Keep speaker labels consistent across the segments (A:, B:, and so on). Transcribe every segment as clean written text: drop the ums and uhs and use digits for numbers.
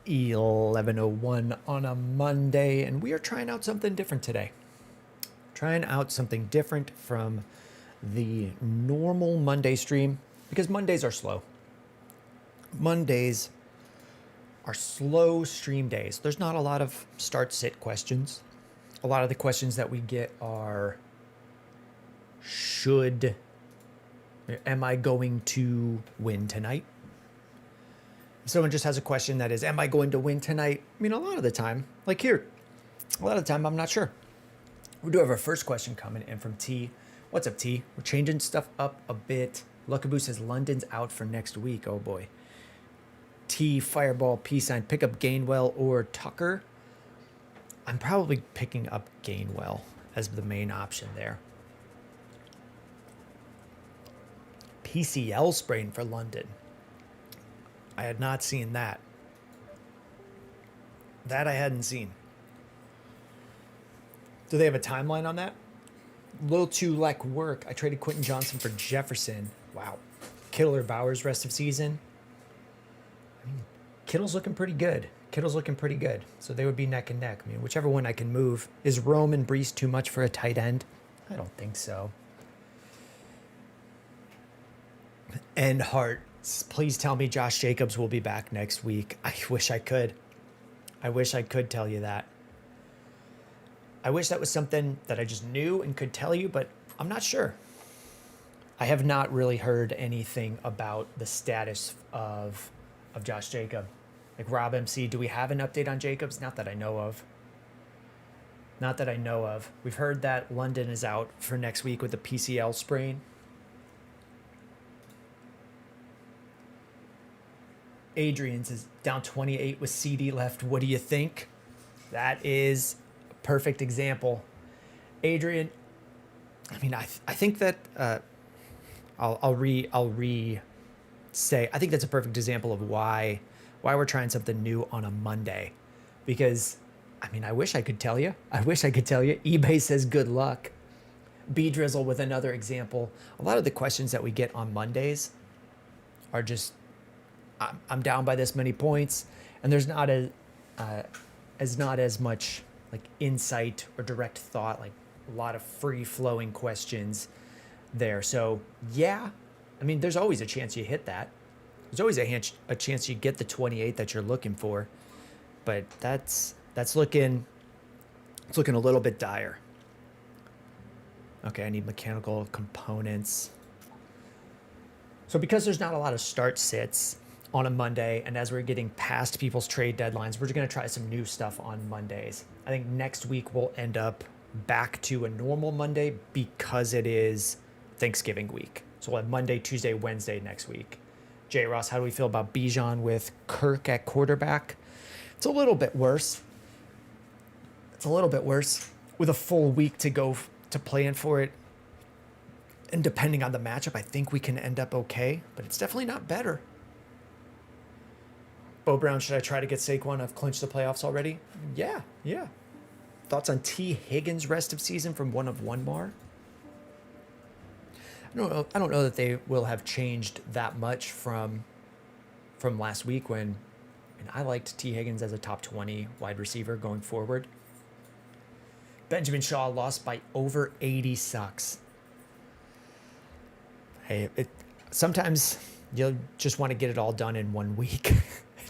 A: 11:01 on a Monday, and we are trying out something different today. Trying out something different from the normal Monday stream because Mondays are slow. Mondays are slow stream days. There's not a lot of start sit questions. A lot of the questions that we get are am I going to win tonight? If someone just has a question that is, am I going to win tonight? I mean, a lot of the time, like here, a lot of the time, I'm not sure. We do have our first question coming in from T. What's up, T? We're changing stuff up a bit. Luckaboo says London's out for next week. Oh, boy. T, Fireball, Peace Sign, pick up Gainwell or Tucker. I'm probably picking up Gainwell as the main option there. PCL sprain for London. I had not seen that. That I hadn't seen. Do they have a timeline on that? Little too like work. I traded Quentin Johnson for Jefferson. Wow. Kittle or Bowers rest of season. I mean, Kittle's looking pretty good. So they would be neck and neck. I mean, whichever one I can move. Is Rome and Brees too much for a tight end? I don't think so. And Hart, please tell me Josh Jacobs will be back next week. I wish I could. I wish I could tell you that. I wish that was something that I just knew and could tell you, but I'm not sure. I have not really heard anything about the status of Josh Jacobs. Like Rob MC, do we have an update on Jacobs? Not that I know of. We've heard that London is out for next week with a PCL sprain. Adrian says, down 28 with CD left. What do you think? That is a perfect example. Adrian, I mean, I think that I'll say I think that's a perfect example of why we're trying something new on a Monday. Because, I mean, I wish I could tell you. eBay says good luck. B Drizzle with another example. A lot of the questions that we get on Mondays are just, I'm down by this many points, and there's not as much like insight or direct thought, like a lot of free flowing questions there. So yeah, I mean, there's always a chance you hit that. There's always a chance you get the 28 that you're looking for, but that's looking a little bit dire. Okay, I need mechanical components. So because there's not a lot of start sits on a Monday, and as we're getting past people's trade deadlines, we're just going to try some new stuff on Mondays. I think next week we'll end up back to a normal Monday because it is Thanksgiving week. So we'll have Monday, Tuesday, Wednesday next week. J. Ross, how do we feel about Bijan with Kirk at quarterback? It's a little bit worse. With a full week to go to plan for it. And depending on the matchup, I think we can end up okay, but it's definitely not better. Bo Brown, should I try to get Saquon? I've clinched the playoffs already. Yeah. Thoughts on T. Higgins rest of season from 1 of 1 bar? I don't know that they will have changed that much from last week when I liked T. Higgins as a top 20 wide receiver going forward. Benjamin Shaw lost by over 80 sucks. Hey, sometimes you'll just want to get it all done in 1 week.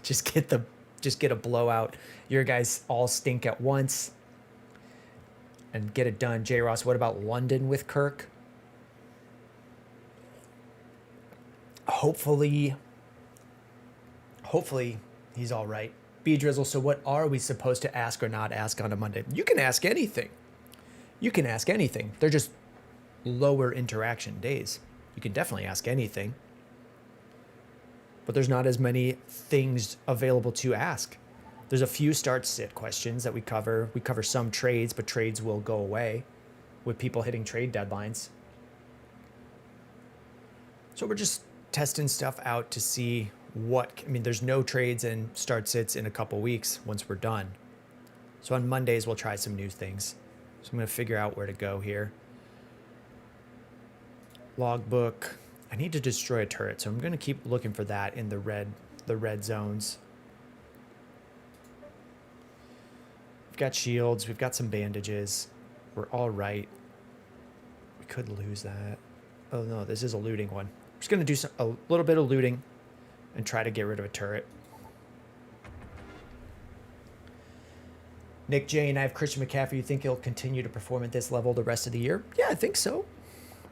A: Just get a blowout. Your guys all stink at once and get it done. J. Ross, what about London with Kirk? Hopefully he's all right. B Drizzle, so what are we supposed to ask or not ask on a Monday? You can ask anything. They're just lower interaction days. You can definitely ask anything. But there's not as many things available to ask. There's a few start-sit questions that we cover. We cover some trades, but trades will go away with people hitting trade deadlines. So we're just testing stuff out to see there's no trades and start-sits in a couple weeks once we're done. So on Mondays, we'll try some new things. So I'm going to figure out where to go here. Logbook. I need to destroy a turret, so I'm going to keep looking for that in the red zones. We've got shields. We've got some bandages. We're all right. We could lose that. Oh, no, this is a looting one. I'm just going to do a little bit of looting and try to get rid of a turret. Nick J and I have Christian McCaffrey. You think he'll continue to perform at this level the rest of the year? Yeah, I think so.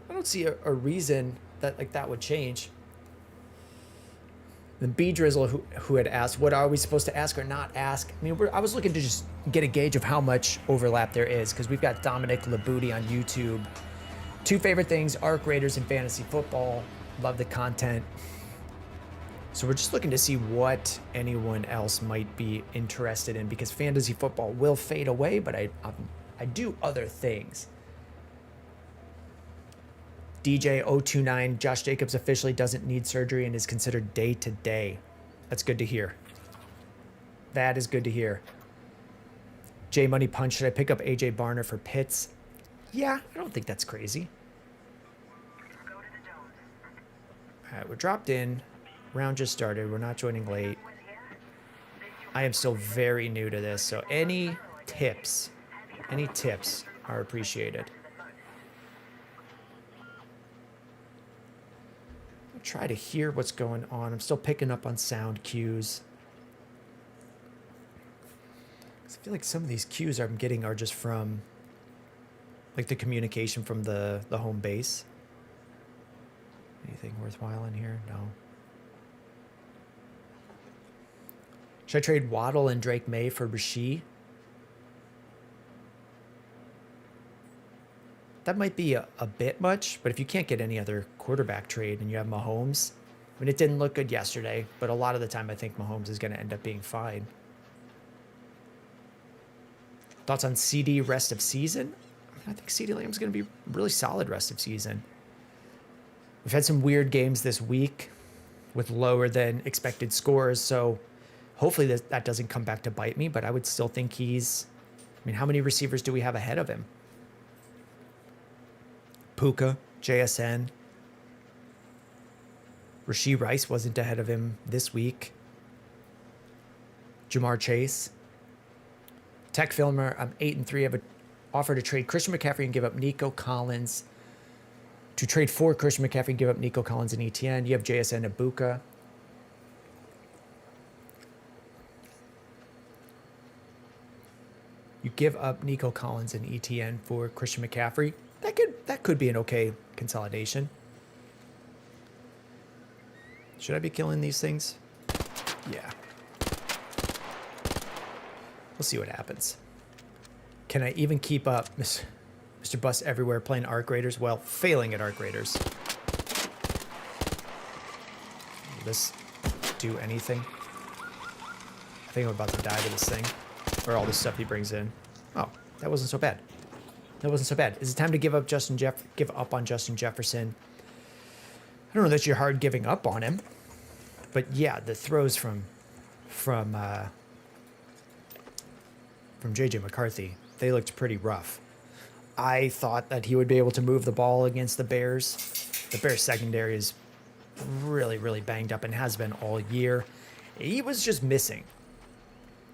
A: I don't see a reason that that would change. Then B Drizzle, who had asked, what are we supposed to ask or not ask? I mean, I was looking to just get a gauge of how much overlap there is, because we've got Dominic Labooty on YouTube. 2 favorite things, Arc Raiders and fantasy football. Love the content. So we're just looking to see what anyone else might be interested in, because fantasy football will fade away, but I do other things. DJ029, Josh Jacobs officially doesn't need surgery and is considered day-to-day. That's good to hear. That is good to hear. J Money Punch, should I pick up AJ Barner for Pitts? Yeah, I don't think that's crazy. All right, we're dropped in. Round just started. We're not joining late. I am still very new to this, so any tips are appreciated. I'll try to hear what's going on. I'm still picking up on sound cues. I feel like some of these cues I'm getting are just from like the communication from the home base. Anything worthwhile in here? No. Should I trade Waddle and Drake May for Rasheed? That might be a bit much, but if you can't get any other quarterback trade and you have Mahomes, I mean, it didn't look good yesterday, but a lot of the time I think Mahomes is going to end up being fine. Thoughts on CD rest of season? I think CeeDee Lamb is going to be really solid rest of season. We've had some weird games this week with lower than expected scores, so hopefully that doesn't come back to bite me, but I would still think he's... I mean, how many receivers do we have ahead of him? Puka, JSN. Rashee Rice wasn't ahead of him this week. Jamar Chase. Tech Filmer, I'm 8-3. I have an offer to trade Christian McCaffrey and give up Nico Collins. To trade for Christian McCaffrey and give up Nico Collins and ETN. You have JSN and Puka. You give up Nico Collins and ETN for Christian McCaffrey. That could be an okay consolidation. Should I be killing these things? Yeah. We'll see what happens. Can I even keep up Mr. Bus Everywhere playing Arc Raiders? Well, failing at Arc Raiders. Will this do anything? I think I'm about to die to this thing. Or all the stuff he brings in. Oh, that wasn't so bad. That wasn't so bad. Is it time to give up give up on Justin Jefferson? I don't know that you're hard giving up on him, but yeah, the throws from JJ McCarthy, they looked pretty rough. I thought that he would be able to move the ball against the Bears. The Bears secondary is really, really banged up and has been all year. He was just missing.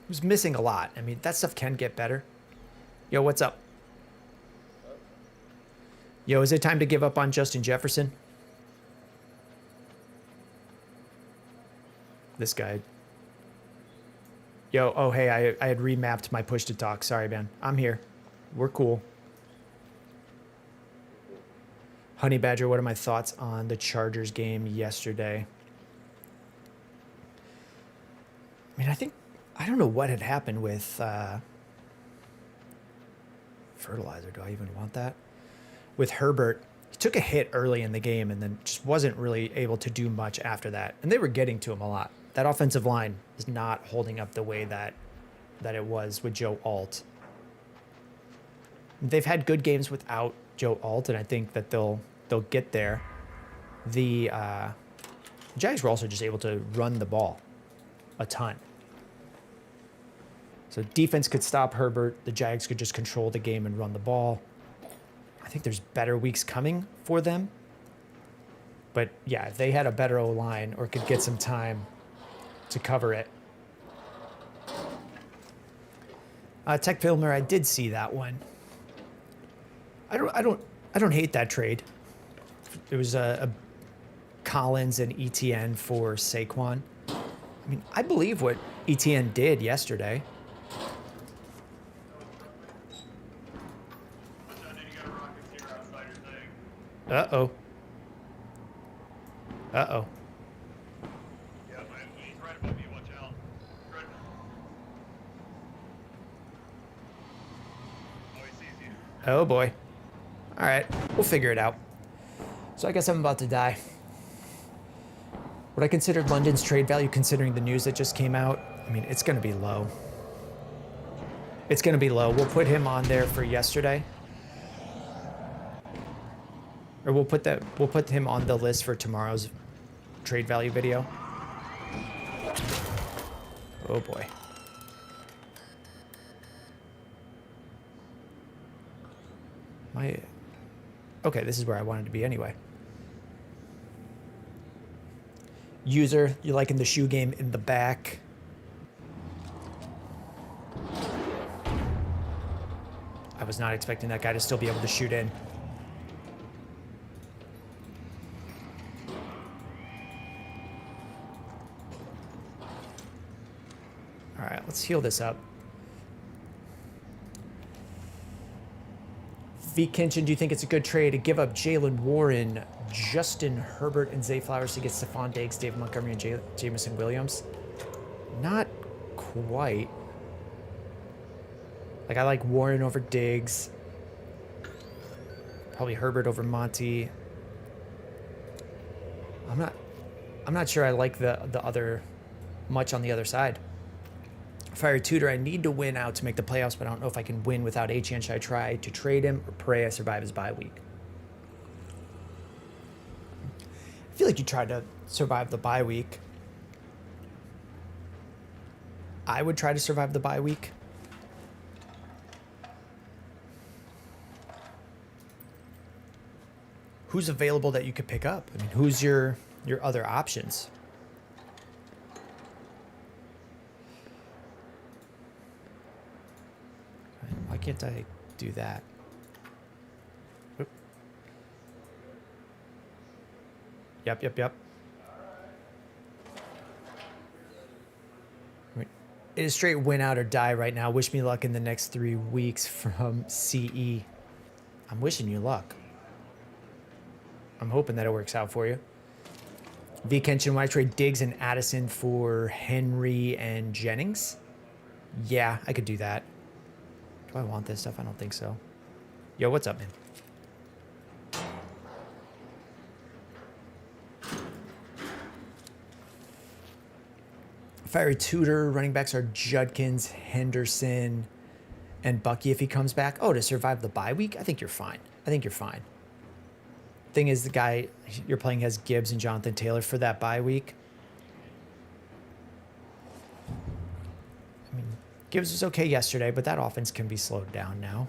A: He was missing a lot. I mean, that stuff can get better. Yo, what's up? Yo, is it time to give up on Justin Jefferson? This guy. Yo, oh, hey, I had remapped my push to talk. Sorry, man. I'm here. We're cool. Honey Badger, what are my thoughts on the Chargers game yesterday? I mean, I don't know what had happened with fertilizer. Do I even want that? With Herbert, he took a hit early in the game and then just wasn't really able to do much after that. And they were getting to him a lot. That offensive line is not holding up the way that it was with Joe Alt. They've had good games without Joe Alt, and I think that they'll get there. The Jags were also just able to run the ball a ton. So defense could stop Herbert. The Jags could just control the game and run the ball. I think there's better weeks coming for them. But yeah, if they had a better O-line or could get some time to cover it. Tech Filmer, I did see that one. I don't hate that trade. It was a Collins and ETN for Saquon. I mean, I believe what ETN did yesterday. Uh-oh. Uh-oh.
B: Yeah, he's right above you. Watch out. Good. Oh, he sees you.
A: Oh, boy. All right. We'll figure it out. So I guess I'm about to die. What I considered London's trade value, considering the news that just came out, I mean, it's going to be low. It's going to be low. We'll put him on there for yesterday. Or we'll put him on the list for tomorrow's trade value video. Oh boy. Okay, this is where I wanted to be anyway. User, you liking the shoe game in the back? I was not expecting that guy to still be able to shoot in. All right, let's heal this up. V. Kinchin, do you think it's a good trade to give up Jalen Warren, Justin Herbert, and Zay Flowers to get Stephon Diggs, David Montgomery, and Jameson Williams? Not quite. Like, I like Warren over Diggs. Probably Herbert over Monty. I'm not sure I like the other much on the other side. Fire Tudor, I need to win out to make the playoffs, but I don't know if I can win without Achane. Should I try to trade him or pray I survive his bye week? I feel like you try to survive the bye week. I would try to survive the bye week. Who's available that you could pick up? I mean, who's your other options? Why can't I do that? Oop. Yep. It is straight win out or die right now. Wish me luck in the next 3 weeks from CE. I'm wishing you luck. I'm hoping that it works out for you. V. Kenshin, when I trade Diggs and Addison for Henry and Jennings? Yeah, I could do that. Do I want this stuff? I don't think so. Yo, what's up, man? Fiery Tudor, running backs are Judkins, Henderson, and Bucky if he comes back. Oh, to survive the bye week? I think you're fine. Thing is, the guy you're playing has Gibbs and Jonathan Taylor for that bye week. I mean, Gibbs was okay yesterday, but that offense can be slowed down now.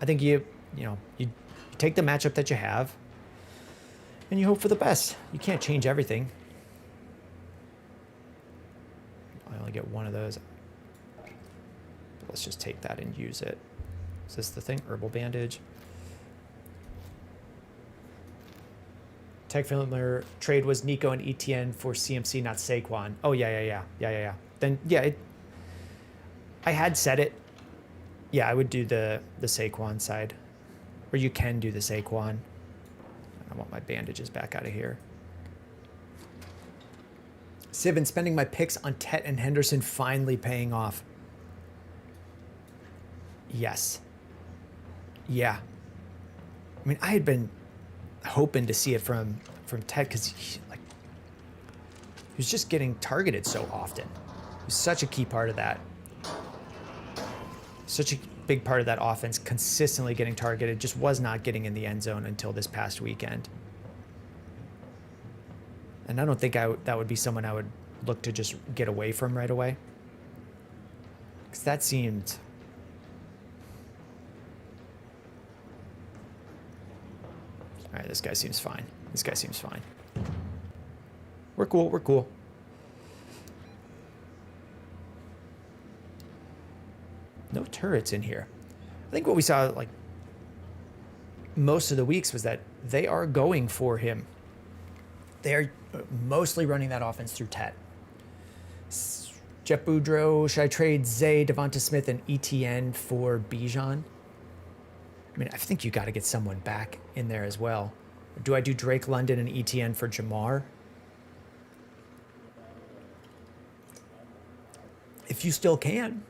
A: I think you take the matchup that you have, and you hope for the best. You can't change everything. I only get one of those. But let's just take that and use it. Is this the thing? Herbal bandage. Tech Filmer trade was Nico and ETN for CMC, not Saquon. Oh, yeah. Then, yeah, I had said it. Yeah, I would do the Saquon side. Or you can do the Saquon. I want my bandages back out of here. Sivin, spending my picks on Tet and Henderson finally paying off. Yes. Yeah. I mean, I had been hoping to see it from Ted because he was just getting targeted so often. He was such a key part of that. Such a big part of that offense, consistently getting targeted, just was not getting in the end zone until this past weekend. And I don't think that would be someone I would look to just get away from right away. Because that seemed... All right, this guy seems fine. We're cool. No turrets in here. I think what we saw like most of the weeks was that they are going for him. They are mostly running that offense through Tet. Jeff Boudreau, should I trade Zay, Devonta Smith, and ETN for Bijan? I mean, I think you got to get someone back in there as well. Do I do Drake London and ETN for Jamar? If you still can.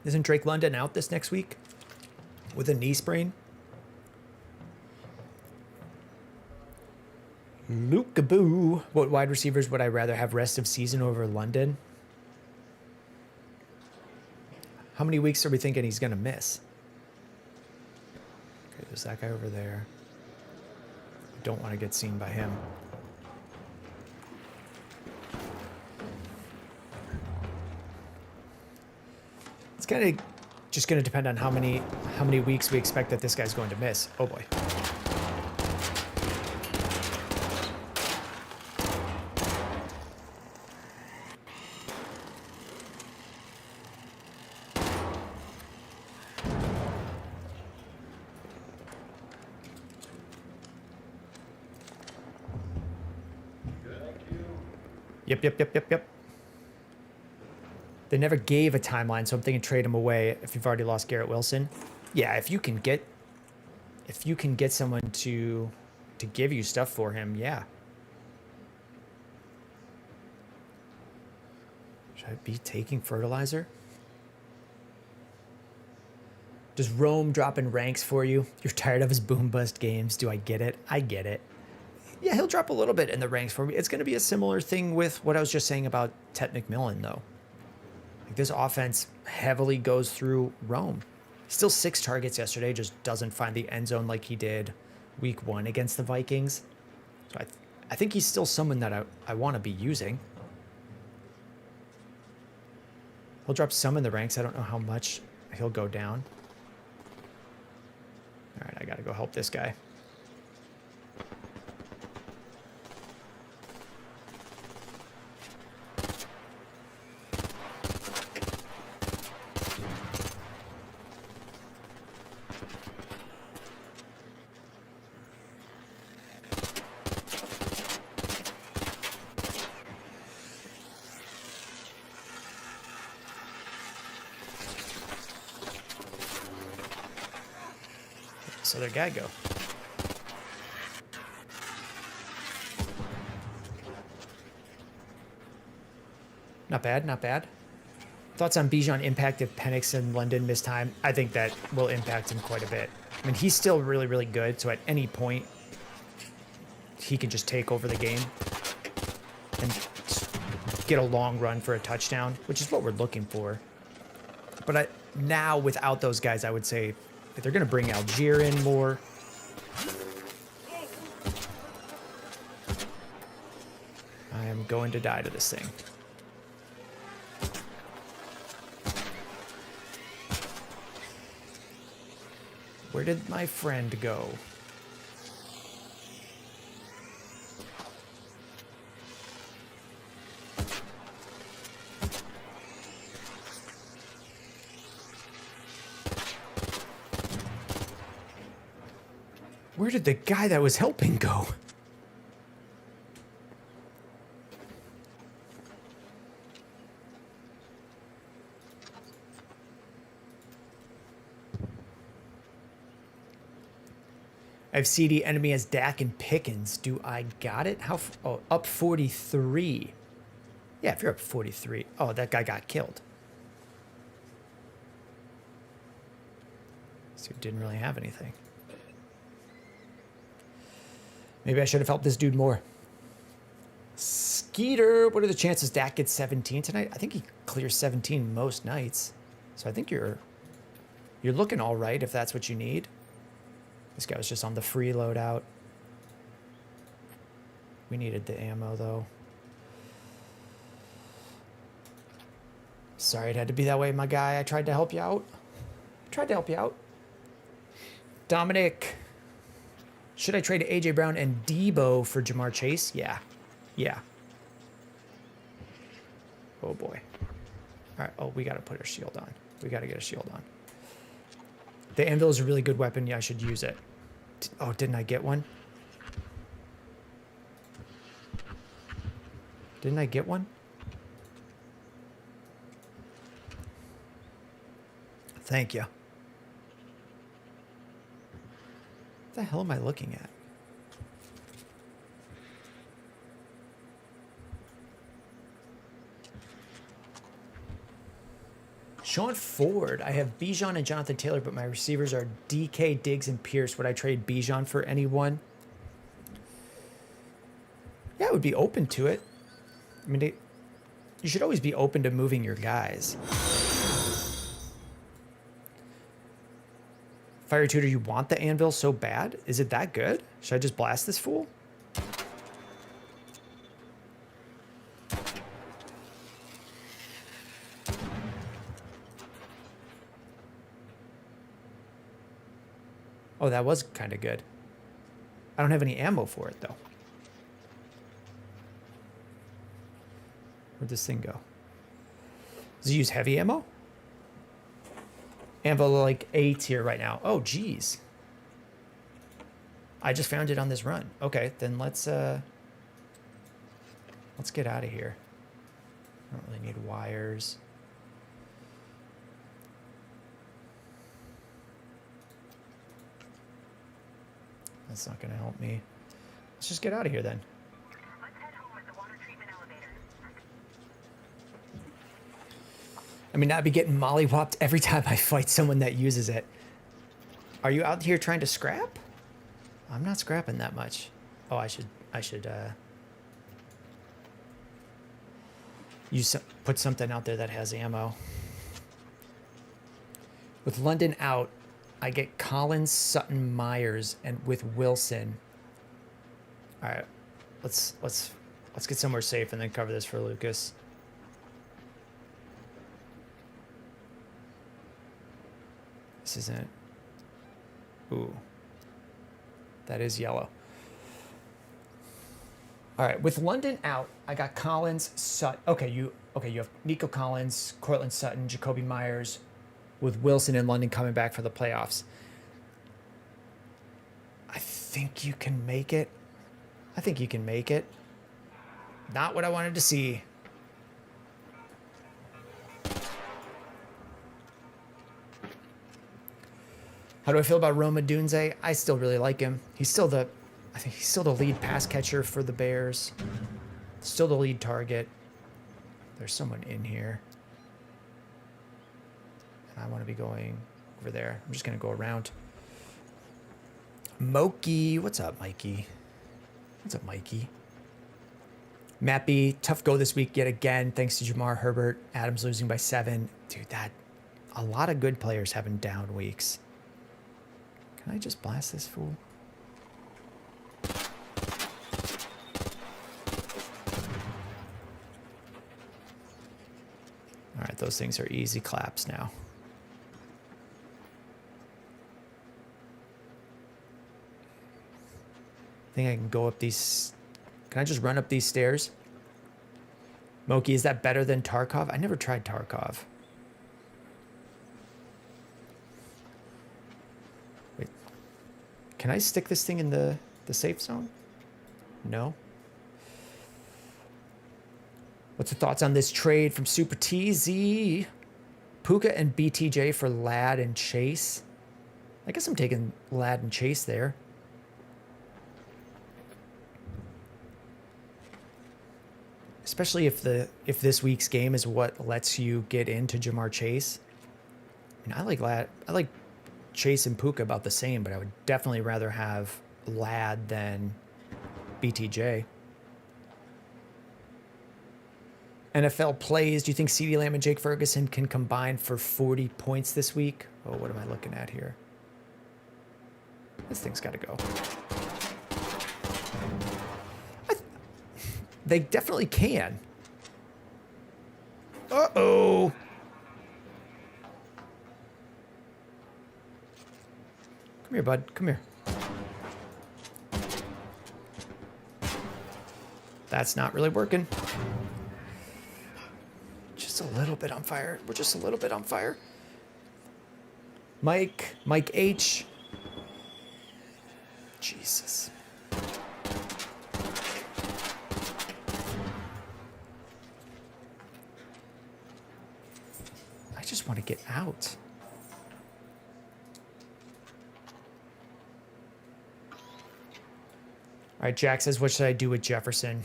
A: Isn't Drake London out this next week with a knee sprain? Luke Gaboo. What wide receivers would I rather have rest of season over London? How many weeks are we thinking he's going to miss? Okay, there's that guy over there. I don't want to get seen by him. It's kind of just going to depend on how many weeks we expect that this guy's going to miss. Oh boy. Yep. They never gave a timeline, so I'm thinking trade him away if you've already lost Garrett Wilson. Yeah, if you can get someone to give you stuff for him, yeah. Should I be taking fertilizer? Does Rome drop in ranks for you? You're tired of his boom bust games. Do I get it? I get it. Yeah, he'll drop a little bit in the ranks for me. It's going to be a similar thing with what I was just saying about Tet McMillan, though. Like, this offense heavily goes through Rome. Still 6 targets yesterday, just doesn't find the end zone like he did week 1 against the Vikings. So I think he's still someone that I want to be using. He'll drop some in the ranks. I don't know how much he'll go down. All right, I got to go help this guy. So their guy go. Not bad, not bad. Thoughts on Bijan impact if Penix and London miss time? I think that will impact him quite a bit. I mean, he's still really, really good. So at any point, he can just take over the game and get a long run for a touchdown, which is what we're looking for. But now without those guys, I would say if they're going to bring Algier in more. I am going to die to this thing. Where did my friend go? Where did the guy that was helping go? I have CD enemy as Dak and Pickens. Do I got it? How? Oh, up 43. Yeah, if you're up 43. Oh, that guy got killed. So didn't really have anything. Maybe I should have helped this dude more. Skeeter, what are the chances Dak gets 17 tonight? I think he clears 17 most nights. So I think you're looking all right if that's what you need. This guy was just on the free loadout. We needed the ammo, though. Sorry it had to be that way, my guy. I tried to help you out. Dominic. Should I trade A.J. Brown and Debo for Jamar Chase? Yeah. Oh, boy. All right. Oh, we got to put our shield on. We got to get a shield on. The anvil is a really good weapon. Yeah, I should use it. Oh, didn't I get one? Didn't I get one? Thank you. What the hell am I looking at? Sean Ford. I have Bijan and Jonathan Taylor, but my receivers are DK, Diggs, and Pierce. Would I trade Bijan for anyone? Yeah, I would be open to it. I mean, you should always be open to moving your guys. Fire Tutor, you want the anvil so bad? Is it that good? Should I just blast this fool? Oh, that was kind of good. I don't have any ammo for it, though. Where'd this thing go? Does it use heavy ammo? Anvil like A tier right now. Oh, geez. I just found it on this run. Okay, then let's get out of here. I don't really need wires. That's not going to help me. Let's just get out of here then.
C: Let's head home with the water treatment elevator.
A: I mean, I'd be getting mollywopped every time I fight someone that uses it. Are you out here trying to scrap? I'm not scrapping that much. Oh, I should put something out there that has ammo. With London out, I get Collins, Sutton, Myers, and with Wilson. All right, let's get somewhere safe and then cover this for Lucas. This isn't. Ooh, that is yellow. All right, with London out, I got Collins, Sutton. Okay, you have Nico Collins, Cortland Sutton, Jacoby Myers, with Wilson and London coming back for the playoffs. I think you can make it. I think you can make it. Not what I wanted to see. How do I feel about Roma Dunze? I still really like him. I think he's still the lead pass catcher for the Bears. Still the lead target. There's someone in here. I want to be going over there. I'm just going to go around. Moki. What's up, Mikey? What's up, Mikey? Mappy, tough go this week yet again, thanks to Jamar Herbert. Adams losing by 7. Dude, a lot of good players having down weeks. Can I just blast this fool? All right, those things are easy claps now. I think I can go up these. Can I just run up these stairs? Moki, is that better than Tarkov? I never tried Tarkov. Wait. Can I stick this thing in the safe zone? No. What's the thoughts on this trade from Super TZ? Puka and BTJ for Ladd and Chase. I guess I'm taking Ladd and Chase there. Especially if this week's game is what lets you get into Jamar Chase. I mean, I like Chase and Puka about the same, but I would definitely rather have Ladd than BTJ. NFL plays. Do you think CeeDee Lamb and Jake Ferguson can combine for 40 points this week? Oh, what am I looking at here? This thing's got to go. They definitely can. Uh-oh. Come here, bud. Come here. That's not really working. Just a little bit on fire. We're just a little bit on fire. Mike H. Jesus. I just want to get out. All right, Jack says, what should I do with Jefferson?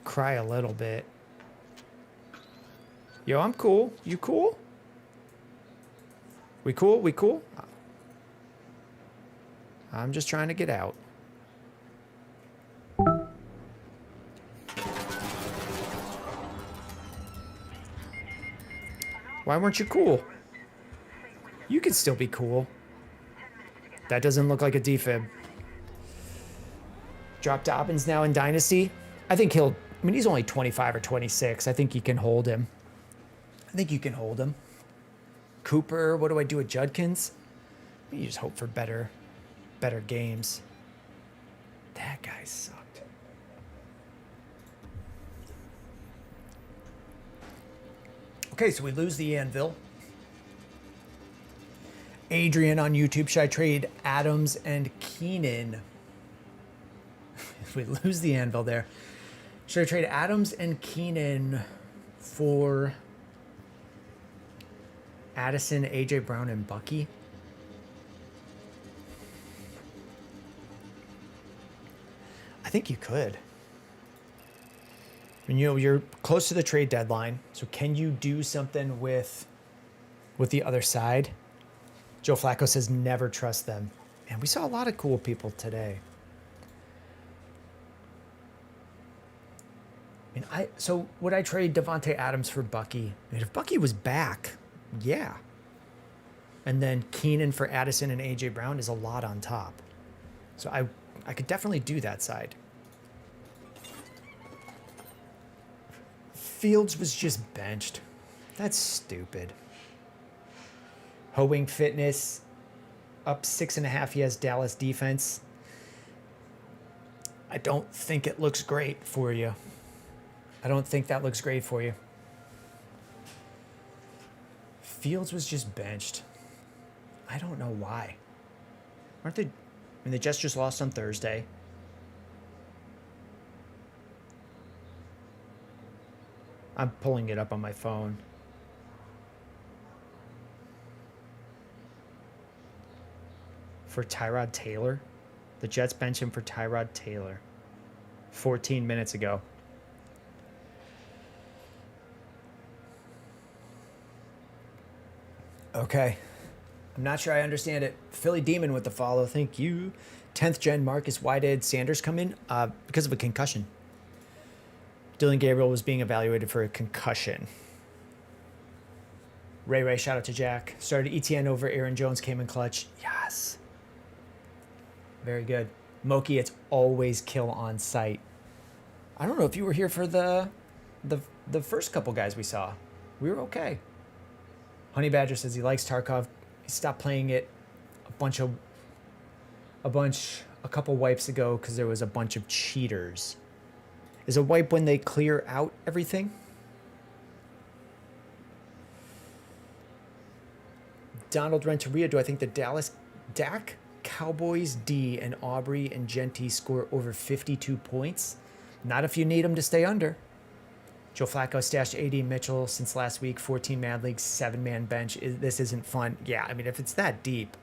A: Cry a little bit. Yo, I'm cool. You cool? We cool? We cool? I'm just trying to get out. Why weren't you cool? You can still be cool. That doesn't look like a defib. Drop Dobbins now in Dynasty. I think he'll... I mean, he's only 25 or 26. I think you can hold him. I think you can hold him. Cooper, what do I do with Judkins? You just hope for better games. That guy sucked. Okay, so we lose the Anvil. Adrian on YouTube, should I trade Adams and Keenan? If we lose the Anvil there. Should I trade Adams and Keenan for Addison, AJ Brown, and Bucky? I think you could. I mean, you know, you're close to the trade deadline, so can you do something with the other side? Joe Flacco says never trust them. And we saw a lot of cool people today. I mean, so would I trade Devontae Adams for Bucky? I mean, if Bucky was back, yeah. And then Keenan for Addison and AJ Brown is a lot on top. So I could definitely do that side. Fields was just benched. That's stupid. Hoeing Fitness up 6.5. He has Dallas defense. I don't think it looks great for you. I don't think that looks great for you. Fields was just benched. I don't know why. Aren't they? I mean, the Jets just lost on Thursday. I'm pulling it up on my phone. For Tyrod Taylor? The Jets bench him for Tyrod Taylor 14 minutes ago. Okay. I'm not sure I understand it. Philly Demon with the follow. Thank you. 10th gen Marcus. Why did Sanders come in? Because of a concussion. Dylan Gabriel was being evaluated for a concussion. Ray, shout out to Jack. Started ETN over Aaron Jones, came in clutch. Yes. Very good. Moki, it's always kill on sight. I don't know if you were here for the first couple guys we saw. We were okay. Honey Badger says he likes Tarkov. He stopped playing it a couple wipes ago because there was a bunch of cheaters. Is a wipe when they clear out everything? Donald Renteria, do I think the Dallas Dak, Cowboys D, and Aubrey and Genty score over 52 points? Not if you need them to stay under. Joe Flacco stashed AD Mitchell since last week, 14 Mad League, 7-man bench. This isn't fun. Yeah, I mean, if it's that deep,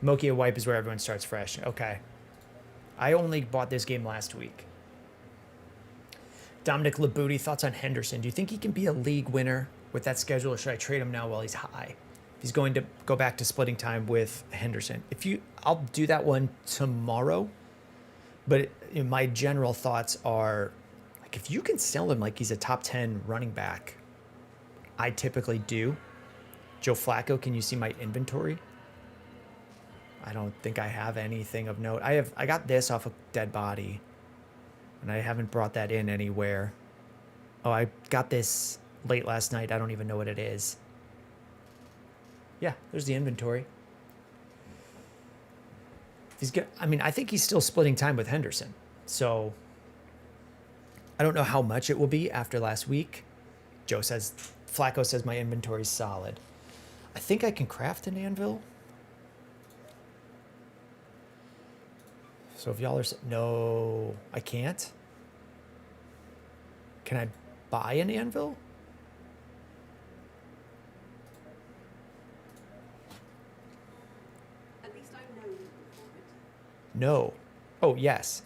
A: Mokia wipe is where everyone starts fresh. Okay. I only bought this game last week. Dominic Labuti, thoughts on Henderson? Do you think he can be a league winner with that schedule, or should I trade him now while he's high? He's going to go back to splitting time with Henderson. I'll do that one tomorrow. But my general thoughts are, like, if you can sell him like he's a top 10 running back, I typically do. Joe Flacco, can you see my inventory? I don't think I have anything of note. I got this off a dead body, and I haven't brought that in anywhere. Oh, I got this late last night. I don't even know what it is. Yeah, there's the inventory. He's good. I mean, I think he's still splitting time with Henderson. So I don't know how much it will be after last week. Flacco says my inventory's solid. I think I can craft an anvil. So if y'all are... No, I can't. Can I buy an anvil?
D: At least I know you for it.
A: No. Oh, yes.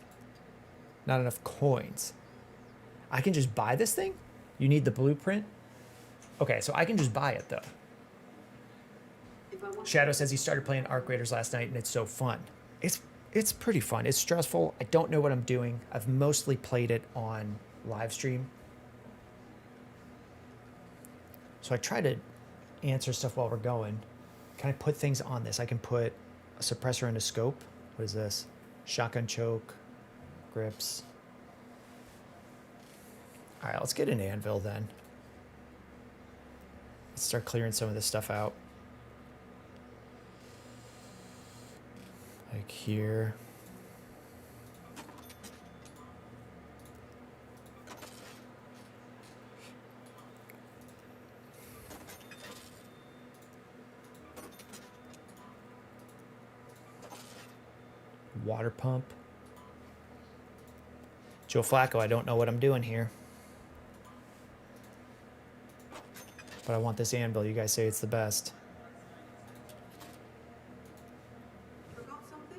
A: Not enough coins. I can just buy this thing? You need the blueprint? Okay, so I can just buy it, though.
D: If I want
A: Shadow says he started playing Arc Raiders last night, and it's so fun. It's pretty fun. It's stressful. I don't know what I'm doing. I've mostly played it on live stream. So I try to answer stuff while we're going. Can I put things on this? I can put a suppressor and a scope. What is this? Shotgun choke, grips. All right, let's get an anvil then. Let's start clearing some of this stuff out. Like here. Water pump. Joe Flacco, I don't know what I'm doing here. But I want this anvil. You guys say it's the best.
D: forgot something?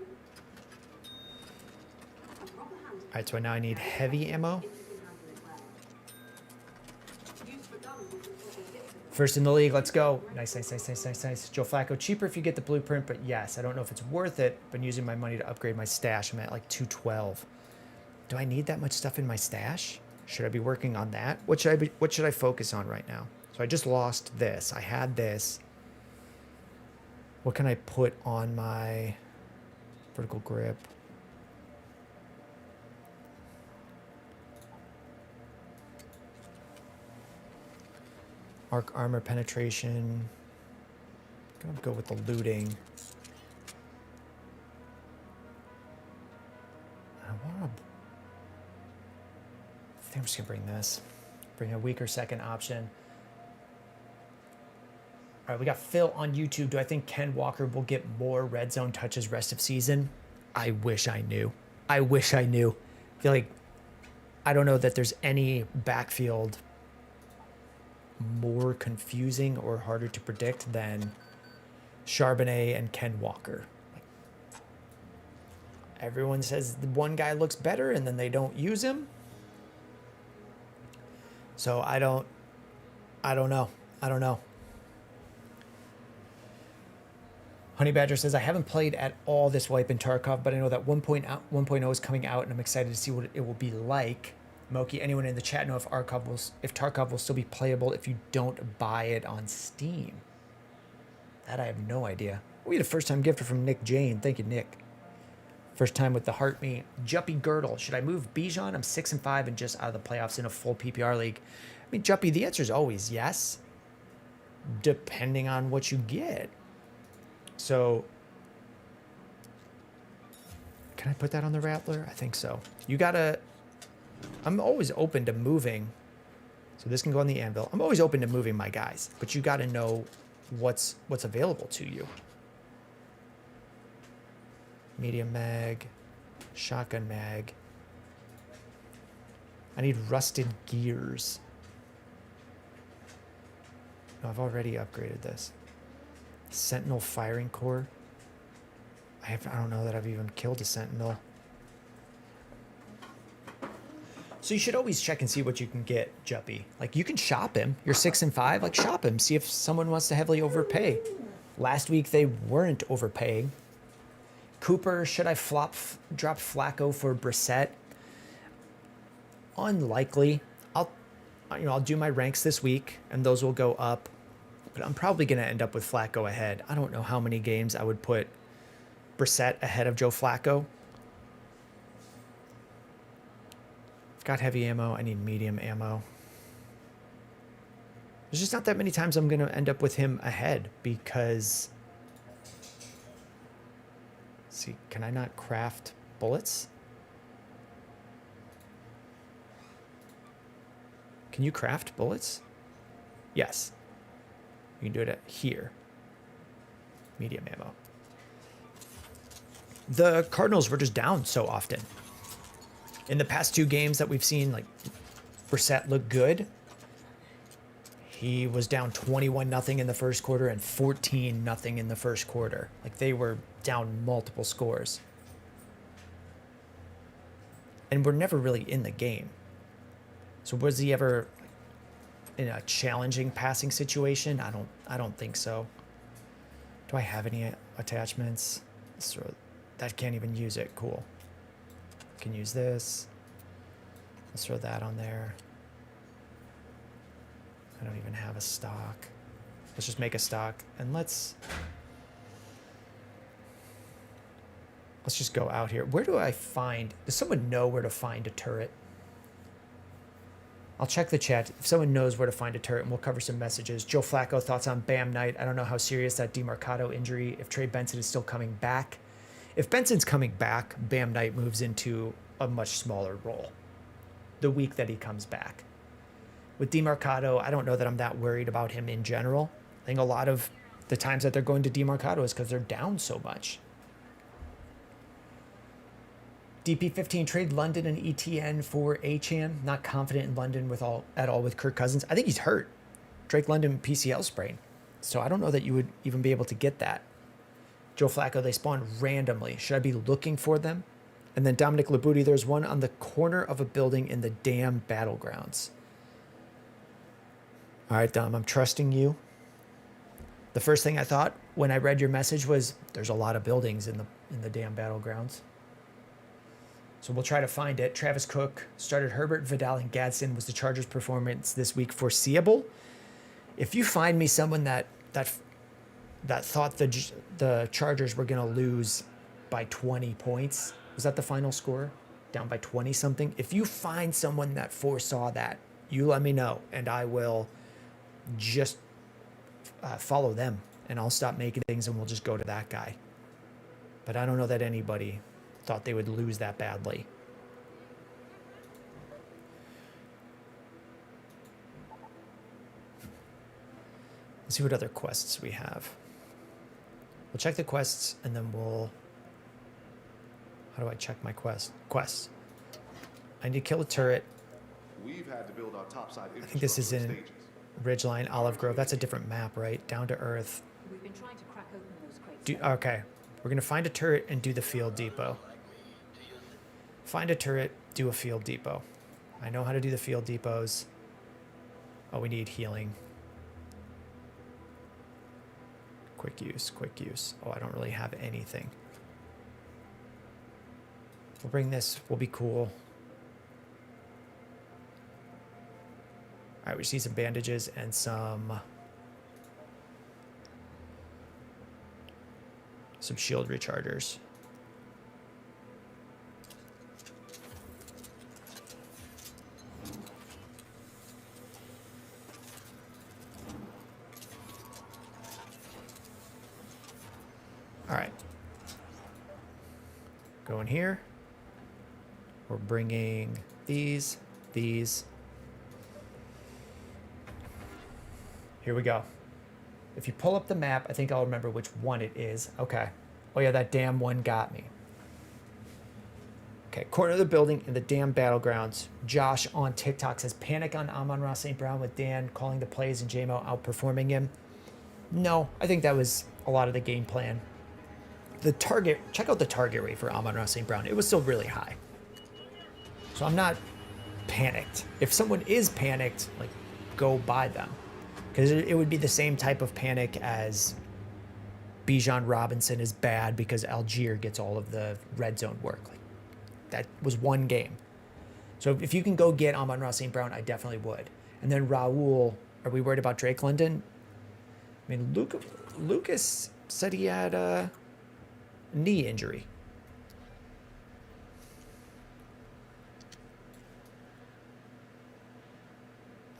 D: A proper hand.
A: Alright, so now I need heavy ammo.
D: If you can handle it well. Use for guns if you're talking bits of it.
A: First in the league, let's go. Nice. Joe Flacco, cheaper if you get the blueprint, but yes, I don't know if it's worth it. Been using my money to upgrade my stash. I'm at like 212. Do I need that much stuff in my stash? Should I be working on that? What should I focus on right now? So I just lost this. I had this. What can I put on my vertical grip? Arc armor penetration. I'm gonna go with the looting. I think I'm just gonna bring this. Bring a weaker second option. All right, we got Phil on YouTube. Do I think Ken Walker will get more red zone touches rest of season? I wish I knew. I wish I knew. I feel like I don't know that there's any backfield more confusing or harder to predict than Charbonnet and Ken Walker. Like, everyone says the one guy looks better and then they don't use him. So I don't know. Honey Badger says, I haven't played at all this wipe in Tarkov, but I know that 1.0 is coming out and I'm excited to see what it will be like. Moki, anyone in the chat know if Tarkov will still be playable if you don't buy it on Steam? That I have no idea. We had a first-time gifter from Nick Jane. Thank you, Nick. First time with the heart me. Juppy Girdle. Should I move Bijan? I'm 6-5 and just out of the playoffs in a full PPR league. I mean, Juppy, the answer is always yes, depending on what you get. So, can I put that on the Rattler? I think so. You gotta... I'm always open to moving. So this can go on the anvil. I'm always open to moving my guys, but you gotta know what's available to you. Medium mag, shotgun mag. I need rusted gears. No, I've already upgraded this. Sentinel firing core. I don't know that I've even killed a sentinel. So you should always check and see what you can get, Juppy. Like, you can shop him. You're 6-5. Like, shop him. See if someone wants to heavily overpay. Last week they weren't overpaying. Cooper, should I drop Flacco for Brissett? Unlikely. I'll do my ranks this week, and those will go up. But I'm probably going to end up with Flacco ahead. I don't know how many games I would put Brissett ahead of Joe Flacco. I've got heavy ammo. I need medium ammo. There's just not that many times I'm going to end up with him ahead because... Let's see, can I not craft bullets? Can you craft bullets? Yes. You can do it here. Medium ammo. The Cardinals were just down so often. In the past 2 games that we've seen, like, Brissett look good, he was down 21-0 in the first quarter and 14-0 in the first quarter. Like, they were down multiple scores. And we're never really in the game. So was he ever in a challenging passing situation? I don't think so. Do I have any attachments? That can't even use it. Cool. Can use this. Let's throw that on there. I don't even have a stock. Let's just make a stock and let's just go out here. Where do I find, does someone know where to find a turret? I'll check the chat. If someone knows where to find a turret, and we'll cover some messages. Joe Flacco, thoughts on Bam Knight? I don't know how serious that DeMarcado injury, if Trey Benson is still coming back. If Benson's coming back, Bam Knight moves into a much smaller role the week that he comes back. With DeMarcado, I don't know that I'm that worried about him in general. I think a lot of the times that they're going to DeMarcado is because they're down so much. DP15, trade London and ETN for Achane. Not confident in London at all with Kirk Cousins. I think he's hurt. Drake London PCL sprain. So I don't know that you would even be able to get that. Joe Flacco, they spawn randomly. Should I be looking for them? And then Dominic Labuti, there's one on the corner of a building in the damn battlegrounds. All right, Dom, I'm trusting you. The first thing I thought when I read your message was there's a lot of buildings in the damn battlegrounds. So we'll try to find it. Travis Cook started Herbert, Vidal, and Gadsden. Was the Chargers' performance this week foreseeable? If you find me someone that thought the Chargers were going to lose by 20 points, was that the final score? Down by 20 something? If you find someone that foresaw that, you let me know, and I will just follow them, and I'll stop making things, and we'll just go to that guy. But I don't know that anybody thought they would lose that badly. Let's see what other quests we have. We'll check the quests, and then we'll... How do I check my quests? I need to kill a turret.
E: We've had to build our topside
A: I think this is in Ridgeline, Olive Grove. That's a different map, right? Down to Earth.
D: We've been trying to crack open those crates.
A: Okay. We're going to find a turret and do the field depot. Find a turret, do a field depot. I know how to do the field depots. Oh, we need healing. Quick use, quick use. Oh, I don't really have anything. We'll bring this. We'll be cool. All right, we see some bandages and some shield rechargers. All right. Go in here. We're bringing these. Here we go. If you pull up the map, I think I'll remember which one it is. Okay. Oh yeah, that damn one got me. Okay, corner of the building in the damn battlegrounds. Josh on TikTok says, panic on Amon-Ra St. Brown with Dan calling the plays and JMO outperforming him. No, I think that was a lot of the game plan. The target, check out the target rate for Amon-Ra St. Brown. It was still really high. So I'm not panicked. If someone is panicked, like, go buy them. Because it would be the same type of panic as Bijan Robinson is bad because Algier gets all of the red zone work. Like, that was one game. So if you can go get Amon-Ra St. Brown, I definitely would. And then Raul, are we worried about Drake London? I mean, Lucas said he had a knee injury.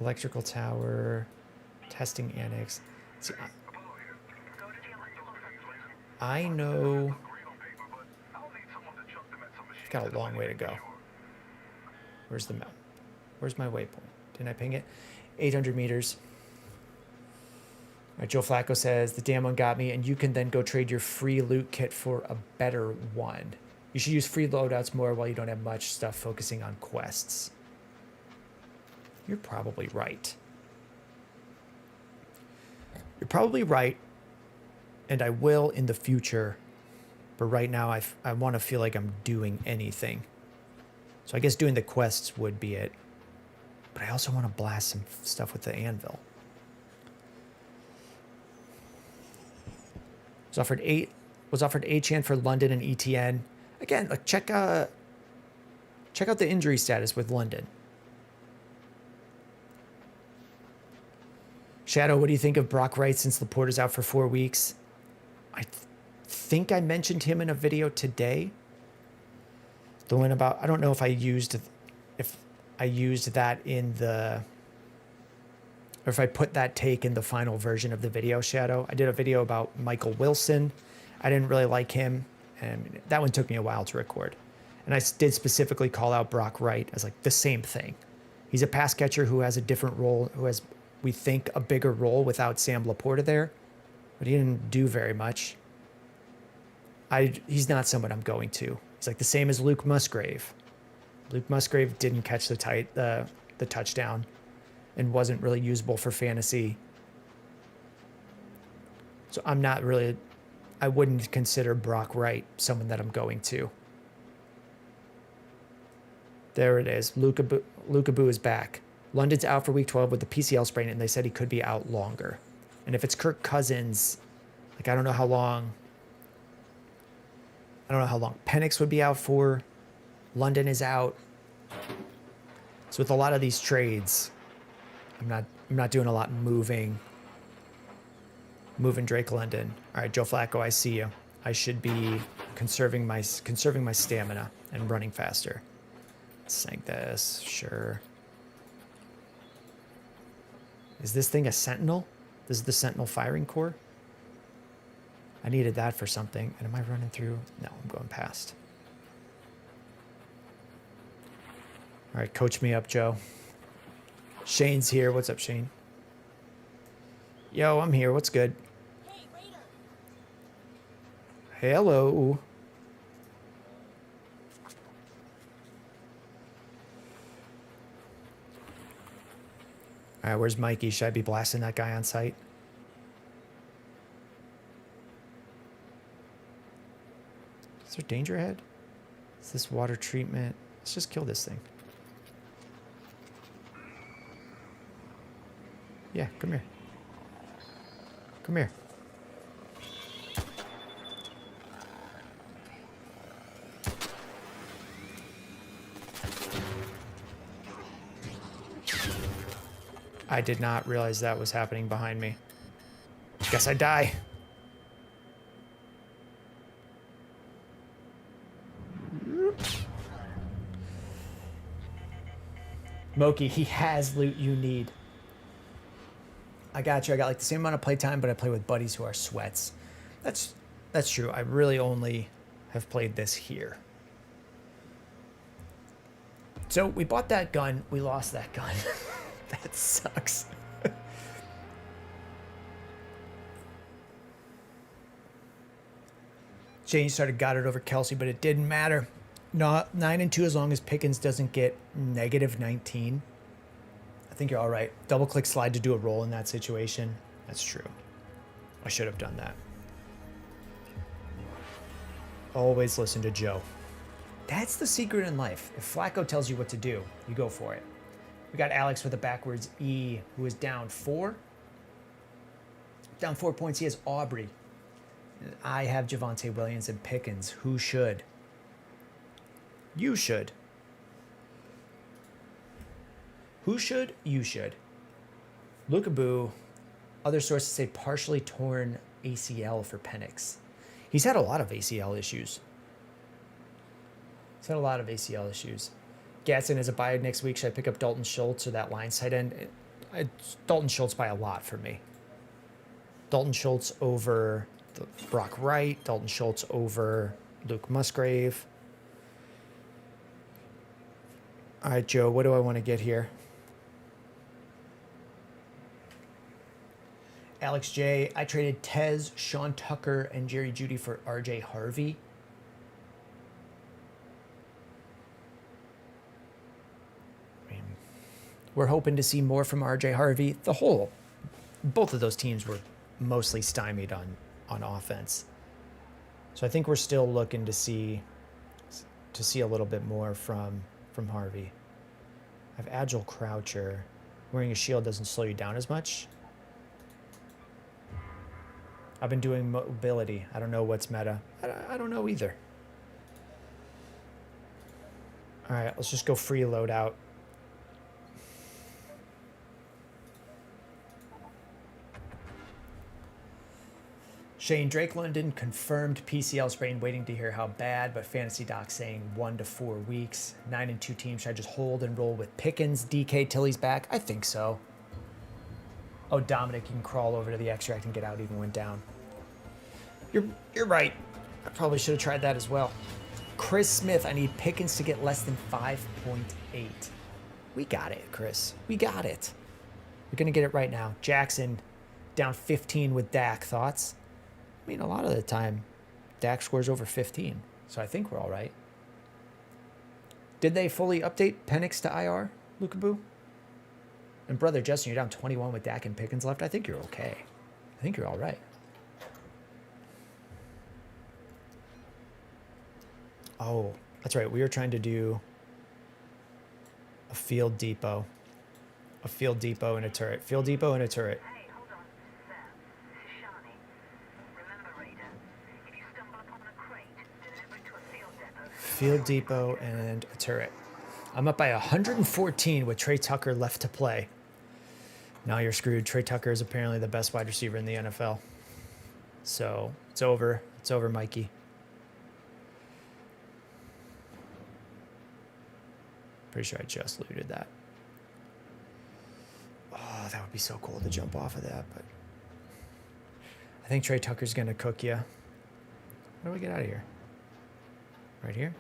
A: Electrical tower, testing annex. See, I know I've got a long way to go. Where's the map? Where's my waypoint? Didn't I ping it? 800 meters. All right, Joe Flacco says, the damn one got me, and you can then go trade your free loot kit for a better one. You should use free loadouts more while you don't have much stuff focusing on quests. You're probably right. You're probably right, and I will in the future, but right now I want to feel like I'm doing anything. So I guess doing the quests would be it. But I also want to blast some stuff with the anvil. Was offered A-Chan for London and ETN. Again, like check out the injury status with London. Shadow, what do you think of Brock Wright since Laporta's out for 4 weeks? I think I mentioned him in a video today. The one about, I don't know if I used that in the, or if I put that take in the final version of the video, Shadow. I did a video about Michael Wilson. I didn't really like him, and that one took me a while to record. And I did specifically call out Brock Wright as like the same thing. He's a pass catcher who has a different role, who has, we think, a bigger role without Sam Laporta there, but he didn't do very much. He's not someone I'm going to. He's like the same as Luke Musgrave. Luke Musgrave didn't catch the touchdown and wasn't really usable for fantasy. So I wouldn't consider Brock Wright someone that I'm going to. There it is. Lukabu is back. London's out for week 12 with the PCL sprain, and they said he could be out longer. And if it's Kirk Cousins, like I don't know how long Penix would be out for. London is out. So with a lot of these trades, I'm not doing a lot moving Drake London. All right, Joe Flacco, I see you. I should be conserving my stamina and running faster. Sank this, sure. Is this thing a Sentinel? This is the Sentinel firing core? I needed that for something. And am I running through? No, I'm going past. All right, coach me up, Joe. Shane's here. What's up, Shane? Yo, I'm here. What's good? Hello. All right, where's Mikey? Should I be blasting that guy on site? Is there danger ahead? Is this water treatment? Let's just kill this thing. Yeah, come here. Come here. I did not realize that was happening behind me. Guess I die. Moki, he has loot you need. I got you. I got like the same amount of playtime, but I play with buddies who are sweats. That's true. I really only have played this here. So we bought that gun. We lost that gun. That sucks. Jane started got it over Kelsey, but it didn't matter. No, 9-2 as long as Pickens doesn't get -19. I think you're all right. Double click slide to do a roll in that situation. That's true. I should have done that. Always listen to Joe. That's the secret in life. If Flacco tells you what to do, you go for it. We got Alex with a backwards E, who is down 4. Down 4 points. He has Aubrey. I have Javonte Williams and Pickens. Who should? You should. Who should? You should. Lukabu, other sources say partially torn ACL for Penix. He's had a lot of ACL issues. Gatson is a buy next week. Should I pick up Dalton Schultz or that line side end? Dalton Schultz by a lot for me. Dalton Schultz over Brock Wright. Dalton Schultz over Luke Musgrave. All right, Joe, what do I want to get here? Alex J. I traded Tez, Sean Tucker, and Jerry Jeudy for RJ Harvey. I mean, we're hoping to see more from RJ Harvey. Both of those teams were mostly stymied on offense. So I think we're still looking to see a little bit more from Harvey. I have Agile Croucher. Wearing a shield doesn't slow you down as much. I've been doing mobility. I don't know what's meta. I don't know either. All right, let's just go free loadout. Shane, Drake London confirmed PCL sprain, waiting to hear how bad, but Fantasy Doc saying 1 to 4 weeks. 9-2 teams. Should I just hold and roll with Pickens, DK till he's back? I think so. Oh, Dominic, you can crawl over to the extract and get out even when down. You're right. I probably should have tried that as well. Chris Smith, I need Pickens to get less than 5.8. We got it, Chris. We got it. We're going to get it right now. Jackson, down 15 with Dak. Thoughts? I mean, a lot of the time, Dak scores over 15, so I think we're all right. Did they fully update Penix to IR, Lukaboo? And brother Justin, you're down 21 with Dak and Pickens left. I think you're okay. I think you're all right. Oh, that's right. We were trying to do a field depot. A field depot and a turret. Field depot and a turret.
C: Hey, hold on, sir. This is Shani. Remember, Raider, if you stumble upon a crate, deliver it to a field depot.
A: Field depot and a turret. I'm up by 114 with Trey Tucker left to play. Now you're screwed. Trey Tucker is apparently the best wide receiver in the NFL. So it's over. It's over, Mikey. Pretty sure I just looted that. Oh, that would be so cool to jump off of that, but I think Trey Tucker's going to cook you. How do we get out of here? Right here?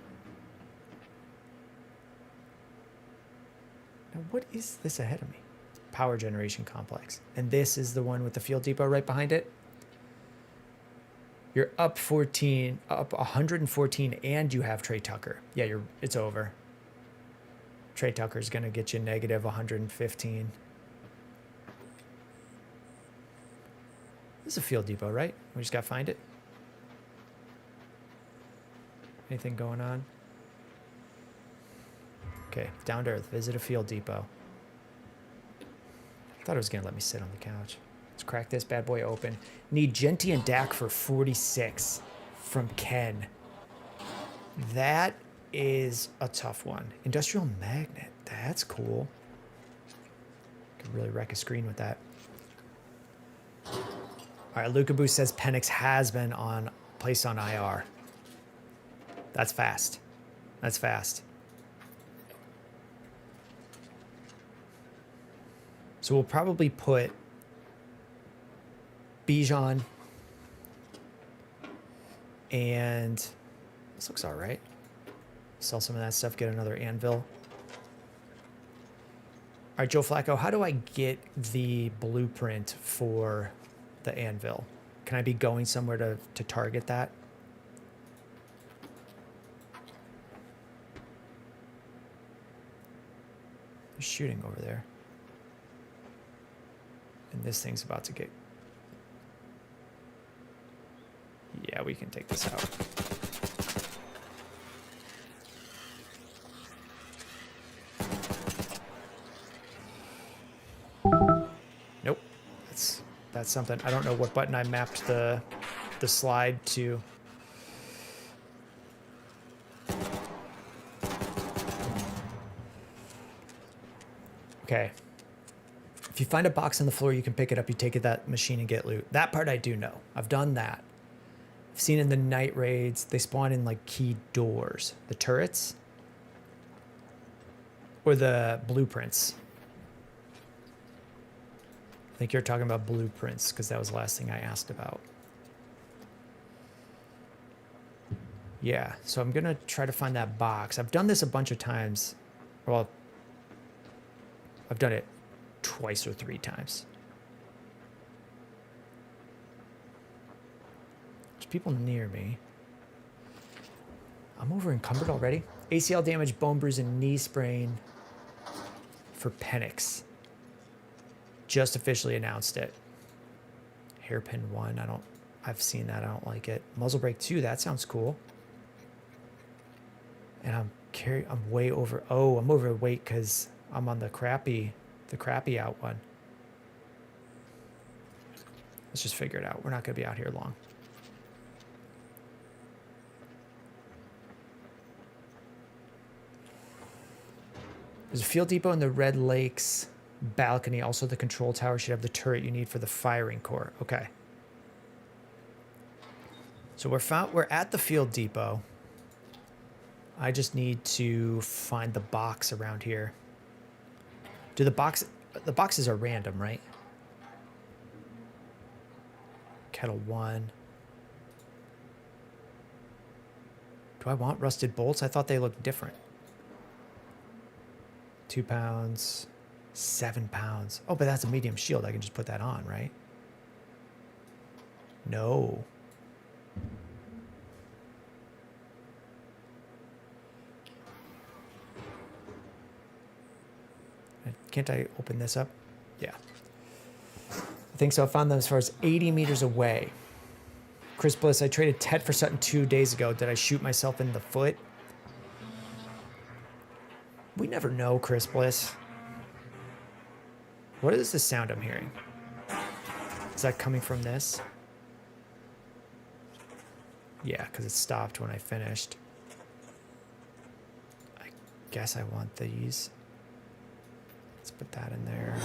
A: Now, what is this ahead of me? Power generation complex. And this is the one with the field depot right behind it. You're up 14, up 114, and you have Trey Tucker. Yeah, it's over. Trey Tucker's going to get you negative 115. This is a field depot, right? We just got to find it. Anything going on? Okay, down to earth. Visit a field depot. I thought it was going to let me sit on the couch. Let's crack this bad boy open. Need Genty and Dak for 46 from Ken. That is a tough one. Industrial magnet. That's cool. Could really wreck a screen with that. All right, Lukaboo says Penix has been placed on IR. That's fast. That's fast. So we'll probably put Bijan and this looks all right. Sell some of that stuff, get another anvil. All right, Joe Flacco, how do I get the blueprint for the anvil? Can I be going somewhere to target that? They're shooting over there. And this thing's about to get... Yeah, we can take this out. Nope. That's something. I don't know what button I mapped the slide to. Okay. If you find a box on the floor, you can pick it up, you take it that machine and get loot. That part I do know. I've done that. I've seen in the night raids, they spawn in like key doors. The turrets? Or the blueprints. I think you're talking about blueprints because that was the last thing I asked about. Yeah, so I'm going to try to find that box. I've done this a bunch of times. Well, I've done it twice or 3 times. people near me. I'm over encumbered already. ACL damage, bone bruise, and knee sprain for Penix. Just officially announced it. Hairpin 1, I've seen that, I don't like it. Muzzle brake 2, that sounds cool. And I'm way over, I'm overweight because I'm on the crappy out one. Let's just figure it out. We're not gonna be out here long. There's a fuel depot in the Red Lakes balcony. Also, the control tower should have the turret you need for the firing core. Okay. So we're at the field depot. I just need to find the box around here. The boxes are random, right? Kettle 1. Do I want rusted bolts? I thought they looked different. 2 pounds, 7 pounds. Oh, but that's a medium shield. I can just put that on, right? No. Can't I open this up? Yeah. I think so. I found them as far as 80 meters away. Chris Bliss, I traded Ted for Sutton 2 days ago. Did I shoot myself in the foot? We never know, Chris Bliss. What is the sound I'm hearing? Is that coming from this? Yeah, because it stopped when I finished. I guess I want these. Let's put that in there.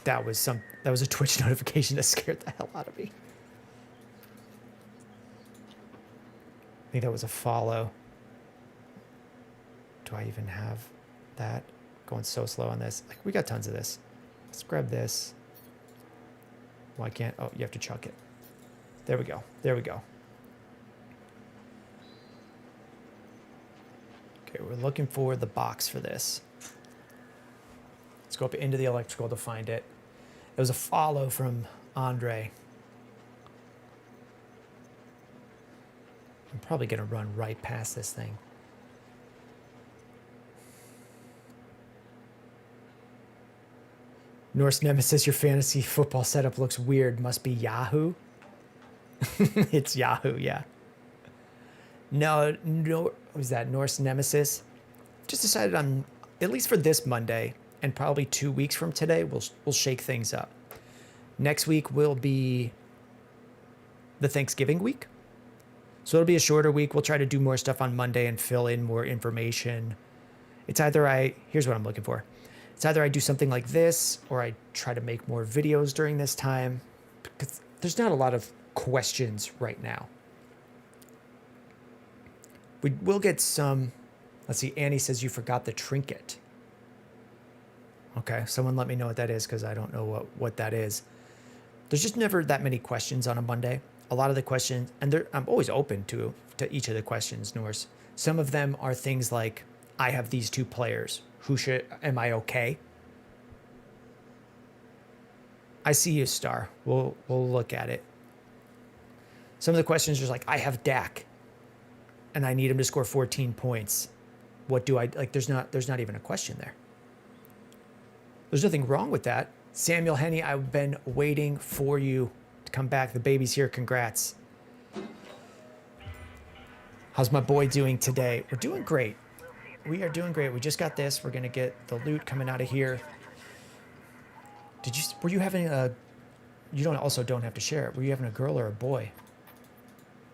A: That was a Twitch notification that scared the hell out of me. I think that was a follow. Do I even have that? Going so slow on this. Like, we got tons of this. Let's grab this. Why can't... Oh, you have to chuck it. There we go. There we go. Okay, we're looking for the box for this. Let's go up into the electrical to find it. It was a follow from Andre. I'm probably going to run right past this thing. Norse Nemesis, your fantasy football setup looks weird. Must be Yahoo. It's Yahoo, yeah. No, what was that? Norse Nemesis. Just decided on, at least for this Monday, and probably 2 weeks from today, we'll shake things up. Next week will be the Thanksgiving week. So it'll be a shorter week. We'll try to do more stuff on Monday and fill in more information. It's either here's what I'm looking for. It's either I do something like this, or I try to make more videos during this time, because there's not a lot of questions right now. We will get some. Let's see. Annie says you forgot the trinket. Okay, someone let me know what that is, because I don't know what that is. There's just never that many questions on a Monday. A lot of the questions, and I'm always open to each of the questions, Norse. Some of them are things like, I have these 2 players. Am I okay? I see you, Star. We'll look at it. Some of the questions are like, I have Dak, and I need him to score 14 points. What do I like? There's not even a question there. There's nothing wrong with that. Samuel Henney, I've been waiting for you to come back. The baby's here. Congrats. How's my boy doing today? We're doing great. We are doing great. We just got this. We're going to get the loot coming out of here. Were you having a, you don't have to share it. Were you having a girl or a boy?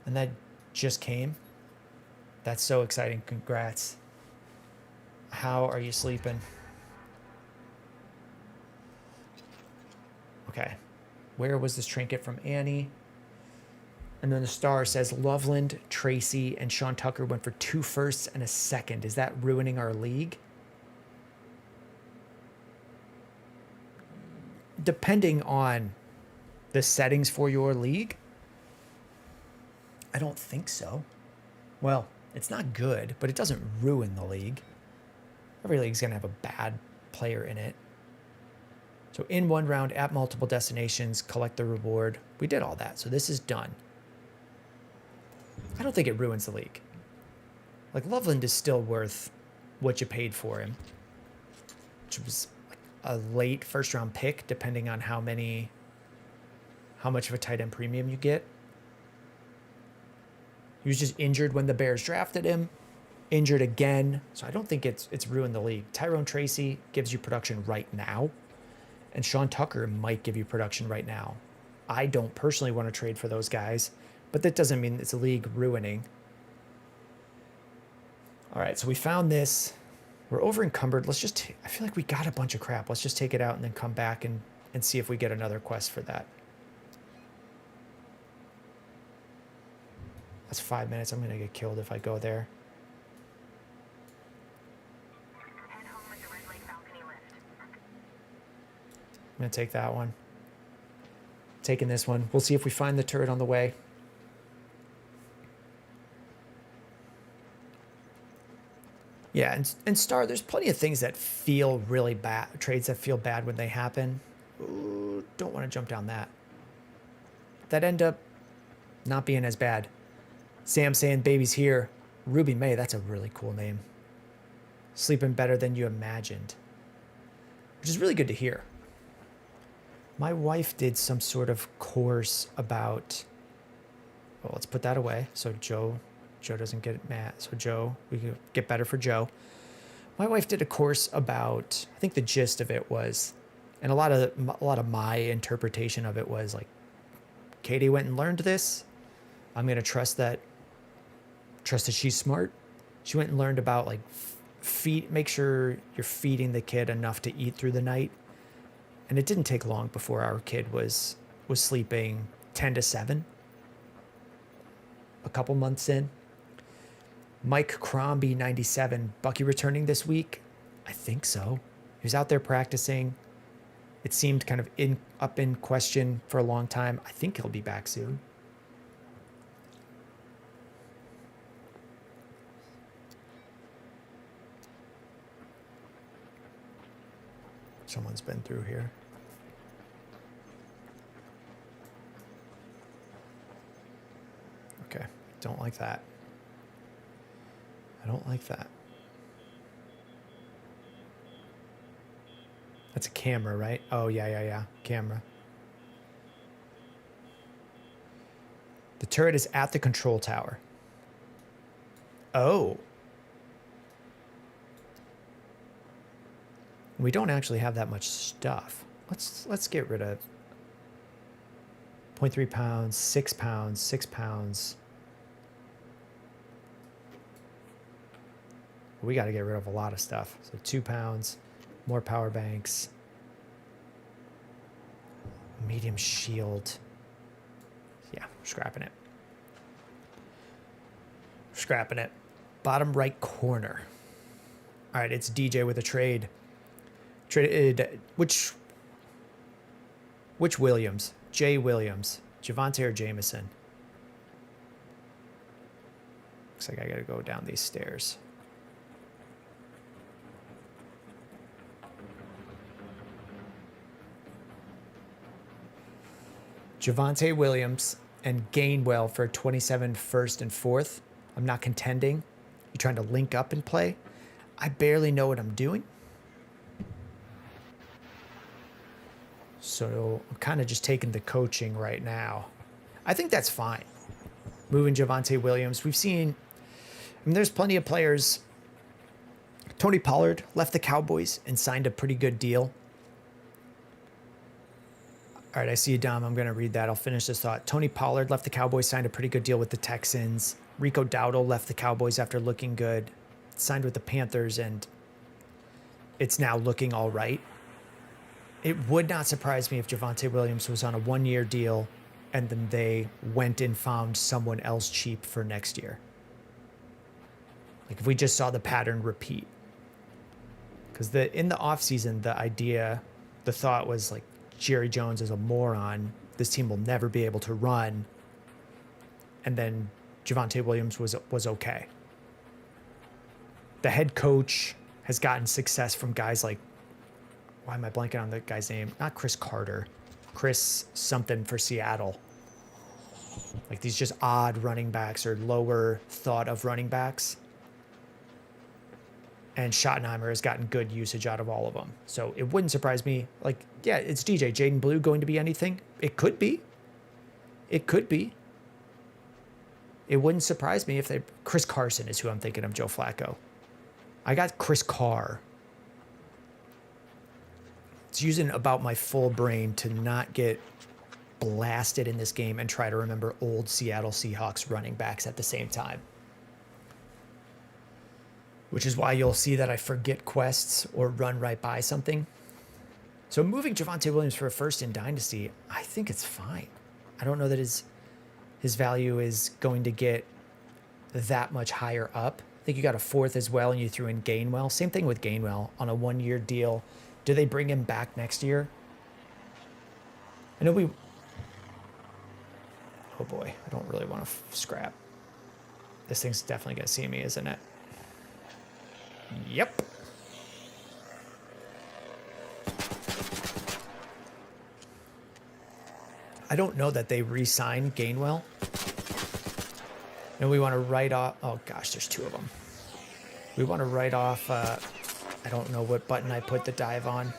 A: And that just came? That's so exciting. Congrats. How are you sleeping? Okay. Where was this trinket from Annie? And then the star says Loveland, Tracy, and Sean Tucker went for 2 firsts and a second. Is that ruining our league? Depending on the settings for your league, I don't think so. Well, it's not good, but it doesn't ruin the league. Every league's going to have a bad player in it. So in one round, at multiple destinations, collect the reward. We did all that, so this is done. I don't think it ruins the league. Like, Loveland is still worth what you paid for him, which was like a late first-round pick, depending on how much of a tight end premium you get. He was just injured when the Bears drafted him, injured again, so I don't think it's ruined the league. Tyrone Tracy gives you production right now, and Sean Tucker might give you production right now. I don't personally want to trade for those guys, but that doesn't mean it's a league ruining. All right, so we found this. We're over encumbered. Let's just, I feel like we got a bunch of crap. Let's just take it out and then come back and see if we get another quest for that. That's 5 minutes. I'm going to get killed if I go there.
C: Head home with the Red Lake balcony lift.
A: I'm going to take that one. Taking this one. We'll see if we find the turret on the way. Yeah, and Star, there's plenty of things that feel really bad, trades that feel bad when they happen. Ooh, don't want to jump down that. That end up not being as bad. Sam saying baby's here. Ruby May, that's a really cool name. Sleeping better than you imagined. Which is really good to hear. My wife did some sort of course about, well, let's put that away so Joe doesn't get mad. So Joe, we could get better for Joe. My wife did a course about, I think the gist of it was, and a lot of my interpretation of it was like, Katie went and learned this. I'm going to trust that she's smart. She went and learned about like make sure you're feeding the kid enough to eat through the night. And it didn't take long before our kid was sleeping 10 to 7. A couple months in. Mike Crombie, 97. Bucky returning this week? I think so. He was out there practicing. It seemed kind of up in question for a long time. I think he'll be back soon. Someone's been through here. Okay, don't like that. I don't like that. That's a camera, right? Oh, yeah. Camera. The turret is at the control tower. Oh. We don't actually have that much stuff. Let's get rid of 0.3 pounds, 6 pounds, 6 pounds. We got to get rid of a lot of stuff. So 2 pounds, more power banks, medium shield. Yeah, we're scrapping it. Scrapping it. Bottom right corner. All right, it's DJ with a trade. Traded which Williams? Jay Williams, Javonte or Jameson? Looks like I got to go down these stairs. Javonte Williams and Gainwell for 27 first and fourth. I'm not contending. You trying to link up and play? I barely know what I'm doing. So I'm kind of just taking the coaching right now. I think that's fine. Moving Javonte Williams. We've seen, there's plenty of players. Tony Pollard left the Cowboys and signed a pretty good deal. All right, I see you, Dom. I'm going to read that. I'll finish this thought. Tony Pollard left the Cowboys, signed a pretty good deal with the Texans. Rico Dowdle left the Cowboys after looking good, signed with the Panthers, and it's now looking all right. It would not surprise me if Javonte Williams was on a one-year deal and then they went and found someone else cheap for next year. Like if we just saw the pattern repeat. Because in the offseason, the thought was like, Jerry Jones is a moron. This team will never be able to run. And then Javonte Williams was okay. The head coach has gotten success from guys like Why am I blanking on the guy's name? Not Chris Carter. Chris something for Seattle. Like these just odd running backs or lower thought of running backs. And Schottenheimer has gotten good usage out of all of them. So it wouldn't surprise me. Like, yeah, it's DJ. Jayden Blue going to be anything? It could be. It could be. It wouldn't surprise me if they... Chris Carson is who I'm thinking of, Joe Flacco. I got Chris Carr. It's using about my full brain to not get blasted in this game and try to remember old Seattle Seahawks running backs at the same time. Which is why you'll see that I forget quests or run right by something. So moving Javonte Williams for a first in Dynasty, I think it's fine. I don't know that his value is going to get that much higher up. I think you got a fourth as well, and you threw in Gainwell. Same thing with Gainwell on a one-year deal. Do they bring him back next year? I know we... Oh boy, I don't really want to scrap. This thing's definitely going to see me, isn't it? Yep. I don't know that they re-signed Gainwell. No, we want to write off... Oh gosh, there's two of them. We want to write off... I don't know what button I put the dive on.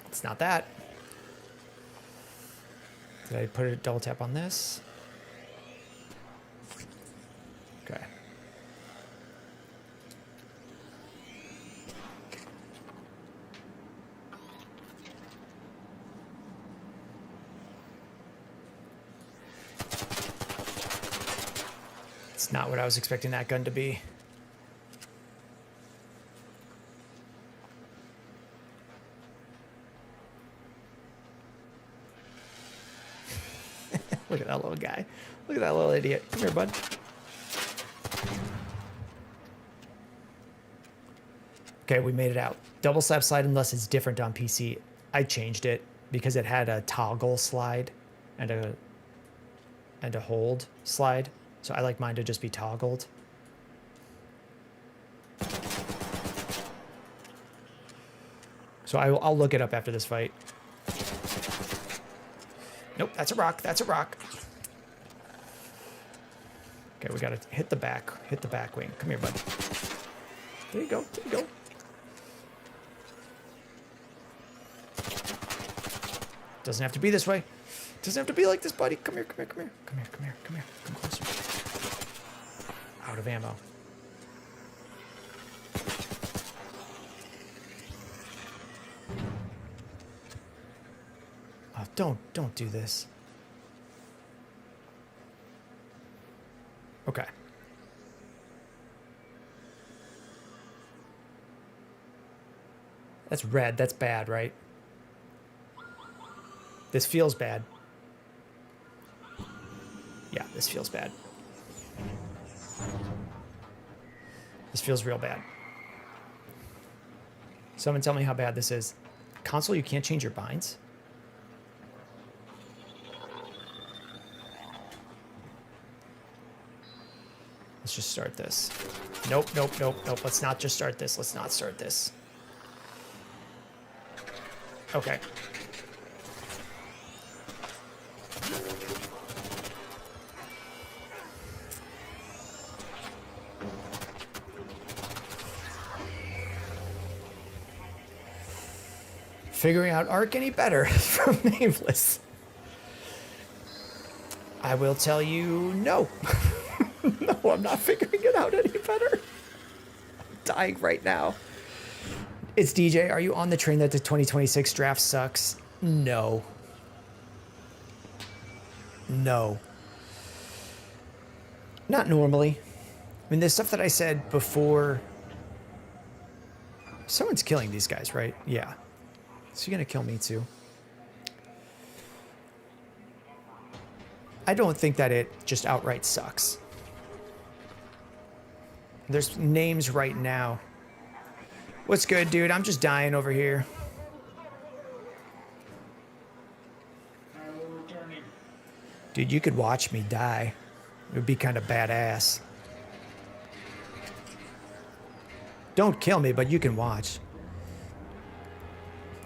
A: It's not that. Did I put a double tap on this? Okay. It's not what I was expecting that gun to be. Look at that little guy. Look at that little idiot. Come here, bud. Okay, we made it out. Double slap slide unless it's different on PC. I changed it because it had a toggle slide and a hold slide. So I like mine to just be toggled. So I'll look it up after this fight. Nope, that's a rock. That's a rock. Okay, we gotta hit the back wing. Come here, bud. There you go. There you go. Doesn't have to be this way. Doesn't have to be like this, buddy. Come here, come here, come here. Come here, come here, come here. Come closer. Out of ammo. Oh, don't do this. Okay. That's red. That's bad, right? This feels bad. Yeah, this feels bad. This feels real bad. Someone tell me how bad this is. Console, you can't change your binds? Let's just start this. Nope, nope, nope, nope. Let's not just start this. Let's not start this. Okay. Figuring out Arc any better from Nameless. I will tell you no. No, I'm not figuring it out any better. I'm dying right now. It's DJ. Are you on the train that the 2026 draft sucks? No. No. Not normally. I mean, there's stuff that I said before. Someone's killing these guys, right? Yeah. Is he going to kill me too? I don't think that it just outright sucks. There's names right now. What's good, dude? I'm just dying over here. Dude, you could watch me die. It would be kind of badass. Don't kill me, but you can watch.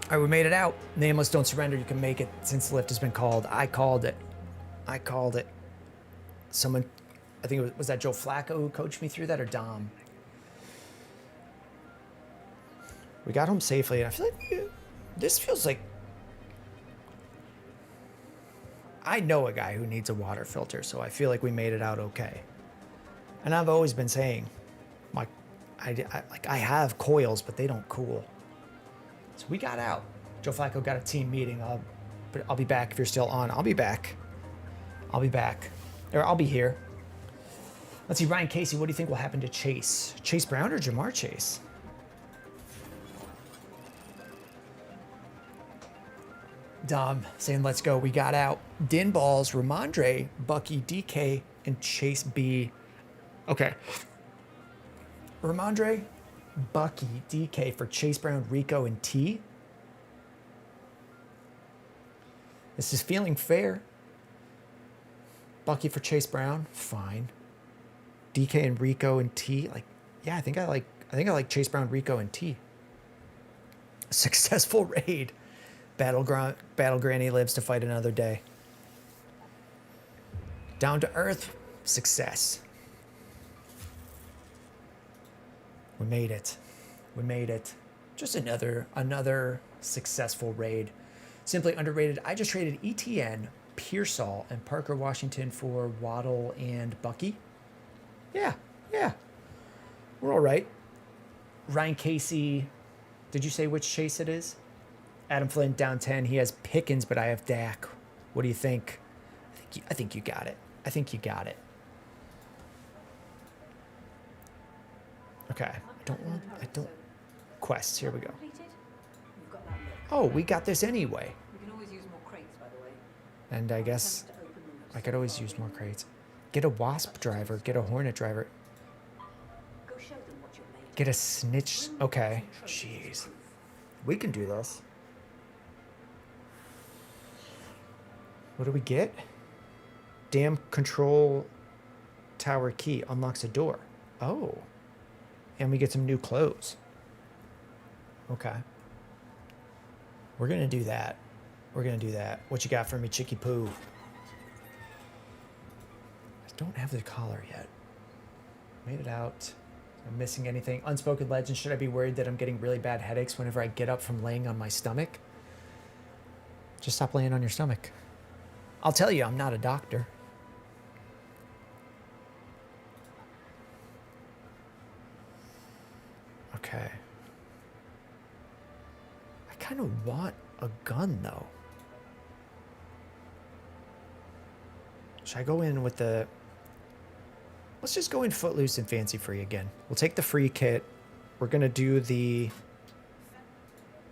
A: All right, we made it out. Nameless, don't surrender. You can make it since the lift has been called. I called it. I called it. Someone, I think was that Joe Flacco who coached me through that, or Dom? We got home safely, and I feel like this feels like... I know a guy who needs a water filter, so I feel like we made it out okay. And I've always been saying, like, I have coils, but they don't cool. So we got out. Joe Flacco got a team meeting. I'll be back if you're still on. I'll be back. I'll be back. Or I'll be here. Let's see, Ryan Casey, what do you think will happen to Chase? Chase Brown or Jamar Chase? Dom saying, let's go. We got out. Din Balls, Ramondre, Bucky, DK, and Chase B. Okay. Ramondre, Bucky, DK for Chase Brown, Rico, and T. This is feeling fair. Bucky for Chase Brown, fine. DK and Rico and T, like, yeah, I think I like Chase Brown, Rico, and T. Successful raid. Battle Granny lives to fight another day. Down to earth, success. We made it. We made it. Just another successful raid. Simply underrated. I just traded ETN, Pearsall, and Parker Washington for Waddle and Bucky. Yeah. We're all right. Ryan Casey, did you say which Chase it is? Adam Flynn down 10. He has Pickens, but I have Dak. What do you think? I think you got it. I think you got it. Okay. I don't. Quests. Here we go. Oh, we got this anyway.
D: We can always use more crates, by the way.
A: And I guess I could always use more crates. Get a Wasp driver. Get a Hornet driver.
D: Go show them what you're made of.
A: Get a Snitch. Okay. Jeez. We can do this. What do we get? Damn control tower key unlocks a door. Oh. And we get some new clothes. Okay. We're going to do that. We're going to do that. What you got for me, Chicky Poo? I don't have the collar yet. Made it out. I'm missing anything. Unspoken legend. Should I be worried that I'm getting really bad headaches whenever I get up from laying on my stomach? Just stop laying on your stomach. I'll tell you, I'm not a doctor. Okay. I kind of want a gun, though. Should I go in with the... Let's just go in Footloose and Fancy Free again. We'll take the free kit. We're going to do the...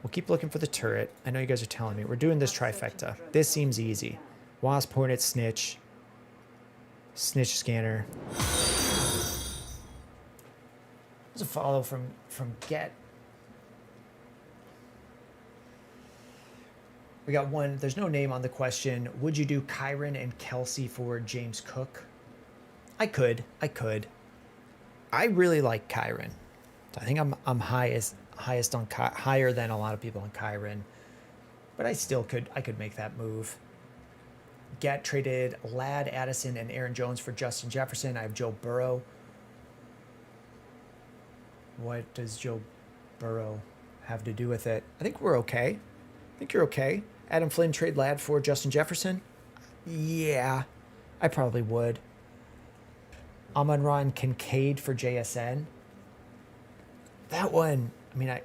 A: We'll keep looking for the turret. I know you guys are telling me. We're doing this trifecta. This seems easy. Wasp, Hornet, Snitch. Snitch scanner. There's a follow from Get. We got one. There's no name on the question. Would you do Kyron and Kelsey for James Cook? I could. I really like Kyron. I think I'm highest on higher than a lot of people on Kyron, but I could make that move. Get traded Ladd, Addison, and Aaron Jones for Justin Jefferson. I have Joe Burrow. What does Joe Burrow have to do with it? I think we're okay. I think you're okay. Adam Flynn trade Ladd for Justin Jefferson. Yeah, I probably would. Amon-Ra and Kincaid for JSN. That one, I mean,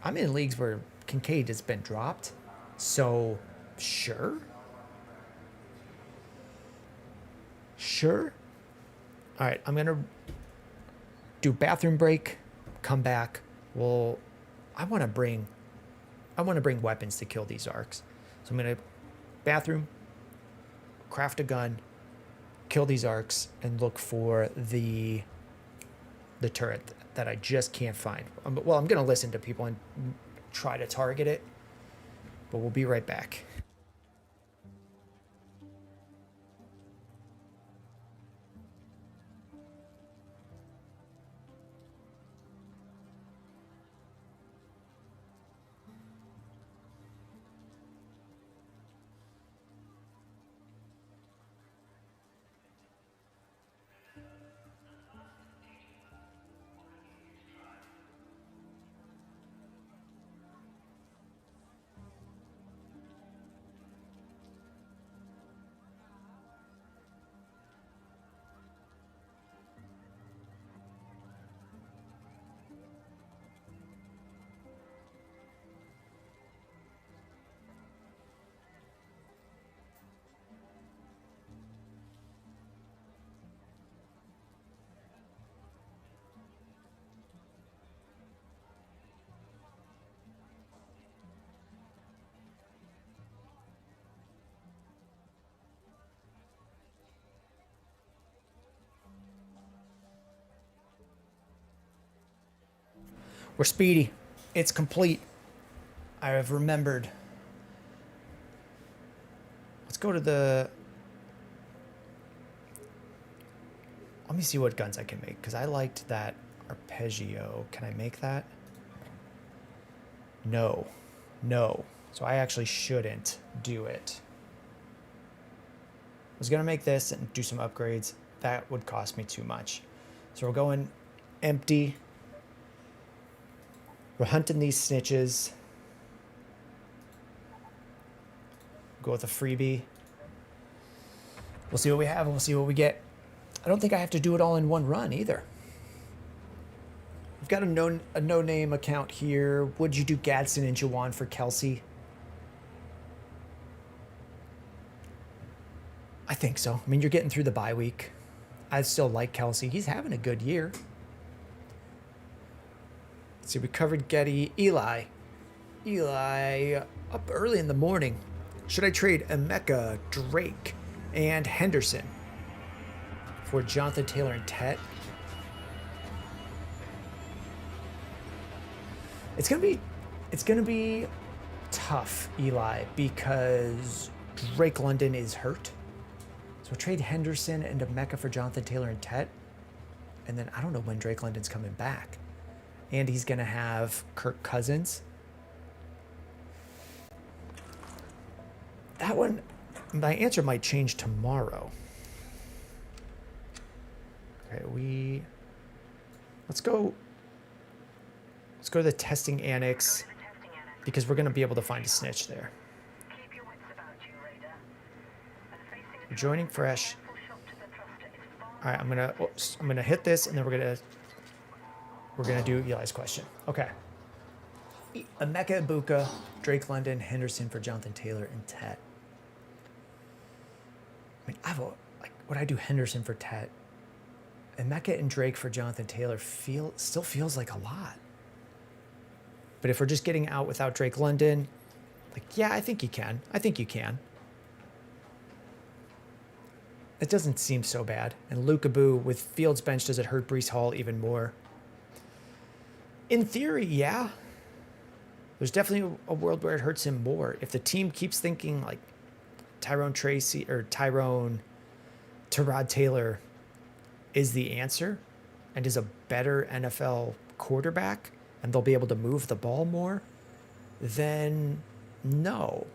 A: I'm in leagues where Kincaid has been dropped, so sure. All right, I'm gonna do bathroom break, come back. I want to bring weapons to kill these arcs. So I'm gonna bathroom, craft a gun, kill these arcs, and look for the turret that I just can't find. Well, I'm gonna listen to people and try to target it, but we'll be right back. We're speedy. It's complete. I have remembered. Let's go to the... Let me see what guns I can make, because I liked that arpeggio. Can I make that? No. No. So I actually shouldn't do it. I was going to make this and do some upgrades. That would cost me too much. So we're going empty. We're hunting these snitches. Go with a freebie. We'll see what we have and we'll see what we get. I don't think I have to do it all in one run either. We've got a no-name account here. Would you do Gadsden and Jawan for Kelsey? I think so. I mean, you're getting through the bye week. I still like Kelsey. He's having a good year. Let's see, we covered Getty. Eli up early in the morning. Should I trade Emeka, Drake, and Henderson for Jonathan Taylor and Tet? It's gonna be tough, Eli, because Drake London is hurt. So trade Henderson and Emeka for Jonathan Taylor and Tet. And then I don't know when Drake London's coming back. And he's gonna have Kirk Cousins. That one, my answer might change tomorrow. Okay, let's go to the testing annex because we're gonna be able to find a snitch there.
C: Keep your wits about you, Raider. And facing a
A: Joining fresh.
C: full shot to the thruster is far
A: All right, I'm gonna hit this and then we're gonna do Eli's question. Okay. Emeka Ibuka, Drake London, Henderson for Jonathan Taylor and Tet. I mean, would I do Henderson for Tet? Emeka and Drake for Jonathan Taylor still feels like a lot. But if we're just getting out without Drake London, like, yeah, I think you can. It doesn't seem so bad. And Luke Abu with Fields bench, does it hurt Breece Hall even more? In theory, yeah. There's definitely a world where it hurts him more. If the team keeps thinking like Tyrod Taylor is the answer and is a better NFL quarterback and they'll be able to move the ball more, then no.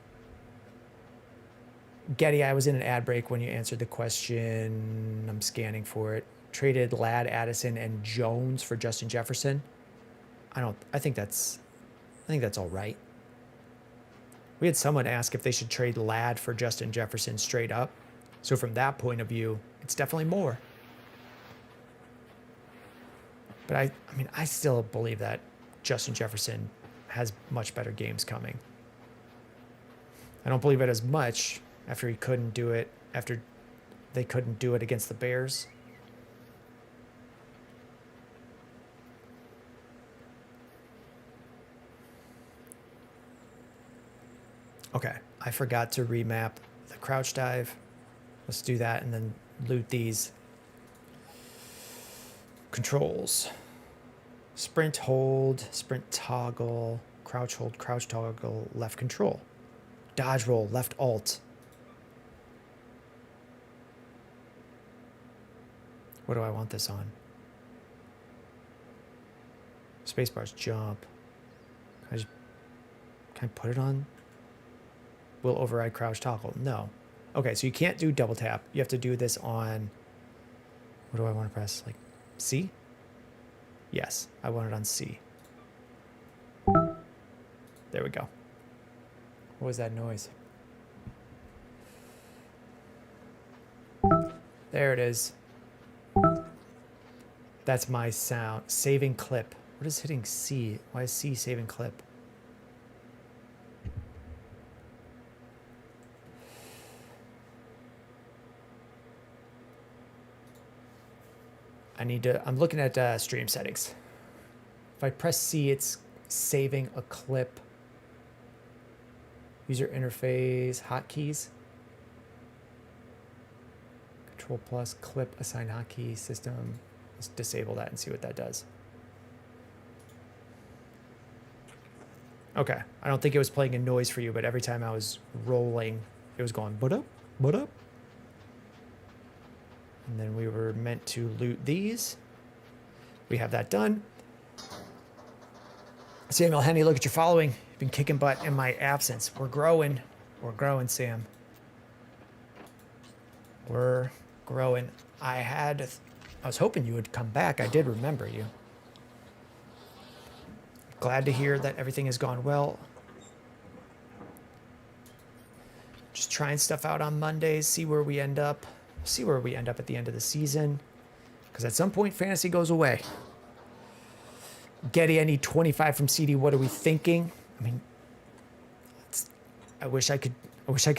A: Getty, I was in an ad break when you answered the question. I'm scanning for it. Traded Ladd, Addison, and Jones for Justin Jefferson. I think that's all right. We had someone ask if they should trade Ladd for Justin Jefferson straight up. So from that point of view, it's definitely more. But I still believe that Justin Jefferson has much better games coming. I don't believe it as much after they couldn't do it against the Bears. Okay, I forgot to remap the crouch dive. Let's do that and then loot these controls. Sprint hold, sprint toggle, crouch hold, crouch toggle, left control. Dodge roll, left alt. What do I want this on? Spacebar's jump. Can I put it on? Will override crouch toggle. No. Okay, so you can't do double tap. You have to do this on, what do I want to press? Like C? Yes, I want it on C. There we go. What was that noise? There it is. That's my sound. Saving clip. What is hitting C? Why is C saving clip? I'm looking at stream settings. If I press C, it's saving a clip. User interface, hotkeys. Control plus, clip, assign hotkey system. Let's disable that and see what that does. Okay. I don't think it was playing a noise for you, but every time I was rolling, it was going, but up, but up. And then we were meant to loot these. We have that done. Samuel Henney, look at your following. You've been kicking butt in my absence. We're growing. We're growing, Sam. We're growing. I was hoping you would come back. I did remember you. Glad to hear that everything has gone well. Just trying stuff out on Mondays, see where we end up. See where we end up at the end of the season. Because at some point, fantasy goes away. Getty, I need 25 from CeeDee. What are we thinking? I mean, I wish I could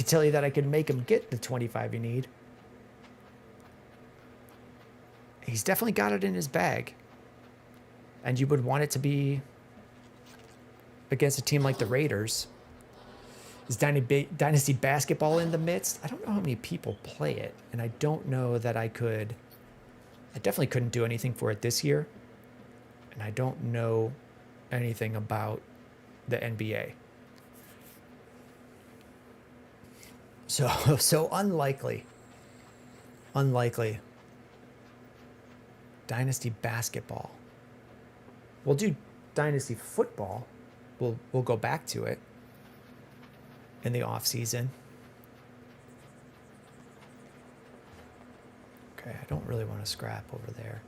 A: tell you that I could make him get the 25 you need. He's definitely got it in his bag. And you would want it to be against a team like the Raiders. Is Dynasty Basketball in the midst? I don't know how many people play it, and I don't know that I could. I definitely couldn't do anything for it this year, and I don't know anything about the NBA. So unlikely. Unlikely. Dynasty Basketball. We'll do Dynasty Football. We'll go back to it in the off season. Okay, I don't really want to scrap over there.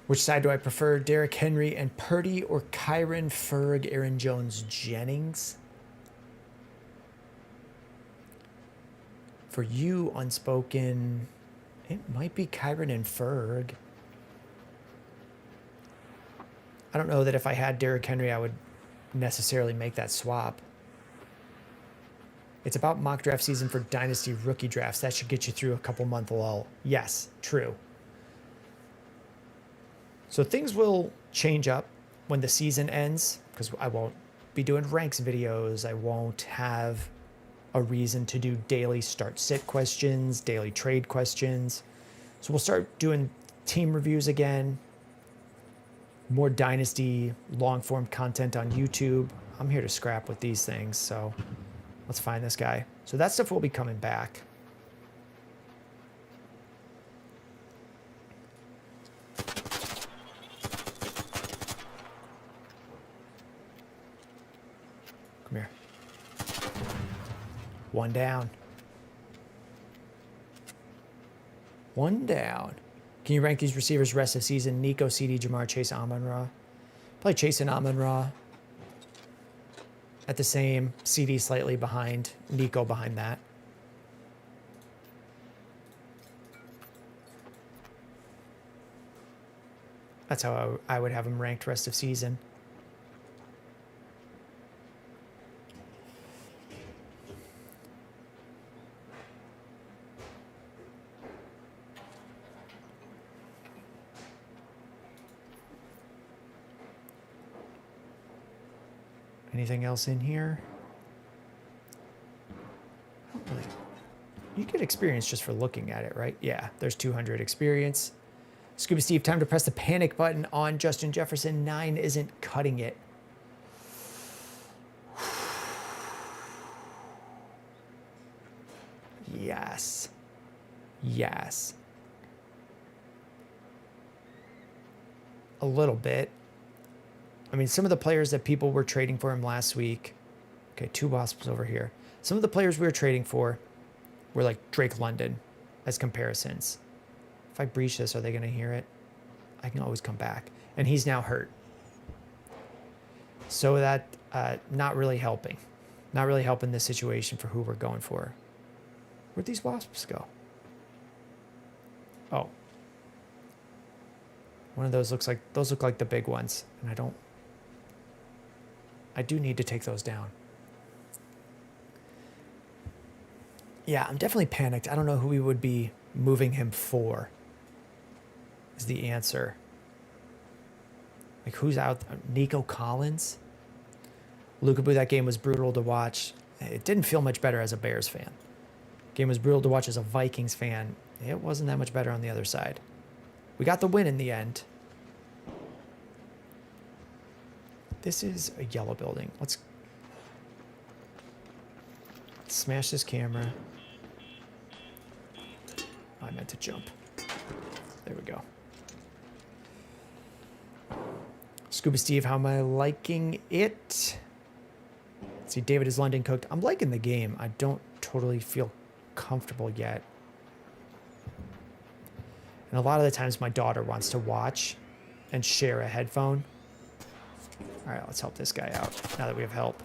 A: Which side do I prefer? Derrick Henry and Purdy or Kyron, Ferg, Aaron Jones, Jennings? For you, Unspoken, it might be Kyron and Ferg. I don't know that if I had Derrick Henry, I would necessarily make that swap. It's about mock draft season for Dynasty rookie drafts. That should get you through a couple month lull. Yes, true. So things will change up when the season ends because I won't be doing ranks videos. I won't have a reason to do daily start sit questions, daily trade questions. So we'll start doing team reviews again. More Dynasty long-form content on YouTube. I'm here to scrap with these things, so let's find this guy. So that stuff will be coming back. Come here. One down. One down. Can you rank these receivers rest of season? Nico, CeeDee, Jamar, Chase, Amon-Ra. Probably Chase and Amon-Ra at the same. CeeDee slightly behind. Nico behind that. That's how I would have him ranked rest of season. Anything else in here? I don't really. You get experience just for looking at it, right? Yeah, there's 200 experience. Scuba Steve, time to press the panic button on Justin Jefferson. 9 isn't cutting it. Yes. Yes. A little bit. I mean, some of the players that people were trading for him last week. Okay, 2 wasps over here. Some of the players we were trading for were like Drake London as comparisons. If I breach this, are they going to hear it? I can always come back. And he's now hurt. So that, not really helping. Not really helping the situation for who we're going for. Where'd these wasps go? Oh. One of those those look like the big ones. And I do need to take those down. Yeah, I'm definitely panicked. I don't know who we would be moving him for, is the answer. Like, who's out? Nico Collins? Luka Boo, that game was brutal to watch. It didn't feel much better as a Bears fan. Game was brutal to watch as a Vikings fan. It wasn't that much better on the other side. We got the win in the end. This is a yellow building. Let's smash this camera. I meant to jump. There we go. Scuba Steve, how am I liking it? See, David is London cooked. I'm liking the game. I don't totally feel comfortable yet. And a lot of the times my daughter wants to watch and share a headphone. All right, let's help this guy out now that we have help.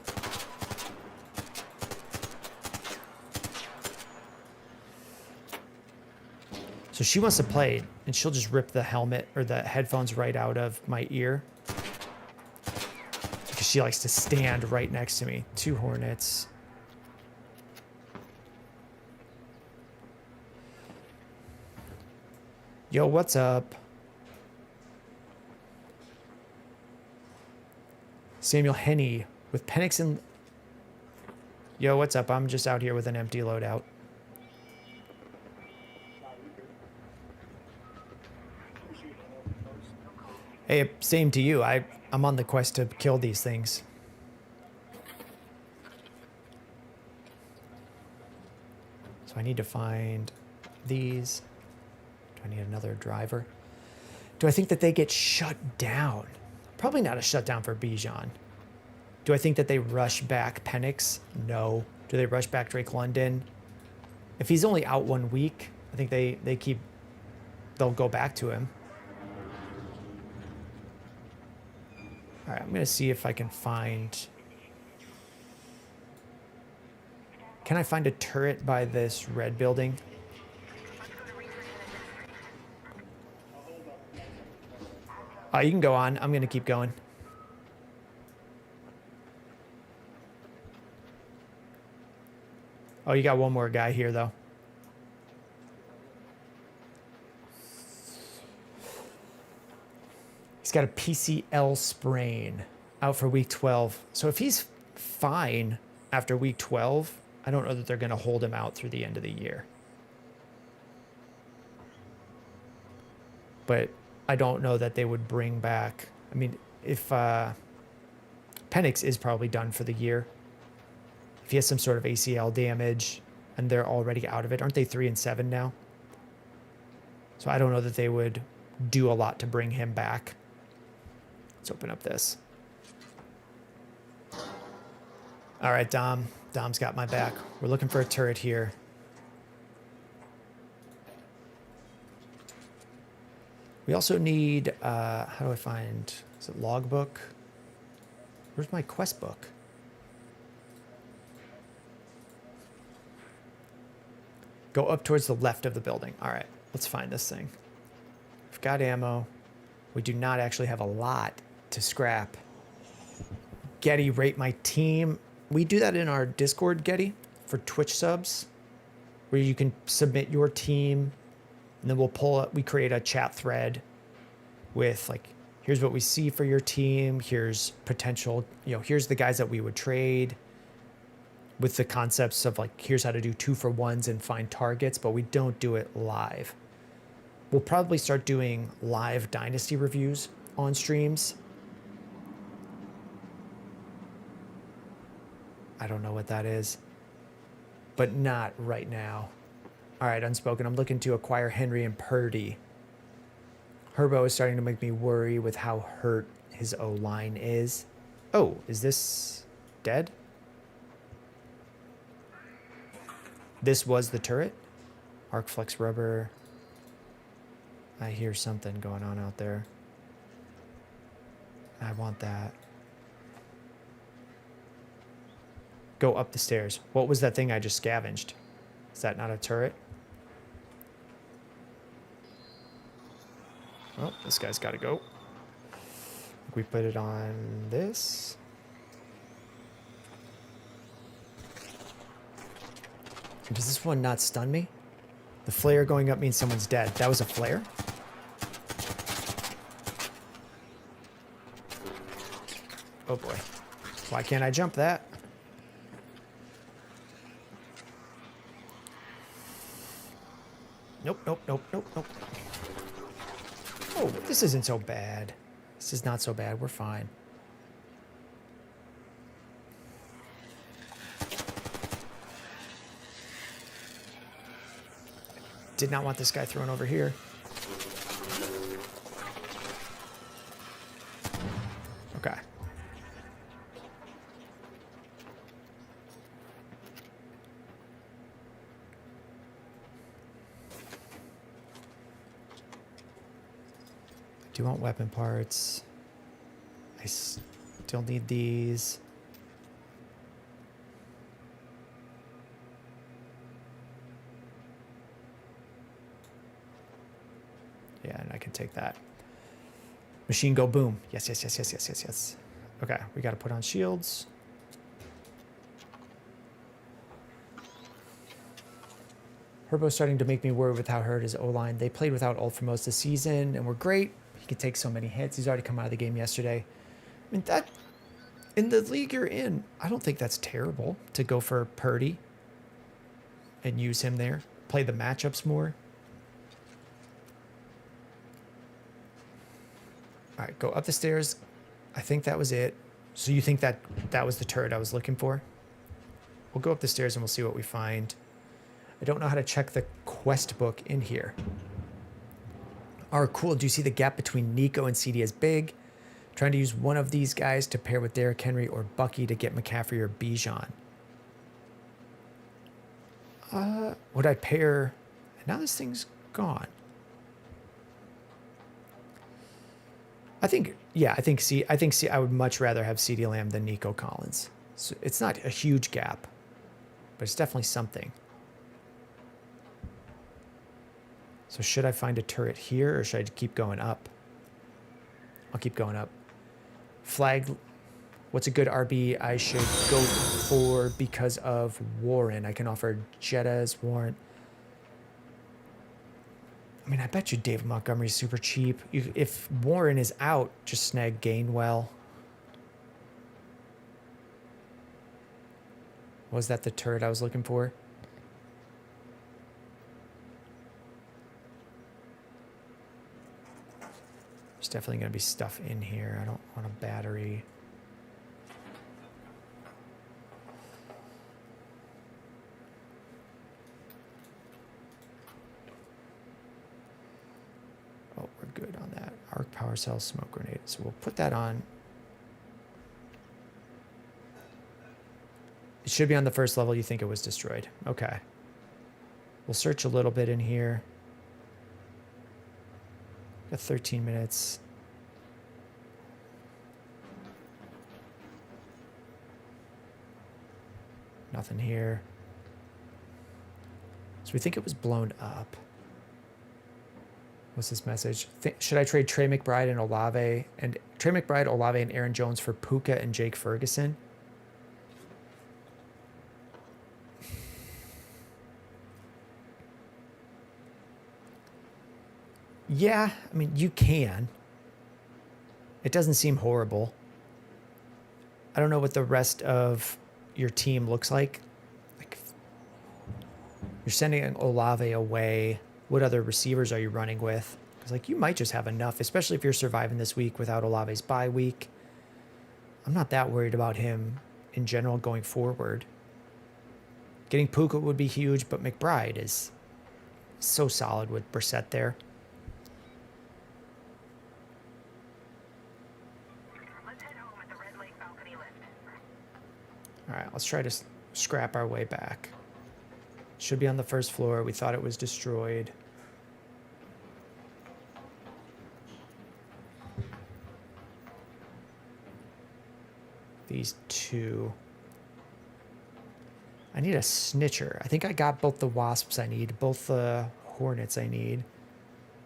A: So she wants to play, and she'll just rip the helmet or the headphones right out of my ear. Because she likes to stand right next to me. 2 Hornets. Yo, what's up? Samuel Henney with Penix and... Yo, what's up? I'm just out here with an empty loadout. Hey, same to you. I'm on the quest to kill these things. So I need to find these. Do I need another driver? Do I think that they get shut down? Probably not a shutdown for Bijan. Do I think that they rush back Penix? No. Do they rush back Drake London? If he's only out 1 week, I think they'll go back to him. All right, I'm going to see if I can find... Can I find a turret by this red building? You can go on. I'm going to keep going. Oh, you got one more guy here, though. He's got a PCL sprain, out for week 12. So if he's fine after week 12, I don't know that they're going to hold him out through the end of the year. But I don't know that they would bring back... I mean, if Penix is probably done for the year. If he has some sort of ACL damage and they're already out of it. Aren't they 3-7 now? So I don't know that they would do a lot to bring him back. Let's open up this. All right, Dom. Dom's got my back. We're looking for a turret here. We also need, how do I find, is it logbook? Where's my quest book? Go up towards the left of the building. All right, let's find this thing. We've got ammo. We do not actually have a lot to scrap. Getty, rate my team. We do that in our Discord, Getty, for Twitch subs, where you can submit your team, and then we'll pull up, we create a chat thread with like, here's what we see for your team. Here's potential, here's the guys that we would trade, with the concepts of like, here's how to do 2-for-1s and find targets, but we don't do it live. We'll probably start doing live Dynasty reviews on streams. I don't know what that is, but not right now. All right, Unspoken, I'm looking to acquire Henry and Purdy. Herbo is starting to make me worry with how hurt his O-line is. Oh, is this dead? This was the turret? Arc Flex Rubber. I hear something going on out there. I want that. Go up the stairs. What was that thing I just scavenged? Is that not a turret? Oh, this guy's got to go. We put it on this. Does this one not stun me? The flare going up means someone's dead. That was a flare? Oh boy. Why can't I jump that? Nope, nope, nope, nope, nope. Oh, this isn't so bad. This is not so bad. We're fine. did not want this guy thrown over here. Okay. Do you want weapon parts? I still need these. Yeah, and I can take that. Machine go boom. Yes, yes, yes, yes, yes, yes, yes. Okay, we got to put on shields. Herbo's starting to make me worry with how hurt his O-line. They played without ult for most of the season and were great. He could take so many hits. He's already come out of the game yesterday. I mean, that, in the league you're in, I don't think that's terrible to go for Purdy and use him there. Play the matchups more. All right, go up the stairs. I think that was it. So you think that that was the turret I was looking for? We'll go up the stairs and we'll see what we find. I don't know how to check the quest book in here. All right, cool. Do you see the gap between Nico and CeeDee is big? Trying to use one of these guys to pair with Derrick Henry or Bucky to get McCaffrey or Bijan. Would I pair? Now this thing's gone. I think I would much rather have CeeDee Lamb than Nico Collins. So it's not a huge gap, but it's definitely something. So should I find a turret here or should I keep going up? I'll keep going up. Flag. What's a good RB I should go for because of Warren? I can offer Jetta's Warren. I mean, I bet you David Montgomery's super cheap. If Warren is out, just snag Gainwell. Was that the turret I was looking for? There's definitely going to be stuff in here. I don't want a battery. Oh, we're good on that. Arc power cell, smoke grenade. So we'll put that on. It should be on the first level. You think it was destroyed. Okay. We'll search a little bit in here. Got 13 minutes. Nothing here. So we think it was blown up. What's this message? Should I trade Trey McBride and Olave and Olave and Aaron Jones for Puka and Jake Ferguson? Yeah, I mean, you can. It doesn't seem horrible. I don't know what the rest of your team looks like. Like, you're sending Olave away. What other receivers are you running with? Because, like, you might just have enough, especially if you're surviving this week without Olave's bye week. I'm not that worried about him in general going forward. Getting Puka would be huge, but McBride is so solid with Brissett there. All right, let's try to scrap our way back. Should be on the first floor. We thought it was destroyed. These two. I need a snitcher. I think I got both the wasps I need, both the hornets I need.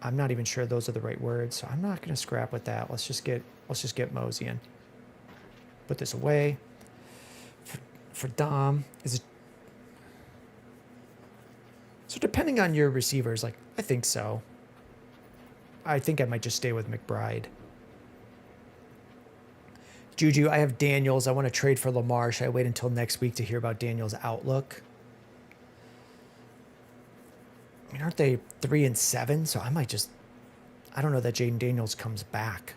A: I'm not even sure those are the right words, so I'm not going to scrap with that. Let's just get moseying. Put this away. For Dom, is it? So depending on your receivers, like, I think so. I think I might just stay with McBride. Juju, I have Daniels. I want to trade for Lamar. Should I wait until next week to hear about Daniels' outlook? I mean, aren't they 3-7? So I might just... I don't know that Jayden Daniels comes back.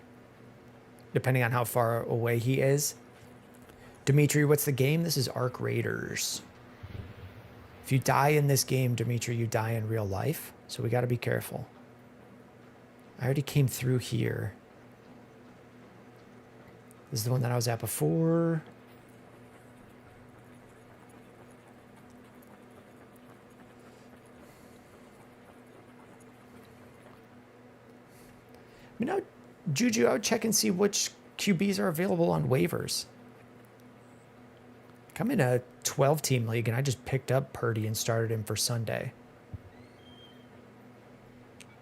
A: Depending on how far away he is. Dimitri, what's the game? This is Arc Raiders. If you die in this game, Dimitri, you die in real life. So we got to be careful. I already came through here. This is the one that I was at before. I mean, Juju, I would check and see which QBs are available on waivers. I'm in a 12-team league, and I just picked up Purdy and started him for Sunday.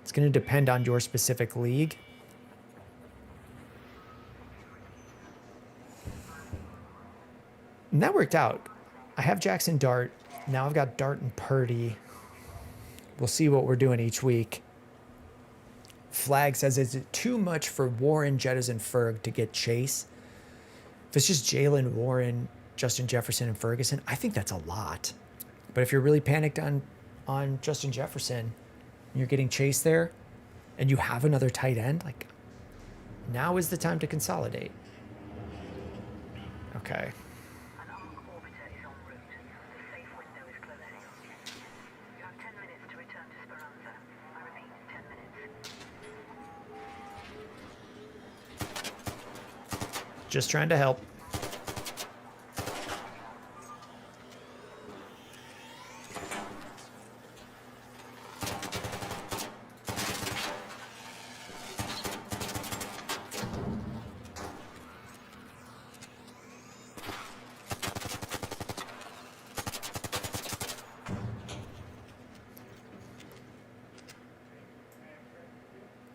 A: It's going to depend on your specific league. And that worked out. I have Jackson Dart. Now I've got Dart and Purdy. We'll see what we're doing each week. Flag says, is it too much for Warren, Jettas, and Ferg to get Chase? If it's just Jalen, Warren, Justin Jefferson, and Ferguson, I think that's a lot. But if you're really panicked on Justin Jefferson, and you're getting Chase there, and you have another tight end, like, now is the time to consolidate. Okay.
C: An arc orbiter is en route. The safe window is closing. You have 10 minutes to return to Speranza. I repeat, 10 minutes.
A: Just trying to help.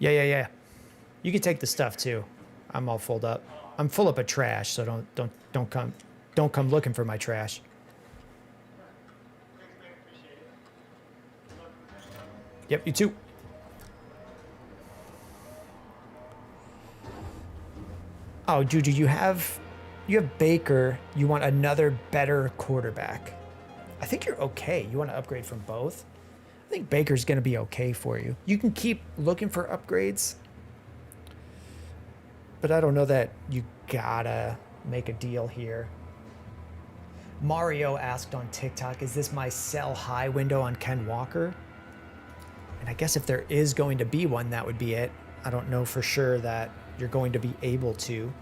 A: Yeah. You can take the stuff too. I'm all full up. I'm full up of trash, so don't come looking for my trash. Yep, you too. Oh, Juju, you have Baker. You want another better quarterback. I think you're okay. You want to upgrade from both? I think Baker's going to be okay for you. You can keep looking for upgrades, but I don't know that you gotta make a deal here. Mario asked on TikTok, is this my sell high window on Ken Walker? And I guess if there is going to be one, that would be it. I don't know for sure that you're going to be able to.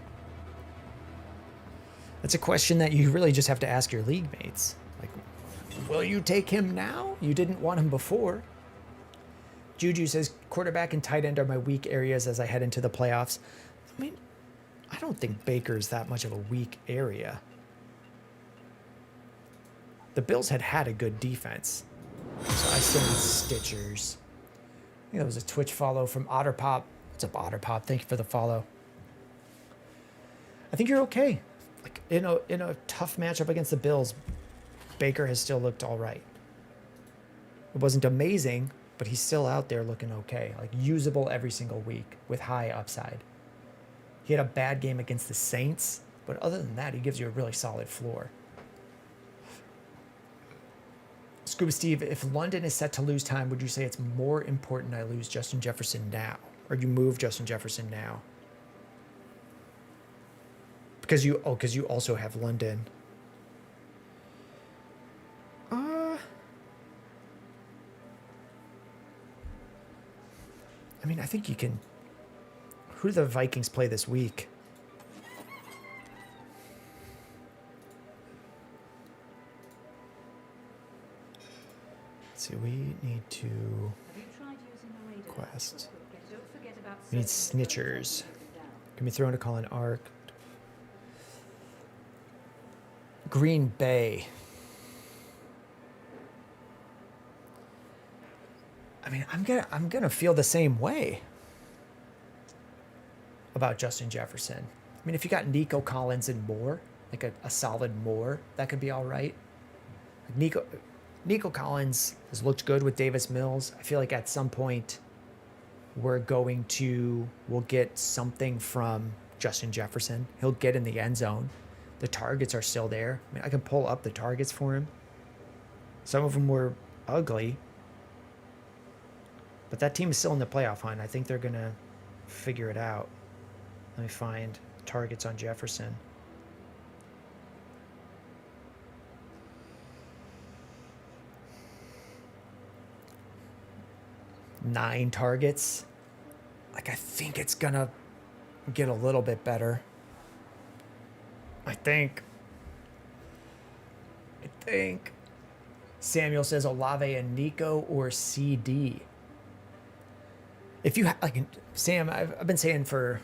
A: That's a question that you really just have to ask your league mates. Like, will you take him now? You didn't want him before. Juju says, quarterback and tight end are my weak areas as I head into the playoffs. I mean, I don't think Baker's that much of a weak area. The Bills had a good defense. So I still need Stitchers. I think that was a Twitch follow from Otterpop. What's up, Otterpop? Thank you for the follow. I think you're okay. Like in a tough matchup against the Bills, Baker has still looked all right. It wasn't amazing, but he's still out there looking okay. Like usable every single week with high upside. He had a bad game against the Saints, but other than that, he gives you a really solid floor. Scuba Steve, if London is set to lose time, would you say it's more important I lose Justin Jefferson now? Or you move Justin Jefferson now? Because you also have London. I mean, I think you can. Who do the Vikings play this week? Let's see, we need to quest. We need snitchers. Can be thrown to call an arc. Green Bay. I mean, I'm gonna feel the same way about Justin Jefferson. I mean, if you got Nico Collins and Moore, like a solid Moore, that could be all right. Like Nico Collins has looked good with Davis Mills. I feel like at some point we'll get something from Justin Jefferson. He'll get in the end zone. The targets are still there. I mean, I can pull up the targets for him. Some of them were ugly. But that team is still in the playoff hunt. I think they're going to figure it out. Let me find targets on Jefferson. 9 targets. Like, I think it's going to get a little bit better. I think. Samuel says Olave and Nico or CD. If you like, Sam, I've been saying for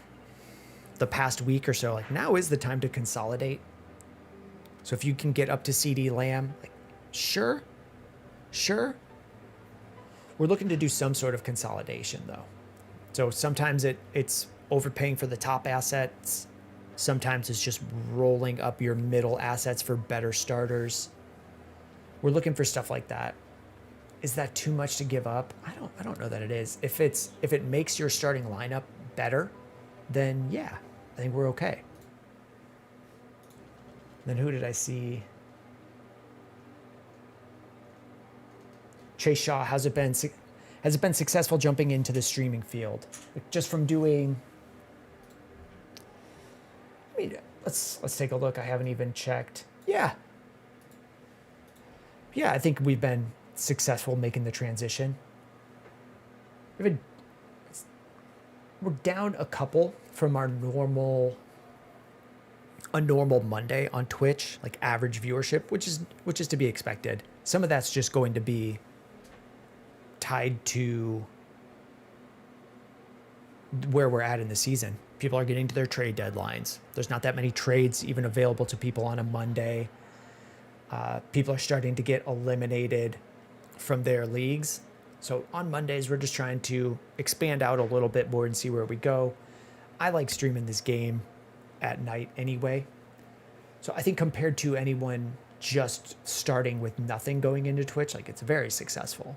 A: the past week or so, like, now is the time to consolidate. So if you can get up to CeeDee Lamb, like, sure. We're looking to do some sort of consolidation, though. So sometimes it's overpaying for the top assets. Sometimes it's just rolling up your middle assets for better starters. We're looking for stuff like that. Is that too much to give up? I don't know that it is. If it makes your starting lineup better, then yeah, I think we're okay. Then who did I see? Chase Shaw, has it been successful jumping into the streaming field? Like, just from doing, I mean, let's take a look. I haven't even checked. Yeah, I think we've been successful making the transition. We're down a couple from our normal Monday on Twitch, like average viewership, which is to be expected. Some of that's just going to be tied to where we're at in the season. People are getting to their trade deadlines. There's not that many trades even available to people on a Monday. People are starting to get eliminated from their leagues. So on Mondays, we're just trying to expand out a little bit more and see where we go. I like streaming this game at night anyway. So I think compared to anyone just starting with nothing going into Twitch, like, it's very successful,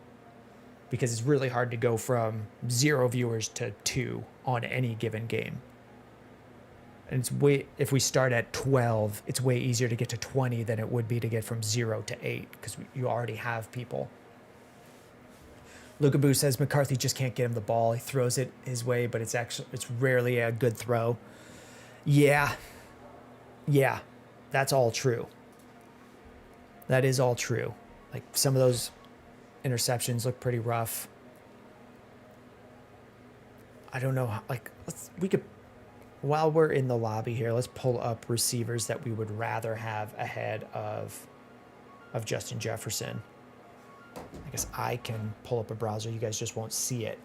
A: because it's really hard to go from 0 viewers to 2 on any given game. And if we start at 12, it's way easier to get to 20 than it would be to get from 0 to 8, because you already have people. Luka Boo says McCarthy just can't get him the ball. He throws it his way, but it's rarely a good throw. Yeah, that's all true. That is all true. Like, some of those interceptions look pretty rough. I don't know how, like, while we're in the lobby here, let's pull up receivers that we would rather have ahead of Justin Jefferson. I guess I can pull up a browser. You guys just won't see it.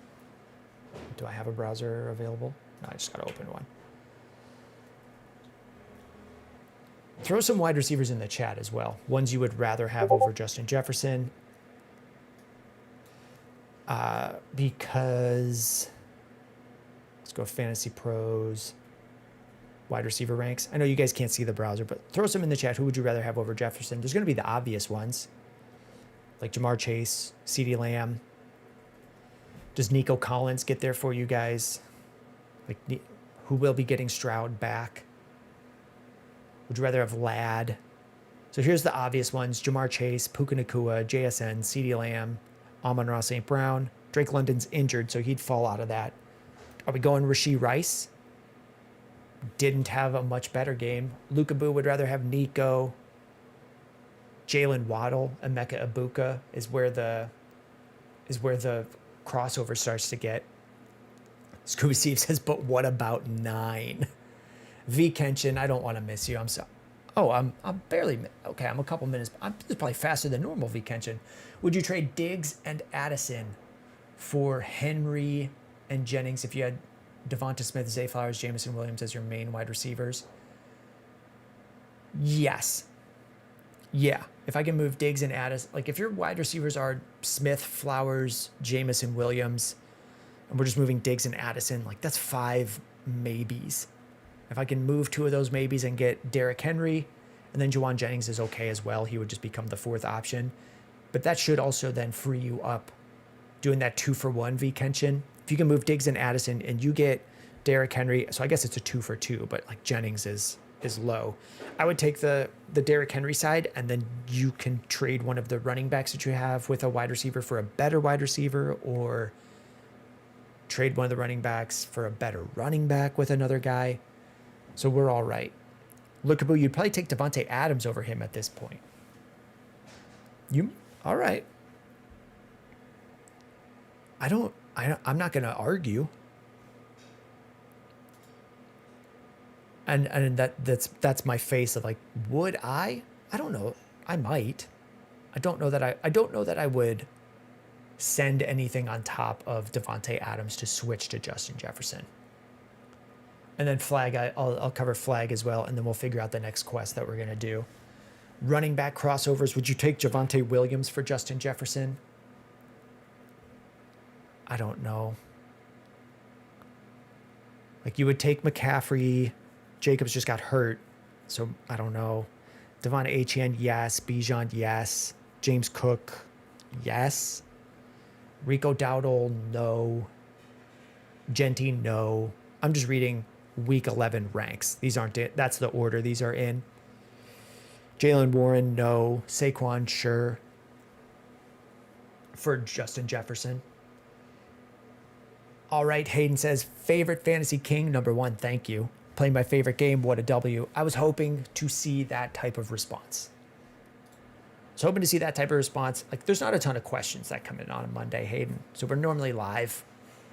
A: Do I have a browser available? No, I just got to open one. Throw some wide receivers in the chat as well. Ones you would rather have over Justin Jefferson. Because let's go Fantasy Pros, wide receiver ranks. I know you guys can't see the browser, but throw some in the chat. Who would you rather have over Jefferson? There's going to be the obvious ones, like Jamar Chase, CeeDee Lamb. Does Nico Collins get there for you guys? Like, who will be getting Stroud back? Would you rather have Ladd? So here's the obvious ones: Jamar Chase, Puka Nacua, JSN, CeeDee Lamb, Amon-Ra St. Brown. Drake London's injured, so he'd fall out of that. Are we going Rashee Rice? Didn't have a much better game. Luka Boo would rather have Nico. Jalen Waddle, Emeka Ibuka is where the crossover starts to get. Scooby Steve says, but what about 9? V Kenshin, I don't want to miss you. I'm sorry. Oh, I'm barely okay. I'm a couple minutes. This is probably faster than normal. V Kenshin, would you trade Diggs and Addison for Henry and Jennings if you had Devonta Smith, Zay Flowers, Jameson Williams as your main wide receivers? Yes. Yeah. If I can move Diggs and Addison, like, if your wide receivers are Smith, Flowers, Jameson Williams, and we're just moving Diggs and Addison, like, that's 5 maybes. If I can move 2 of those maybes and get Derrick Henry, and then Juwan Jennings is okay as well. He would just become the 4th option. But that should also then free you up doing that 2-for-1 V Kenshin. If you can move Diggs and Addison and you get Derrick Henry, so I guess it's a 2-for-2, but like Jennings is low. I would take the Derrick Henry side, and then you can trade one of the running backs that you have with a wide receiver for a better wide receiver, or trade one of the running backs for a better running back with another guy. So we're all right. Lookaboo, you'd probably take Devontae Adams over him at this point. All right. I'm not going to argue. And that's my face of like, would I? I don't know. I might. I don't know that I would send anything on top of Devontae Adams to switch to Justin Jefferson. And then flag, I'll cover flag as well, and then we'll figure out the next quest that we're going to do. Running back crossovers, would you take Javonte Williams for Justin Jefferson? I don't know. Like, you would take McCaffrey. Jacobs just got hurt, so I don't know. Devon Achane, yes. Bijan, yes. James Cook, yes. Rico Dowdle, no. Genty, no. I'm just reading Week 11 ranks. These aren't it. That's the order these are in. Jalen Warren, no. Saquon, sure. For Justin Jefferson. All right, Hayden says, favorite fantasy king, number 1, thank you. Playing my favorite game, what a W. I was hoping to see that type of response. Like, there's not a ton of questions that come in on a Monday, Hayden. So we're normally live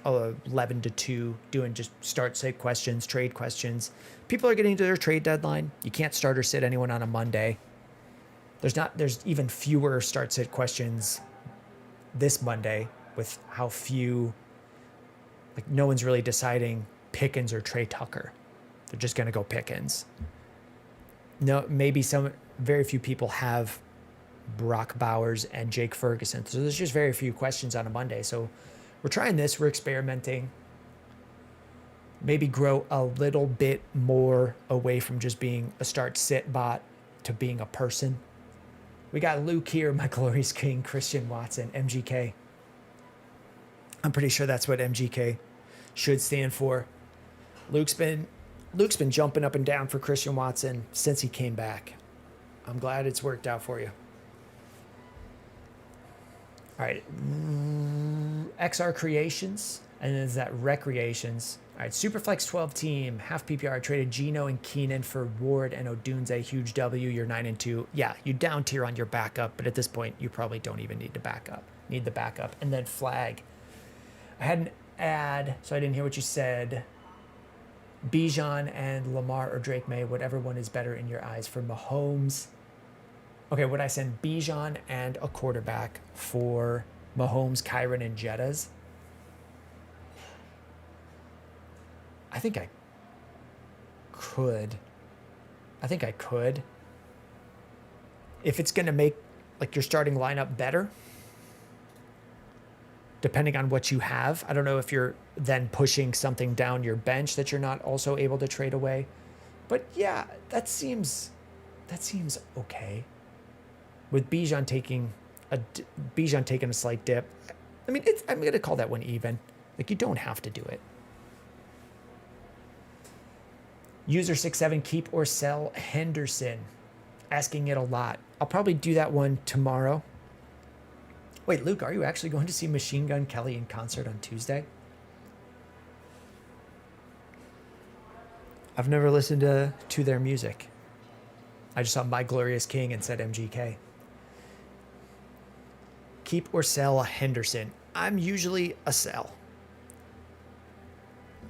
A: 11 to 2 doing just start sit questions, trade questions. People are getting to their trade deadline. You can't start or sit anyone on a Monday. There's even fewer start sit questions this Monday with how few, like, no one's really deciding Pickens or Trey Tucker. They're just going to go Pickens. No, maybe very few people have Brock Bowers and Jake Ferguson. So there's just very few questions on a Monday. So we're trying this. We're experimenting. Maybe grow a little bit more away from just being a start-sit bot to being a person. We got Luke here, my glorious king, Christian Watson, MGK. I'm pretty sure that's what MGK should stand for. Luke's been jumping up and down for Christian Watson since he came back. I'm glad it's worked out for you. All right. XR Creations. And then is that Recreations. All right. Superflex 12 team. Half PPR traded Geno and Keenan for Ward and Odunze. Huge W. You're 9-2. Yeah, you down tier on your backup. But at this point, you probably don't even need the backup. And then flag. I had an ad, so I didn't hear what you said. Bijan and Lamar or Drake May, whatever one is better in your eyes for Mahomes. Okay, would I send Bijan and a quarterback for Mahomes, Kyron, and Jettas? I think I could. If it's going to make, like, your starting lineup better, depending on what you have. I don't know if you're then pushing something down your bench that you're not also able to trade away. But yeah, that seems okay. With Bijan taking a slight dip, I mean, I'm going to call that one even. Like, you don't have to do it. User 67, keep or sell Henderson. Asking it a lot. I'll probably do that one tomorrow. Wait, Luke, are you actually going to see Machine Gun Kelly in concert on Tuesday? I've never listened to their music. I just saw My Glorious King and said MGK. Keep or sell Henderson. I'm usually a sell.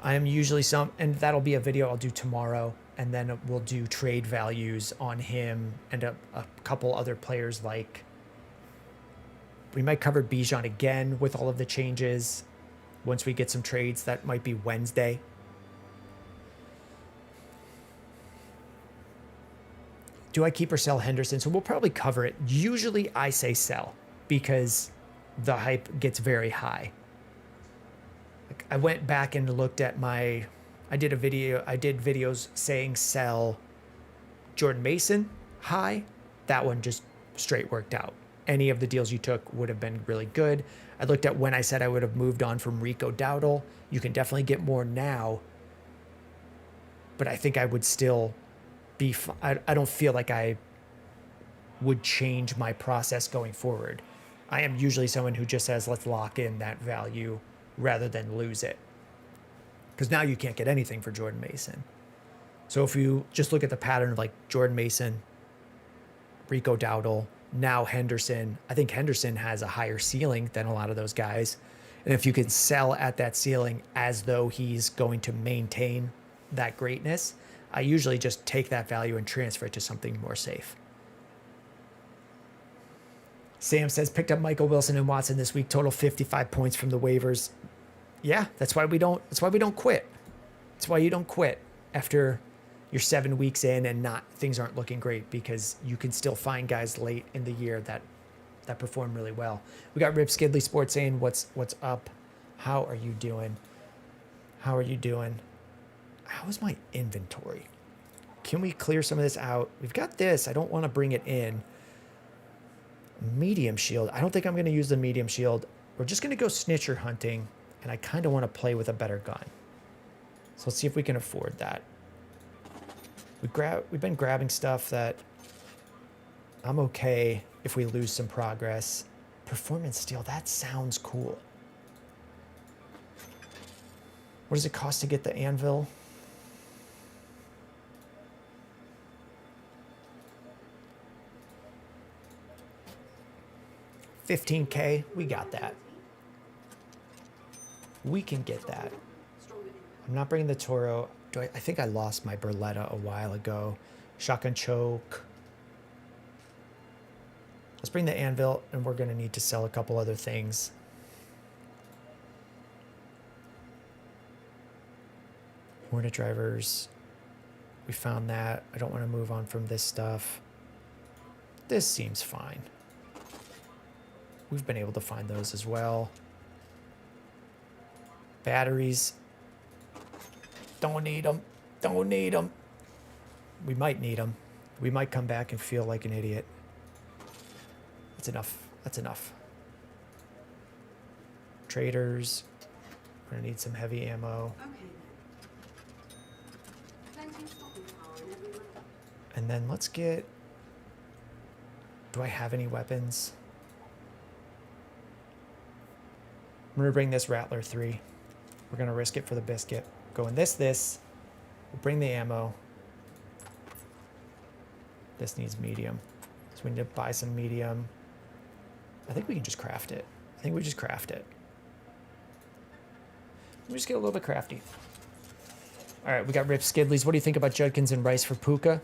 A: I am usually and that'll be a video I'll do tomorrow, and then we'll do trade values on him and a couple other players. Like, we might cover Bijan again with all of the changes once we get some trades. That might be Wednesday. Do I keep or sell Henderson? So we'll probably cover it. Usually I say sell because the hype gets very high. Like, I went back and looked at I did videos saying sell Jordan Mason high. That one just straight worked out. Any of the deals you took would have been really good. I looked at when I said I would have moved on from Rico Dowdle. You can definitely get more now, but I think I would still be, I don't feel like I would change my process going forward. I am usually someone who just says, let's lock in that value rather than lose it. Because now you can't get anything for Jordan Mason. So if you just look at the pattern of like Jordan Mason, Rico Dowdle, now Henderson, I think Henderson has a higher ceiling than a lot of those guys. And if you can sell at that ceiling as though he's going to maintain that greatness, I usually just take that value and transfer it to something more safe. Sam says, picked up Michael Wilson and Watson this week, total 55 points from the waivers. Yeah, that's why we don't quit. That's why you don't quit after you're 7 weeks in and things aren't looking great, because you can still find guys late in the year that perform really well. We got Rip Skidley Sports saying, what's up? How are you doing? How is my inventory? Can we clear some of this out? We've got this. I don't want to bring it in. Medium shield. I don't think I'm going to use the medium shield. We're just going to go snitcher hunting, and I kind of want to play with a better gun. So let's see if we can afford that. We've been grabbing stuff that I'm okay if we lose some progress. Performance steel, that sounds cool. What does it cost to get the anvil? $15K, we got that. We can get that. I'm not bringing the Toro. I think I lost my Berletta a while ago. Shotgun choke. Let's bring the anvil, and we're going to need to sell a couple other things. Hornet drivers. We found that. I don't want to move on from this stuff. This seems fine. We've been able to find those as well. Batteries. Don't need them. Don't need them. We might need them. We might come back and feel like an idiot. That's enough. That's enough. Traders. We're going to need some heavy ammo.
D: Okay then. Plenty of stopping power in every room.
A: And then let's get... Do I have any weapons? I'm going to bring this Rattler 3. We're going to risk it for the biscuit. Go in this. We'll bring the ammo. This needs medium. So we need to buy some medium. I think we can just craft it. Let me just get a little bit crafty. All right, we got Rip Skidleys. What do you think about Judkins and Rice for Puka?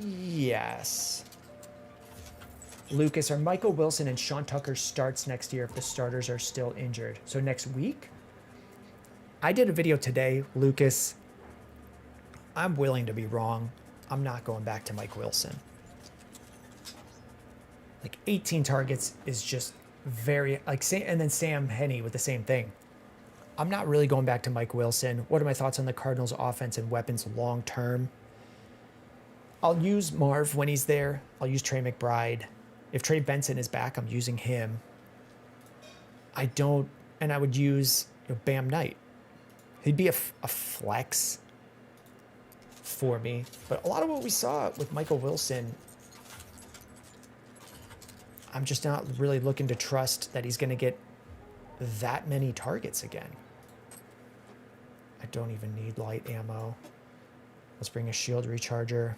A: Yes. Lucas, are Michael Wilson and Sean Tucker starts next year if the starters are still injured? So next week? I did a video today, Lucas. I'm willing to be wrong. I'm not going back to Mike Wilson. Like 18 targets is just very, like, and then Sam Henney with the same thing. I'm not really going back to Mike Wilson. What are my thoughts on the Cardinals' offense and weapons long term? I'll use Marv when he's there. I'll use Trey McBride. If Trey Benson is back, I'm using him. I would use Bam Knight. He'd be a flex for me. But a lot of what we saw with Michael Wilson, I'm just not really looking to trust that he's going to get that many targets again. I don't even need light ammo. Let's bring a shield recharger.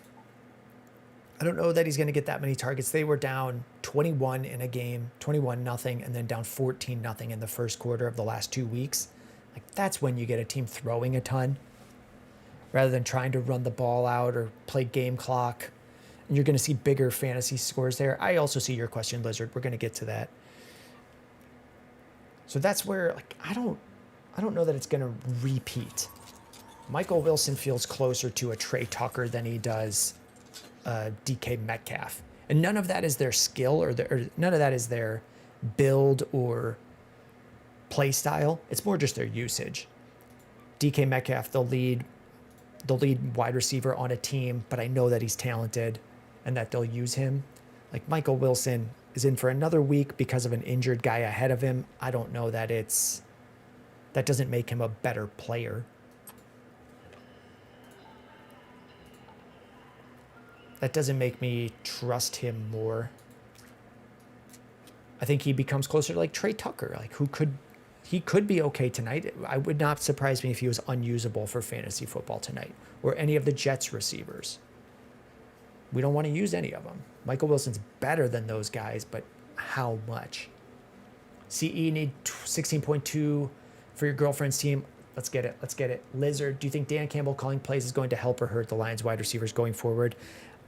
A: I don't know that he's going to get that many targets. They were down 21 in a game, 21-0, and then down 14-0 in the first quarter of the last 2 weeks. Like, that's when you get a team throwing a ton rather than trying to run the ball out or play game clock. And you're going to see bigger fantasy scores there. I also see your question, Lizard. We're going to get to that. So that's where, like, I don't know that it's going to repeat. Michael Wilson feels closer to a Trey Tucker than he does DK Metcalf. And none of that is their skill or none of that is their build or play style. It's more just their usage. DK Metcalf, the lead wide receiver on a team, but I know that he's talented and that they'll use him. Like, Michael Wilson is in for another week because of an injured guy ahead of him. I don't know that that doesn't make him a better player. That doesn't make me trust him more. I think he becomes closer to like Trey Tucker, like he could be okay tonight. I would not surprise me if he was unusable for fantasy football tonight, or any of the Jets receivers. We don't want to use any of them. Michael Wilson's better than those guys, but how much? CE need 16.2 for your girlfriend's team. Let's get it. Let's get it. Lizard, do you think Dan Campbell calling plays is going to help or hurt the Lions wide receivers going forward?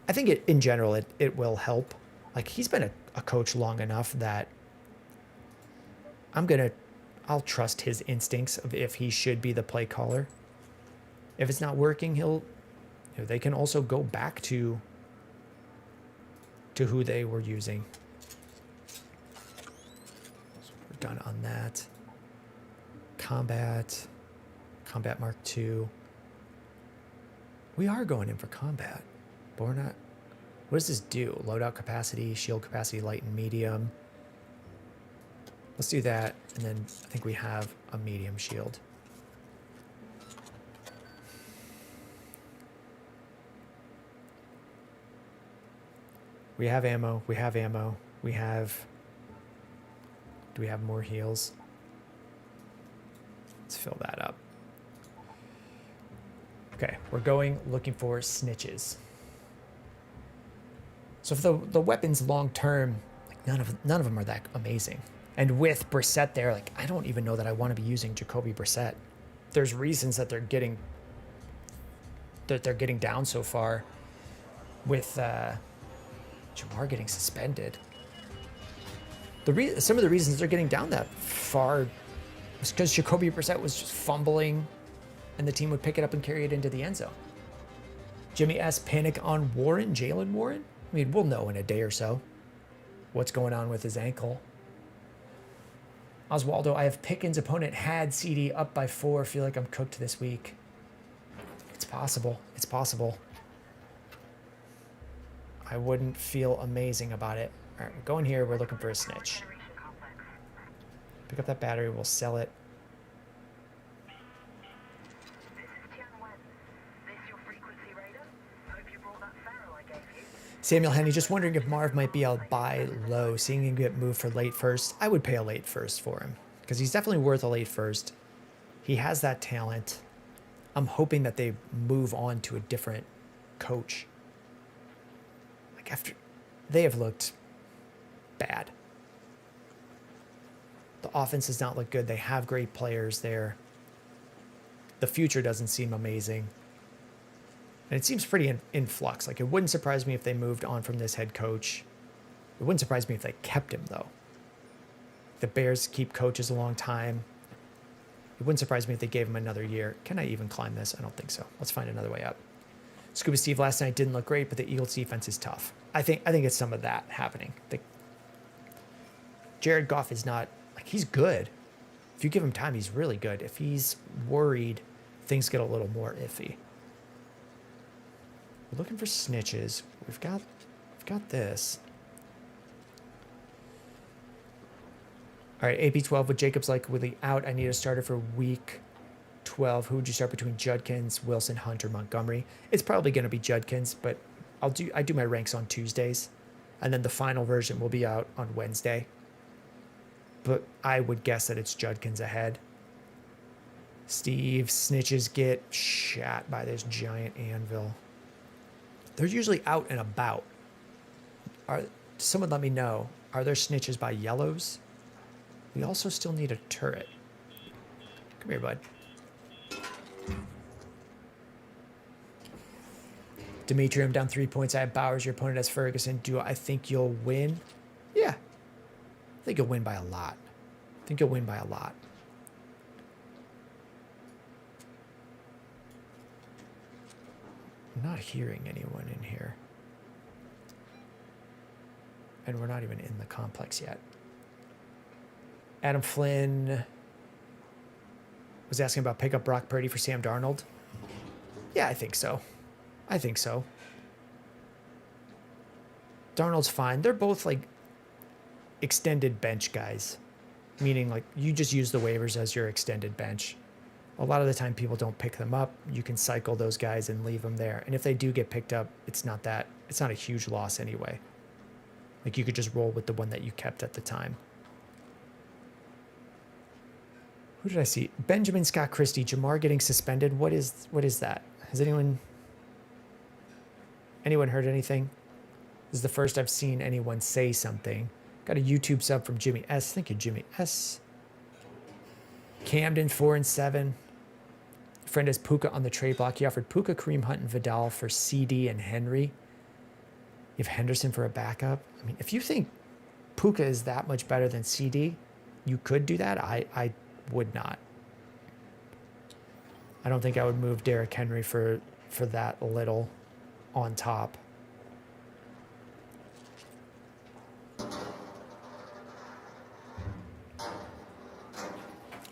A: I think in general, it will help. Like, he's been a coach long enough that I'll trust his instincts of if he should be the play caller. If it's not working, they can also go back to who they were using. So we're done on that. Combat Mark II. We are going in for combat, but we're not. What does this do? Loadout capacity, shield capacity, light and medium. Let's do that, and then I think we have a medium shield. We have ammo. We have ammo. We have... Do we have more heals? Let's fill that up. Okay, we're going looking for snitches. So for the weapons long term, like none of them are that amazing. And with Brissett there, like I don't even know that I want to be using Jacoby Brissett. There's reasons that they're getting down so far with Jamar getting suspended. Some of the reasons they're getting down that far is because Jacoby Brissett was just fumbling and the team would pick it up and carry it into the end zone. Jimmy S. Panic on Warren, Jalen Warren? I mean, we'll know in a day or so what's going on with his ankle. Oswaldo, I have Pickens' opponent had CD up by 4. Feel like I'm cooked this week. It's possible. It's possible. I wouldn't feel amazing about it. All right, we're going here. We're looking for a snitch. Pick up that battery. We'll sell it. Samuel Henney, just wondering if Marv might be a buy low, seeing him get moved for late first. I would pay a late first for him because he's definitely worth a late first. He has that talent. I'm hoping that they move on to a different coach. Like after they have looked bad. The offense does not look good. They have great players there. The future doesn't seem amazing. And it seems pretty in flux. Like, it wouldn't surprise me if they moved on from this head coach. It wouldn't surprise me if they kept him, though. The Bears keep coaches a long time. It wouldn't surprise me if they gave him another year. Can I even climb this? I don't think so. Let's find another way up. Scuba Steve last night didn't look great, but the Eagles defense is tough. I think it's some of that happening. Jared Goff is not, like, he's good. If you give him time, he's really good. If he's worried, things get a little more iffy. We're looking for snitches. We've got this. All right, AP 12 with Jacobs likely out. I need a starter for week 12. Who would you start between Judkins, Wilson, Hunter, Montgomery? It's probably going to be Judkins, but I do my ranks on Tuesdays, and then the final version will be out on Wednesday. But I would guess that it's Judkins ahead. Steve, snitches get shot by this giant anvil. They're usually out and about. Someone let me know. Are there snitches by yellows? We also still need a turret. Come here, bud. Dimitri, I'm down 3 points. I have Bowers. Your opponent has Ferguson. Do I think you'll win? Yeah. I think you'll win by a lot. I'm not hearing anyone in here. And we're not even in the complex yet. Adam Flynn was asking about pick up Brock Purdy for Sam Darnold. Yeah, I think so. Darnold's fine. They're both like extended bench guys, meaning like you just use the waivers as your extended bench. A lot of the time people don't pick them up. You can cycle those guys and leave them there. And if they do get picked up, it's not a huge loss anyway. Like you could just roll with the one that you kept at the time. Who did I see? Benjamin Scott Christie, Jamar getting suspended. What is that? Has anyone heard anything? This is the first I've seen anyone say something. Got a YouTube sub from Jimmy S. Thank you, Jimmy S. Camden 4 and 7. Friend has Puka on the trade block. He offered Puka, Kareem Hunt, and Vidal for CD and Henry. You have Henderson for a backup. I mean, if you think Puka is that much better than CD, you could do that. I would not. I don't think I would move Derrick Henry for that little on top.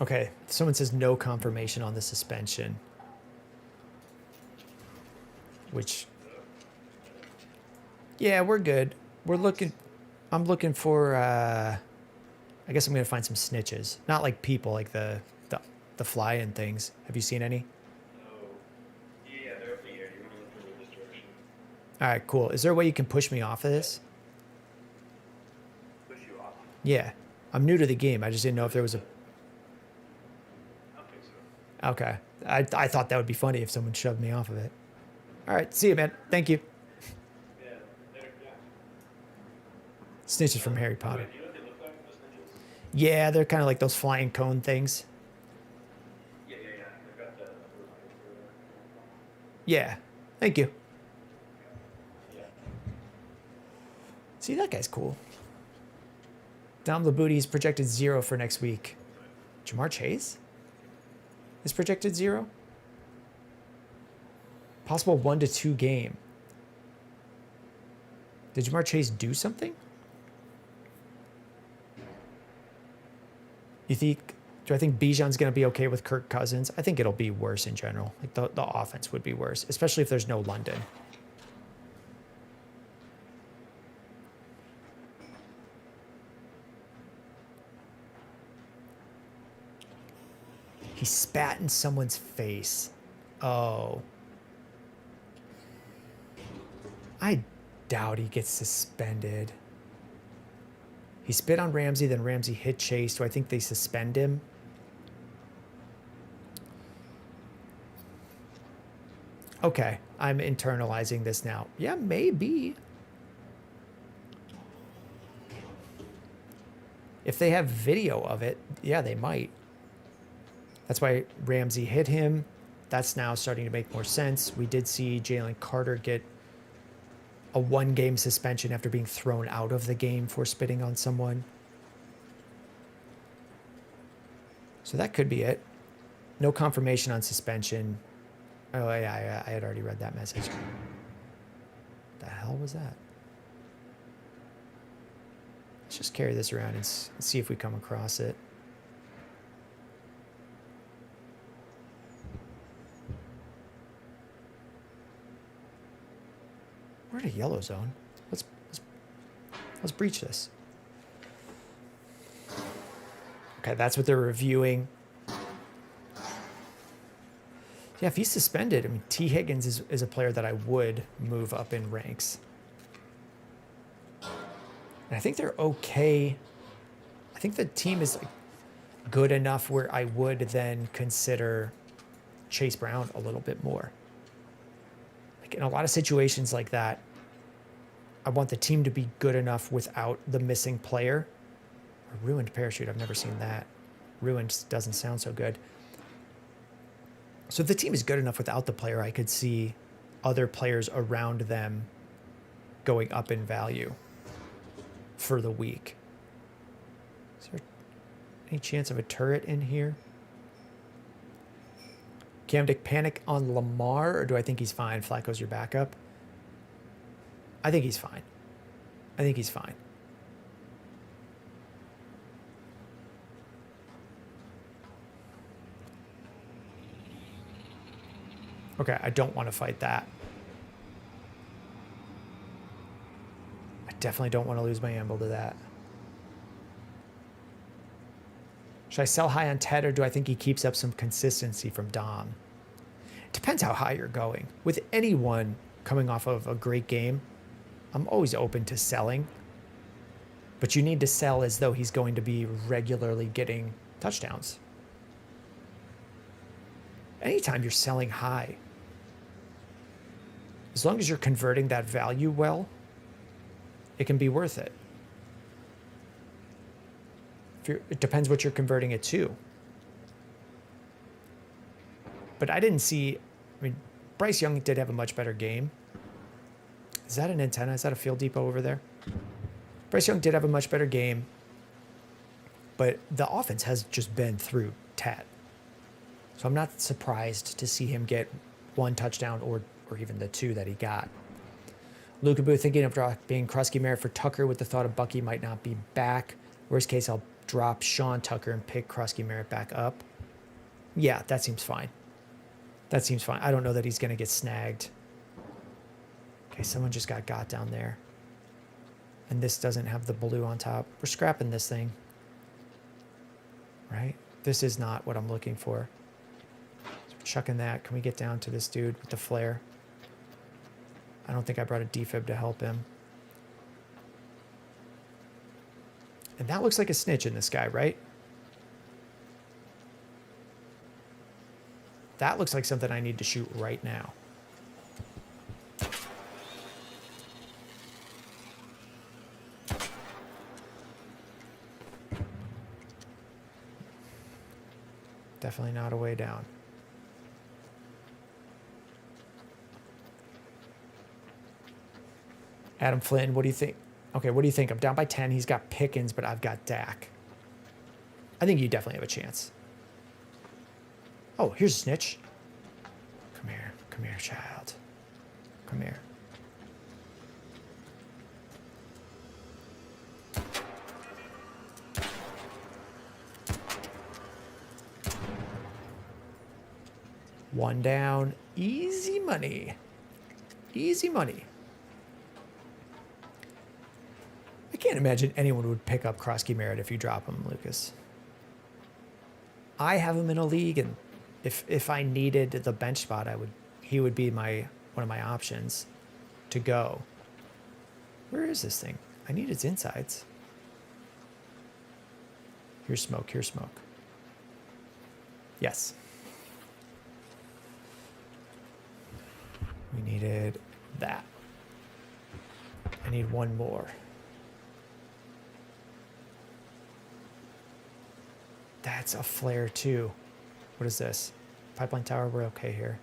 A: Okay, someone says no confirmation on the suspension. Which, yeah, we're good. We're looking, I'm looking for, I guess I'm going to find some snitches. Not like people, like the fly-in things. Have you seen any?
B: Oh, yeah, they're up here. You want to look for this direction.
A: All right, cool. Is there a way you can push me off of this?
B: Push you off.
A: Yeah. I'm new to the game. I just didn't know if there was a...
B: I don't think so.
A: Okay. I thought that would be funny if someone shoved me off of it. All right. See you, man. Thank you.
B: Yeah, yeah.
A: Snitches from Harry Potter.
B: Wait, do you know what they look like, those ninjas?
A: Yeah, they're kind of like those flying cone things.
B: Yeah. They've got the...
A: Yeah. Thank you.
B: Yeah.
A: See, that guy's cool. Dom Labooty is projected 0 for next week. Jamar Chase is projected 0. Possible 1 to 2 game. Did Jamar Chase do something? You think? Do I think Bijan's going to be okay with Kirk Cousins? I think it'll be worse in general. Like the offense would be worse, especially if there's no London. He spat in someone's face. Oh. I doubt he gets suspended. He spit on Ramsey, then Ramsey hit Chase. Do I think they suspend him? Okay, I'm internalizing this now. Yeah, maybe. If they have video of it, yeah, they might. That's why Ramsey hit him. That's now starting to make more sense. We did see Jalen Carter get a 1-game suspension after being thrown out of the game for spitting on someone. So that could be it. No confirmation on suspension. Oh, yeah, I had already read that message. The hell was that? Let's just carry this around and see if we come across it. We're in a yellow zone. Let's breach this. Okay, that's what they're reviewing. Yeah, if he's suspended, I mean, T. Higgins is a player that I would move up in ranks. And I think they're okay. I think the team is good enough where I would then consider Chase Brown a little bit more. Like in a lot of situations like that, I want the team to be good enough without the missing player. A ruined parachute, I've never seen that. Ruined doesn't sound so good. So if the team is good enough without the player, I could see other players around them going up in value for the week. Is there any chance of a turret in here? Cam Dick panic on Lamar, or do I think he's fine? Flacco's your backup. I think he's fine. I think he's fine. Okay, I don't want to fight that. I definitely don't want to lose my amble to that. Should I sell high on Ted, or do I think he keeps up some consistency from Dom? Depends how high you're going. With anyone coming off of a great game, I'm always open to selling. But you need to sell as though he's going to be regularly getting touchdowns. Anytime you're selling high, as long as you're converting that value well, it can be worth it. It depends what you're converting it to. But I didn't see, I mean, Bryce Young did have a much better game. Is that an antenna? Is that a Field Depot over there? Bryce Young did have a much better game, but the offense has just been through Tat. So I'm not surprised to see him get 1 touchdown or even the 2 that he got. Luka Boo thinking of dropping Krusky Merritt for Tucker with the thought of Bucky might not be back. Worst case, I'll drop Sean Tucker and pick Krusky Merritt back up. Yeah, that seems fine. That seems fine. I don't know that he's going to get snagged. Okay, someone just got down there. And this doesn't have the blue on top. We're scrapping this thing. Right? This is not what I'm looking for. So we're chucking that. Can we get down to this dude with the flare? I don't think I brought a defib to help him. And that looks like a snitch in this guy, right? That looks like something I need to shoot right now. Definitely not a way down. Adam Flynn, what do you think? Okay, what do you think? I'm down by 10. He's got Pickens, but I've got Dak. I think you definitely have a chance. Oh, here's a snitch. Come here, child. Come here. One down. Easy money. Easy money. I can't imagine anyone would pick up Krusky Merritt if you drop him, Lucas. I have him in a league, and if I needed the bench spot, he would be one of my options to go. Where is this thing? I need its insides. Here's smoke. Here's smoke. Yes. We needed that. I need one more. That's a flare too. What is this? Pipeline tower, we're okay here.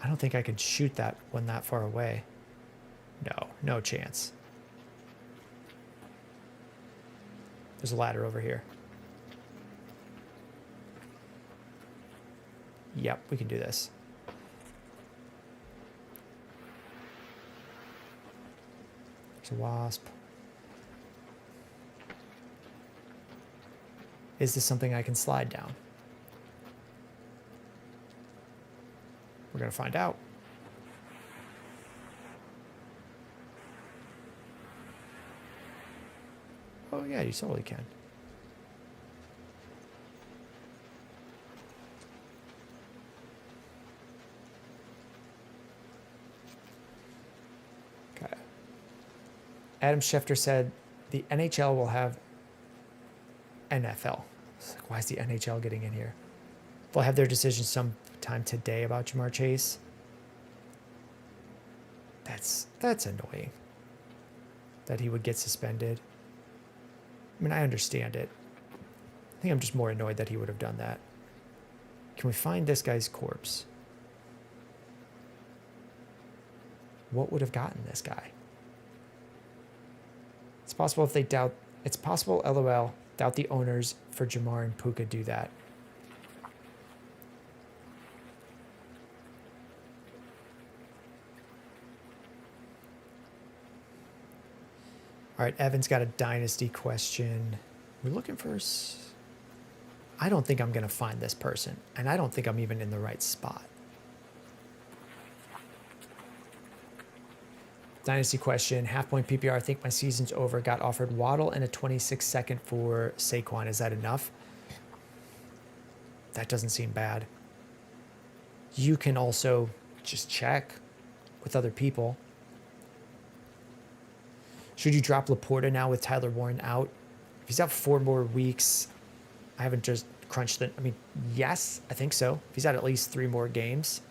A: I don't think I could shoot that one that far away. No, no chance. There's a ladder over here. Yep, we can do this. There's a wasp. Is this something I can slide down? We're going to find out. Oh yeah, you totally can. Okay. Adam Schefter said the NHL will have NFL. It's like, why is the NHL getting in here? They'll have their decision sometime today about Jamar Chase. That's annoying. That he would get suspended. I mean, I understand it. I think I'm just more annoyed that he would have done that. Can we find this guy's corpse? What would have gotten this guy? It's possible if they doubt. It's possible, LOL. Doubt the owners for Jamar and Puka do that. All right, Evan's got a dynasty question. We're looking for... I don't think I'm going to find this person, and I don't think I'm even in the right spot. Dynasty question, half-point PPR, I think my season's over. Got offered Waddle and a 26-second for Saquon. Is that enough? That doesn't seem bad. You can also just check with other people. Should you drop Laporta now with Tyler Warren out? If he's out 4 more weeks, I haven't just crunched it. I mean, yes, I think so. If he's out at least 3 more games.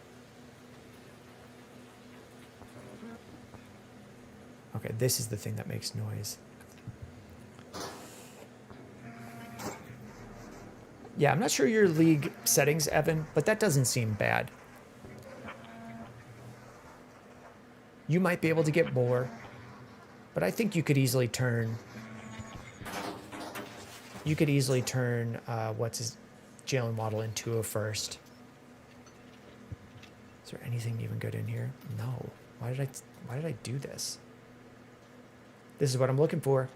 A: Okay, this is the thing that makes noise. Yeah, I'm not sure your league settings, Evan, but that doesn't seem bad. You might be able to get more, but I think you could easily turn. You could easily turn Jalen Waddle into a first. Is there anything even good in here? No. Why did I do this? This is what I'm looking for.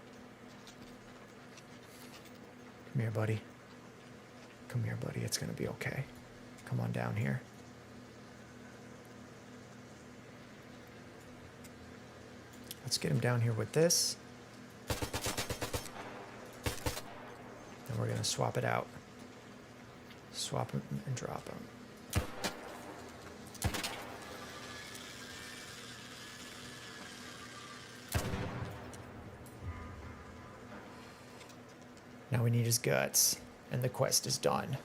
A: Come here, buddy. Come here, buddy. It's gonna be okay. Come on down here. Let's get him down here with this. Then we're gonna swap it out. Swap him and drop him. Now we need his guts, and the quest is done.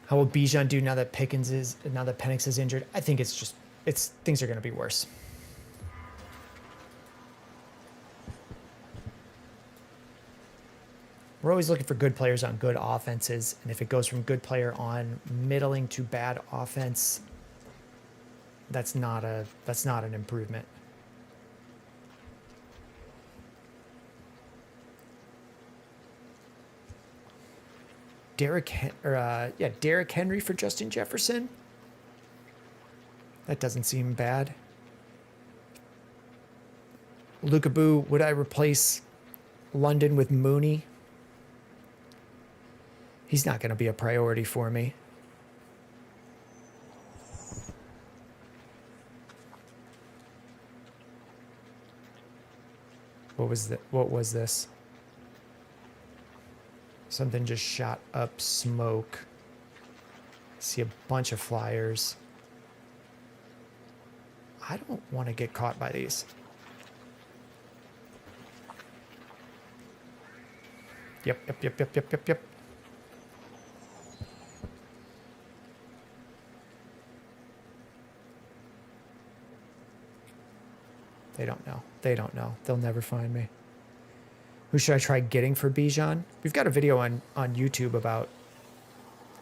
A: How will Bijan do now that Penix is injured? I think things are going to be worse. We're always looking for good players on good offenses, and if it goes from good player on middling to bad offense, that's not an improvement. Derrick Henry for Justin Jefferson. That doesn't seem bad. Luka Boo, would I replace London with Mooney? He's not going to be a priority for me. What was this? Something just shot up smoke. See a bunch of flyers. I don't want to get caught by these. Yep. They don't know. They'll never find me. Who should I try getting for Bijan? We've got a video on YouTube about...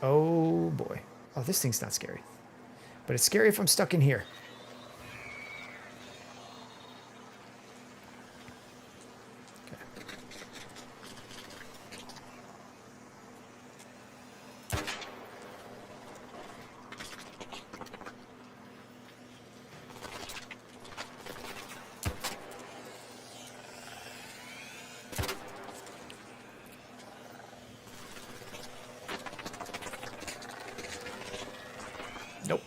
A: Oh, boy. Oh, this thing's not scary. But it's scary if I'm stuck in here. Nope.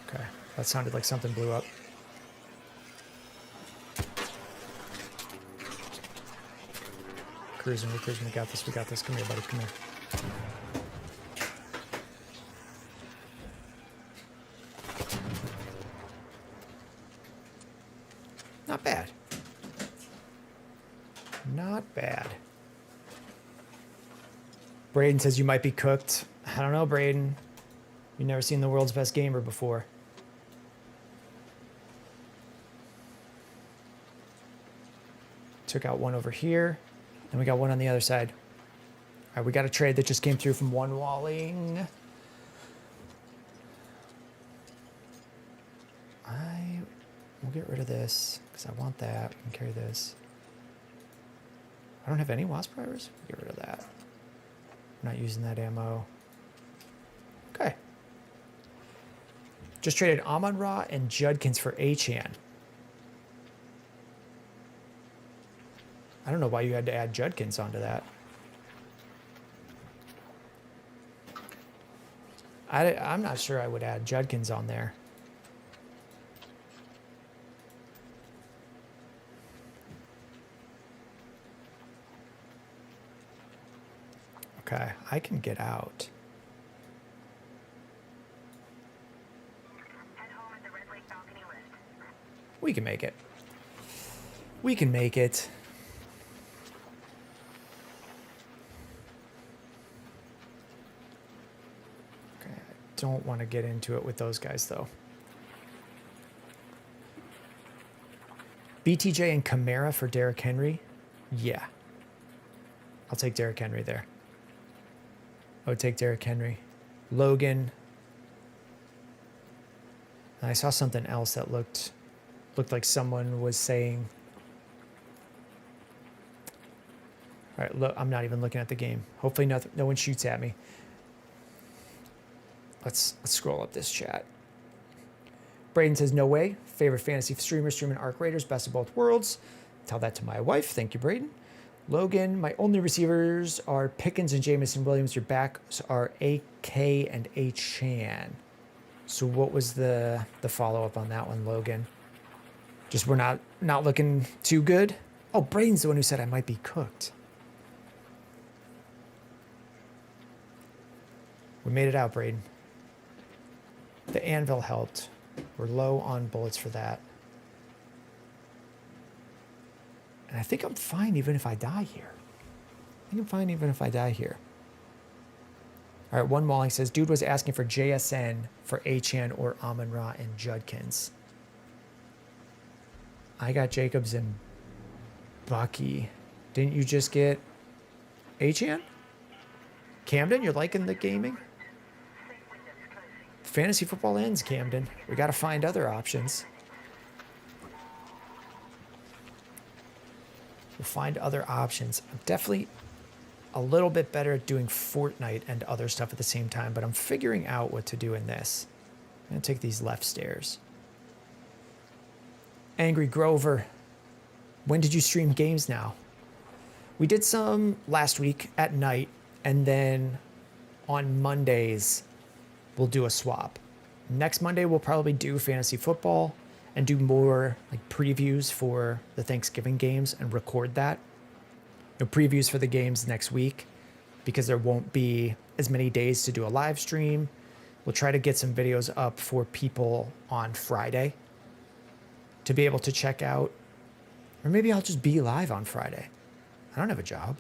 A: Okay, that sounded like something blew up. Cruising, we got this. Come here, buddy, come here. Not bad. Not bad. Braden says you might be cooked. I don't know, Braden. You've never seen the world's best gamer before. Took out one over here, and we got one on the other side. All right, we got a trade that just came through from One Walling. We'll get rid of this, because I want that. We can carry this. I don't have any Wasp Drivers. Get rid of that. I'm not using that ammo. Okay. Just traded Amon-Ra and Judkins for Achane. I don't know why you had to add Judkins onto that. I'm not sure I would add Judkins on there. Okay, I can get out. We can make it. We can make it. Okay, I don't want to get into it with those guys, though. BTJ and Kamara for Derrick Henry? Yeah. I'll take Derrick Henry there. I would take Derrick Henry. Logan. I saw something else that looked like someone was saying. All right, look, I'm not even looking at the game. Hopefully no one shoots at me. Let's scroll up this chat. Braden says, no way. Favorite fantasy streamer, streaming Arc Raiders, best of both worlds. Tell that to my wife. Thank you, Braden. Logan, my only receivers are Pickens and Jamison Williams. Your backs are AK and A. Chan. So what was the follow-up on that one, Logan? Just we're not looking too good? Oh, Braden's the one who said I might be cooked. We made it out, Braden. The anvil helped. We're low on bullets for that. And I think I'm fine even if I die here. I think I'm fine even if I die here. All right, one Malling says, dude was asking for JSN for Achan or Amon-Ra and Judkins. I got Jacobs and Bucky. Didn't you just get Achan? Camden, you're liking the gaming? Fantasy football ends, Camden. We got to find other options. We'll find other options. I'm definitely a little bit better at doing Fortnite and other stuff at the same time, but I'm figuring out what to do in this. I'm going to take these left stairs. Angry Grover, when did you stream games now? We did some last week at night, and then on Mondays, we'll do a swap. Next Monday, we'll probably do fantasy football and do more like previews for the Thanksgiving games and record that. No previews for the games next week because there won't be as many days to do a live stream. We'll try to get some videos up for people on Friday to be able to check out. Or maybe I'll just be live on Friday. I don't have a job.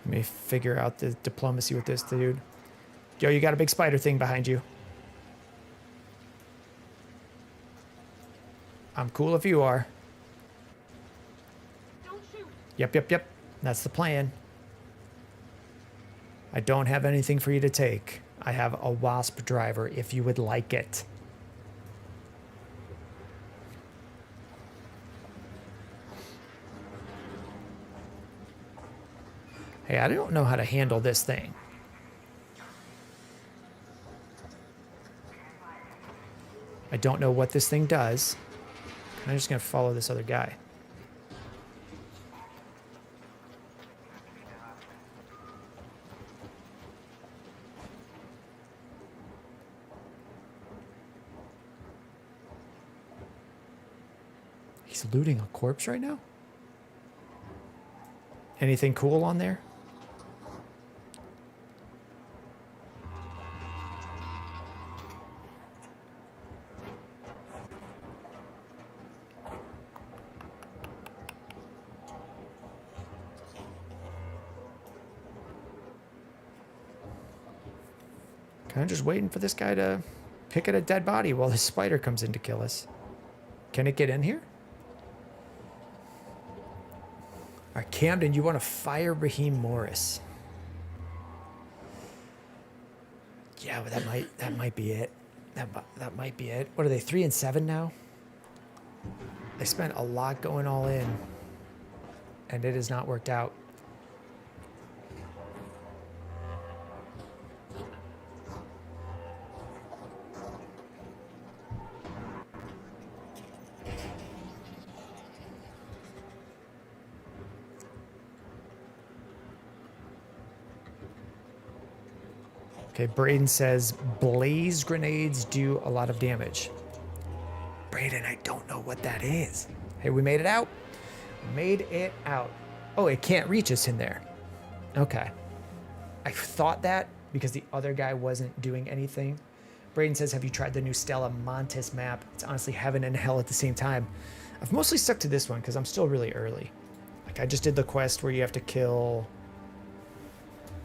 A: Let me figure out the diplomacy with this dude. Yo, you got a big spider thing behind you. I'm cool if you are.
D: Don't shoot.
A: Yep. That's the plan. I don't have anything for you to take. I have a wasp driver if you would like it. Hey, I don't know how to handle this thing. I don't know what this thing does. I'm just going to follow this other guy. He's looting a corpse right now? Anything cool on there? Kind of just waiting for this guy to pick at a dead body while this spider comes in to kill us. Can it get in here? All right, Camden, you want to fire Raheem Morris? Yeah, but that might be it. That might be it. What are they, 3-7 now? They spent a lot going all in, and it has not worked out. Okay, Braden says, blaze grenades do a lot of damage. Braden, I don't know what that is. Hey, we made it out. Made it out. Oh, it can't reach us in there. Okay. I thought that because the other guy wasn't doing anything. Braden says, have you tried the new Stella Montes map? It's honestly heaven and hell at the same time. I've mostly stuck to this one because I'm still really early. Like, I just did the quest where you have to kill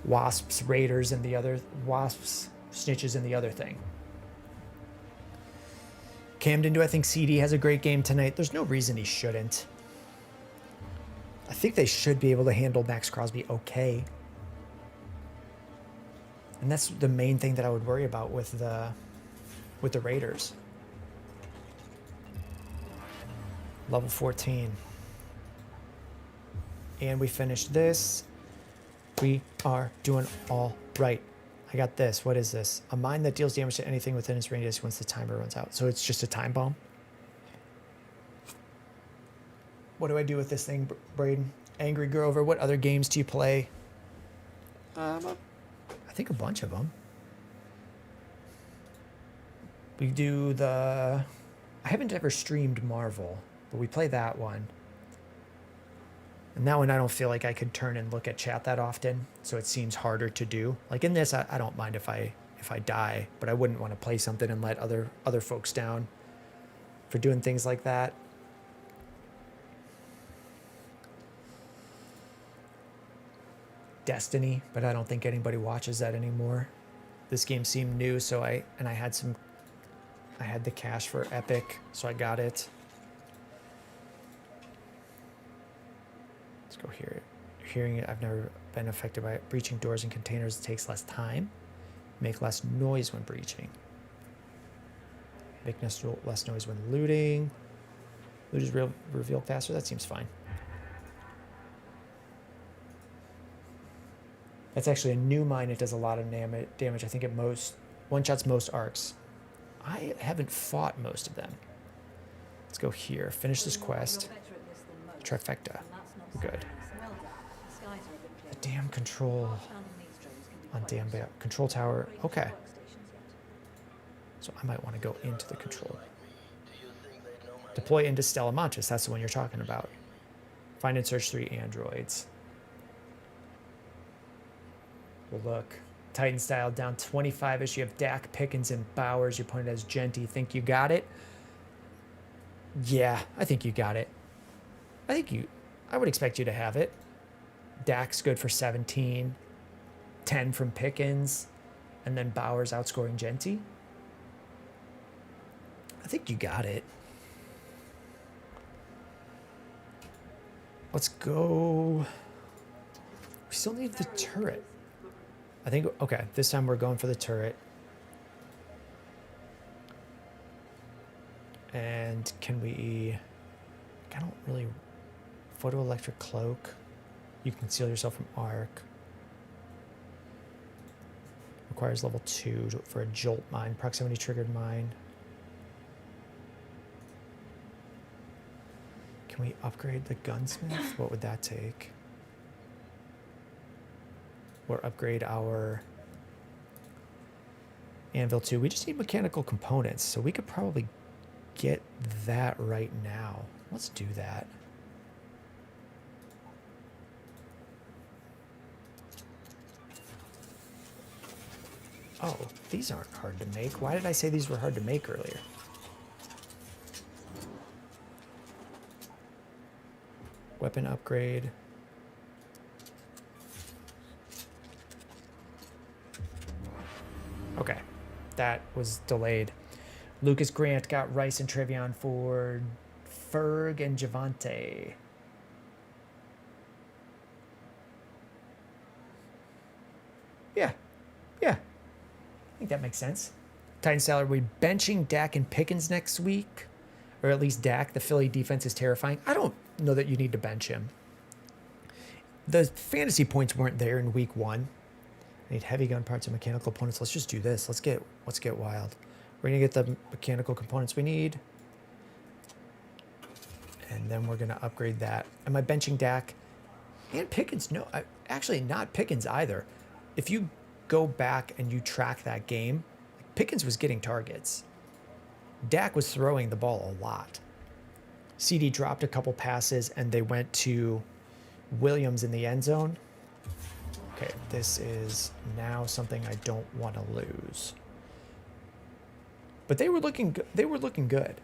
A: wasps, raiders, and the other wasps, snitches, and the other thing. Camden, do I think CeeDee has a great game tonight? There's no reason he shouldn't. I think they should be able to handle Max Crosby okay. And that's the main thing that I would worry about with the Raiders. Level 14. And we finished this. We are doing all right. I got this. What is this? A mine that deals damage to anything within its radius once the timer runs out. So it's just a time bomb. What do I do with this thing, Braden? Angry Grover, what other games do you play? I think a bunch of them. We do the... I haven't ever streamed Marvel, but we play that one. And that one I don't feel like I could turn and look at chat that often, so it seems harder to do. Like in this, I don't mind if I die, but I wouldn't want to play something and let other folks down for doing things like that. Destiny, but I don't think anybody watches that anymore. This game seemed new, so I had the cash for Epic, so I got it. Let's go here. Hearing it, I've never been affected by it. Breaching doors and containers takes less time. Make less noise when breaching. Make less noise when looting. Loot is revealed faster. That seems fine. That's actually a new mine. It does a lot of damage. I think it one-shots most arcs. I haven't fought most of them. Let's go here. Finish this quest. Trifecta. We're good. The damn control on damn control tower. Okay. So I might want to go into the control. Deploy into Stella Montes. That's the one you're talking about. Find and search 3 androids. Well, look. Titan style down 25-ish. You have Dak, Pickens, and Bowers. Your opponent has Genty. Think you got it? Yeah, I think you got it. I would expect you to have it. Dak's good for 17. 10 from Pickens. And then Bowers outscoring Genty. I think you got it. Let's go. We still need the turret. I think, okay, this time we're going for the turret. And can we, I don't really, photoelectric cloak. You can conceal yourself from arc. Requires level 2 for a jolt mine, proximity triggered mine. Can we upgrade the gunsmith? What would that take? Or upgrade our anvil too. We just need mechanical components, so we could probably get that right now. Let's do that. Oh, these aren't hard to make. Why did I say these were hard to make earlier? Weapon upgrade. Okay, that was delayed. Lucas Grant got Rice and Trevion for Ferg and Javante. Yeah. I think that makes sense. Titan salary, we benching Dak and Pickens next week. Or at least Dak. The Philly defense is terrifying. I don't know that you need to bench him. The fantasy points weren't there in week 1. I need heavy gun parts and mechanical components. Let's just do this. Let's get wild. We're gonna get the mechanical components we need. And then we're gonna upgrade that. Am I benching Dak? And Pickens? No, actually not Pickens either. If you go back and you track that game, Pickens was getting targets. Dak was throwing the ball a lot. CeeDee dropped a couple passes and they went to Williams in the end zone. Okay, this is now something I don't want to lose. But they were looking good.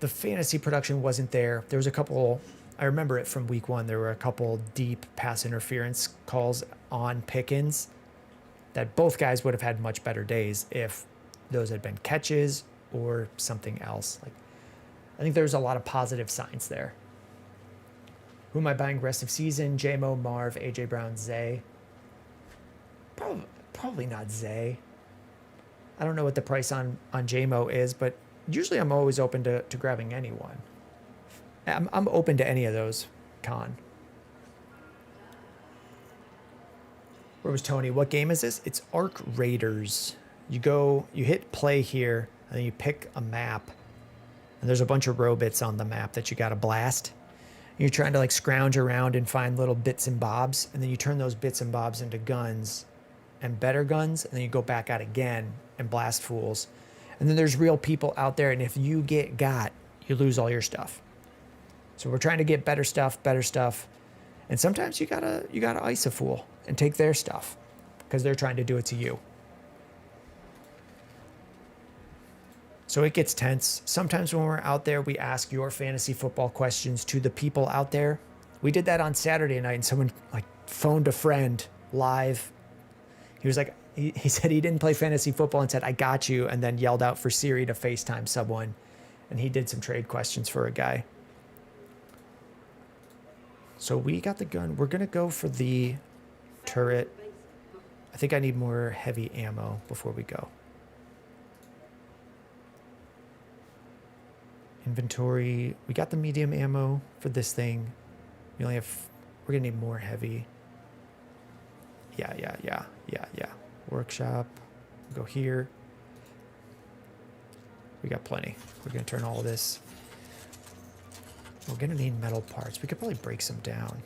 A: The fantasy production wasn't there. There was a couple, I remember it from week 1, there were a couple deep pass interference calls on Pickens that both guys would have had much better days if those had been catches or something else. Like, I think there's a lot of positive signs there. Who am I buying rest of season? JMO, Marv, AJ Brown, Zay. Probably not Zay. I don't know what the price on JMO is, but usually I'm always open to grabbing anyone. I'm open to any of those, Con. Where was Tony? What game is this? It's Arc Raiders. You hit play here, and then you pick a map. And there's a bunch of robots on the map that you got to blast. And you're trying to like scrounge around and find little bits and bobs. And then you turn those bits and bobs into guns and better guns. And then you go back out again and blast fools. And then there's real people out there. And if you get got, you lose all your stuff. So we're trying to get better stuff. And sometimes you gotta ice a fool and take their stuff because they're trying to do it to you. So it gets tense. Sometimes when we're out there, we ask your fantasy football questions to the people out there. We did that on Saturday night, and someone like phoned a friend live. He was like, he said he didn't play fantasy football and said, I got you, and then yelled out for Siri to FaceTime someone. And he did some trade questions for a guy. So we got the gun. We're going to go for the turret. I think I need more heavy ammo before we go. Inventory. We got the medium ammo for this thing. We're going to need more heavy. Yeah. Workshop. Go here. We got plenty. We're going to turn all of this. We're going to need metal parts. We could probably break some down.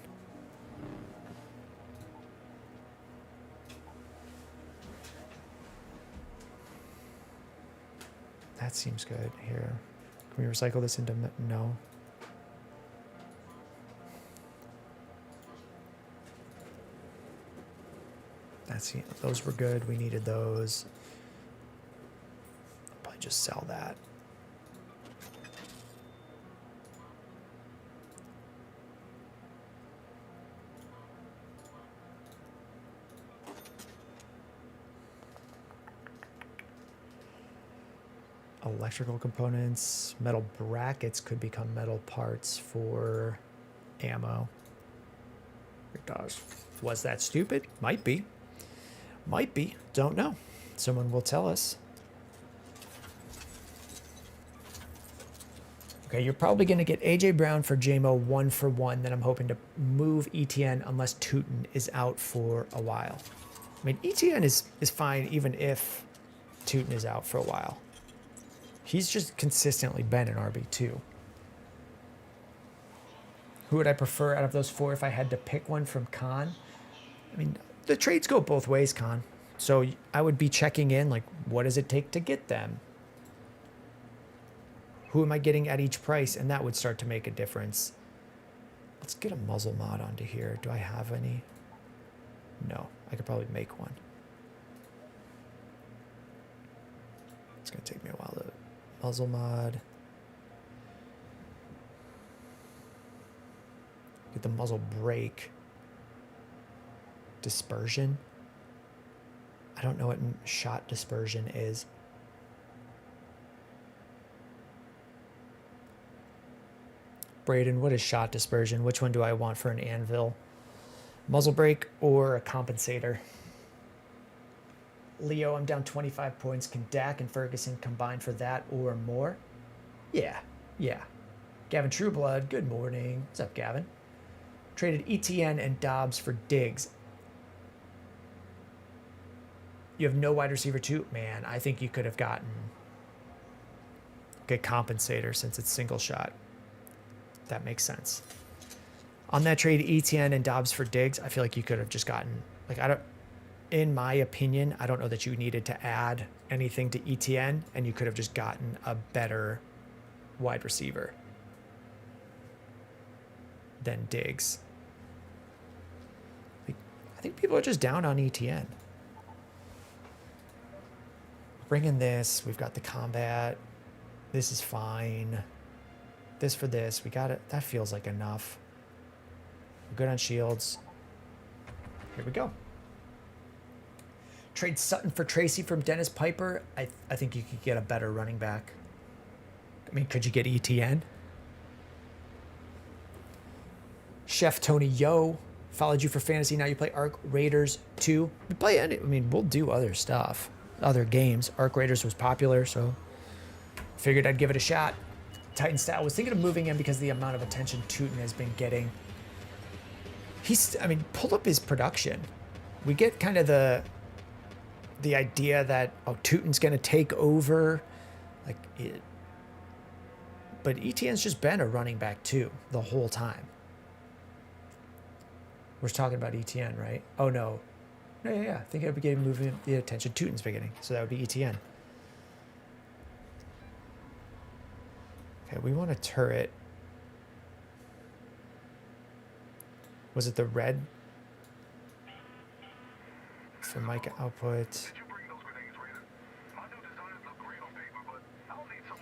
A: That seems good. Here. Can we recycle this into... No. Those were good. We needed those. I'll probably just sell that. Electrical components, metal brackets could become metal parts for ammo. It does. Was that stupid? Might be. Don't know. Someone will tell us. Okay, you're probably going to get AJ Brown for JMO 1-for-1. Then I'm hoping to move ETN unless Tootin is out for a while. I mean, ETN is fine even if Tootin is out for a while. He's just consistently been an RB2. Who would I prefer out of those 4 if I had to pick one from Khan? I mean, the trades go both ways, Khan. So I would be checking in, like, what does it take to get them? Who am I getting at each price? And that would start to make a difference. Let's get a muzzle mod onto here. Do I have any? No, I could probably make one. It's going to take me a while to muzzle mod. Get the muzzle brake. Dispersion. I don't know what shot dispersion is. Braden, what is shot dispersion? Which one do I want for an anvil? Muzzle brake or a compensator? Leo, I'm down 25 points. Can Dak and Ferguson combine for that or more? Yeah. Gavin Trueblood, good morning. What's up, Gavin? Traded ETN and Dobbs for Diggs. You have no wide receiver too? Man, I think you could have gotten a compensator since it's single shot. That makes sense. On that trade, ETN and Dobbs for Diggs, I feel like you could have just gotten, in my opinion, I don't know that you needed to add anything to ETN, and you could have just gotten a better wide receiver than Diggs. I think people are just down on ETN. Bring in this. We've got the combat. This is fine. This for this. We got it. That feels like enough. We're good on shields. Here we go. Trade Sutton for Tracy from Dennis Piper. I think you could get a better running back. I mean, could you get ETN? Chef Tony Yo followed you for fantasy. Now you play Arc Raiders 2. We play any. I mean, we'll do other stuff, other games. Arc Raiders was popular, so figured I'd give it a shot. Titan Style was thinking of moving him because of the amount of attention Tootin has been getting. I mean, pull up his production. We get kind of the idea that, oh, Tootin's going to take over, like it. But ETN's just been a running back too the whole time. We're talking about ETN, right? Oh no, yeah. I think I'd be getting moving the attention Tootin's beginning, so that would be ETN. Okay, we want a turret. Was it the red for mic output?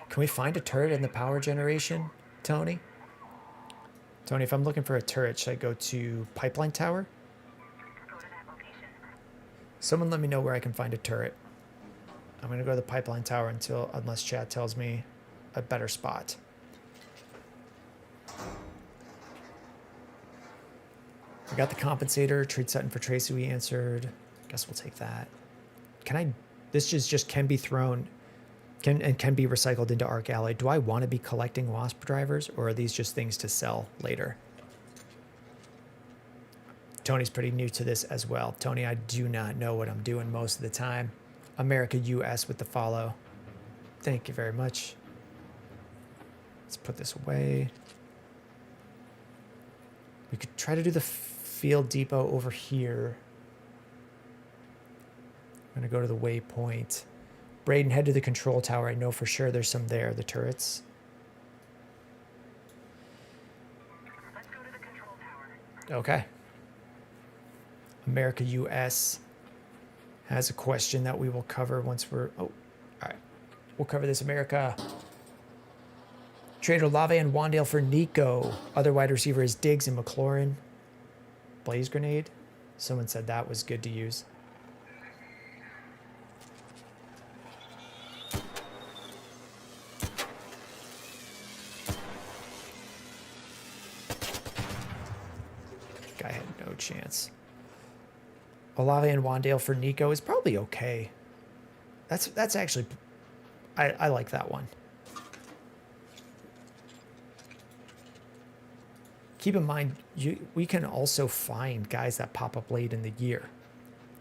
A: Can we find a turret in the power generation, Tony? Tony, if I'm looking for a turret, should I go to Pipeline Tower?
C: Go to that location.
A: Someone let me know where I can find a turret. I'm going to go to the Pipeline Tower unless chat tells me a better spot. We got the compensator. Trade Sutton for Tracy, we answered. Guess we'll take that. This just can be thrown can be recycled into Arc Ally. Do I want to be collecting Wasp drivers, or are these just things to sell later? Tony's pretty new to this as well. Tony, I do not know what I'm doing most of the time. America US with the follow. Thank you very much. Let's put this away. We could try to do the field depot over here. I'm going to go to the waypoint. Braden, head to the control tower. I know for sure there's some there, the turrets.
C: Let's go to the control tower.
A: Okay. America US has a question that we will cover once we're... Oh, all right. We'll cover this, America. Trade Olave and Wandale for Nico. Other wide receiver is Diggs and McLaurin. Blaze Grenade. Someone said that was good to use. Guy had no chance. Olave and Wandale for Nico is probably okay. That's actually... I like that one. Keep in mind, we can also find guys that pop up late in the year.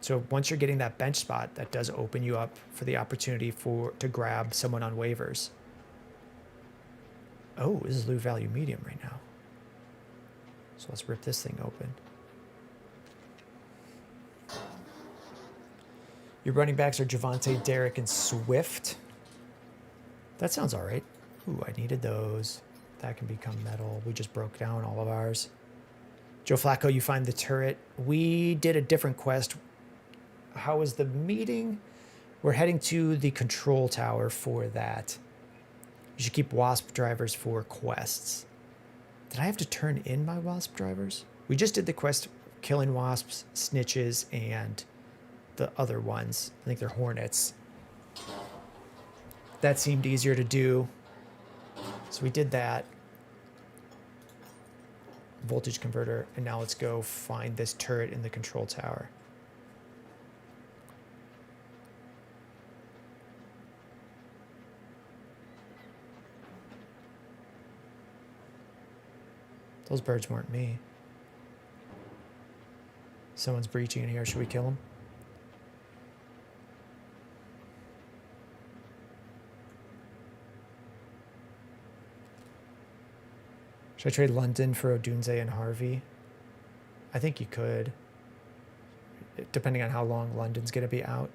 A: So once you're getting that bench spot, that does open you up for the opportunity to grab someone on waivers. Oh, this is low value medium right now. So let's rip this thing open. Your running backs are Javonte, Derek, and Swift. That sounds all right. Ooh, I needed those. That can become metal. We just broke down all of ours. Joe Flacco, you find the turret. We did a different quest. How was the meeting? We're heading to the control tower for that. You should keep Wasp drivers for quests. Did I have to turn in my Wasp drivers? We just did the quest killing Wasps, Snitches, and the other ones. I think they're Hornets. That seemed easier to do. So we did that. Voltage converter. And now let's go find this turret in the control tower. Those birds weren't me. Someone's breaching in here. Should we kill him? Should I trade London for Odunze and Harvey? I think you could, depending on how long London's going to be out.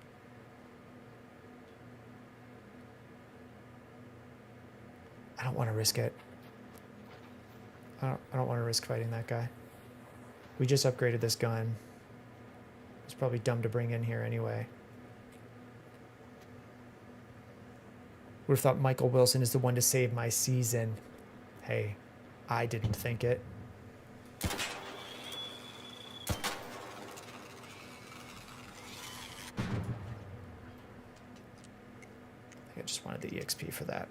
A: I don't want to risk it. I don't want to risk fighting that guy. We just upgraded this gun. It's probably dumb to bring in here anyway. Would have thought Michael Wilson is the one to save my season. Hey, I didn't think it. I just wanted the EXP for that.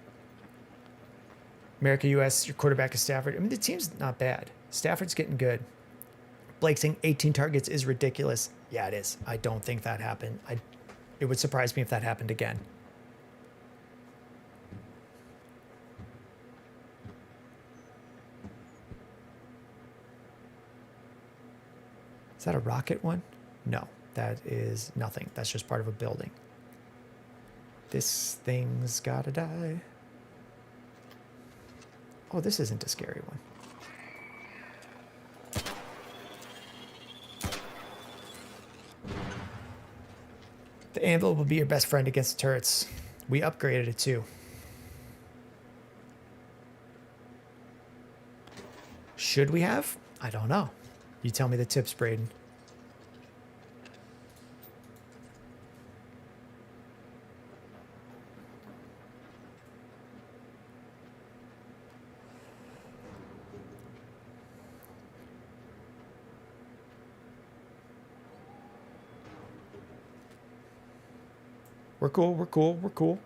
A: America, US, your quarterback is Stafford. I mean, the team's not bad. Stafford's getting good. Blake saying 18 targets is ridiculous. Yeah, it is. I don't think that happened. It would surprise me if that happened again. Is that a rocket one? No, that is nothing. That's just part of a building. This thing's gotta die. Oh, this isn't a scary one. The anvil will be your best friend against the turrets. We upgraded it too. Should we have? I don't know. You tell me the tips, Braden. We're cool, we're cool, we're cool.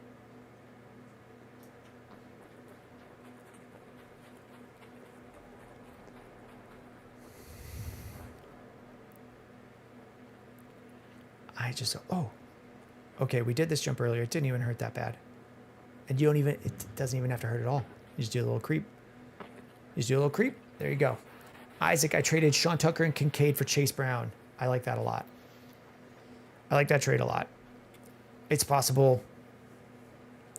A: Oh. Okay, we did this jump earlier. It didn't even hurt that bad. And it doesn't even have to hurt at all. You just do a little creep. There you go. Isaac, I traded Sean Tucker and Kincaid for Chase Brown. I like that a lot. I like that trade a lot. It's possible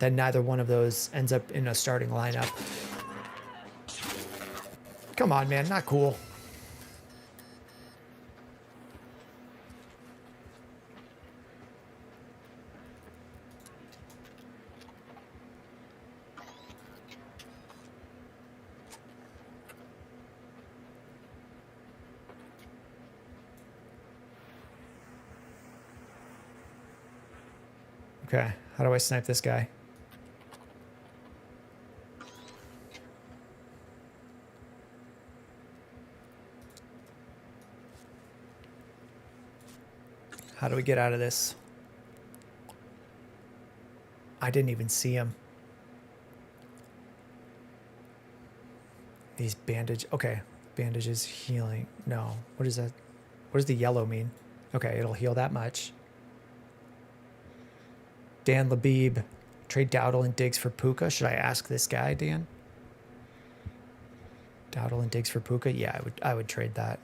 A: that neither one of those ends up in a starting lineup. Come on, man. Not cool. Okay, how do I snipe this guy? How do we get out of this? I didn't even see him. These bandage. Okay, bandages healing. No, what is that? What does the yellow mean? Okay, it'll heal that much. Dan Labib, trade Dowdle and Diggs for Puka. Should I ask this guy, Dan? Dowdle and Diggs for Puka? Yeah, I would trade that.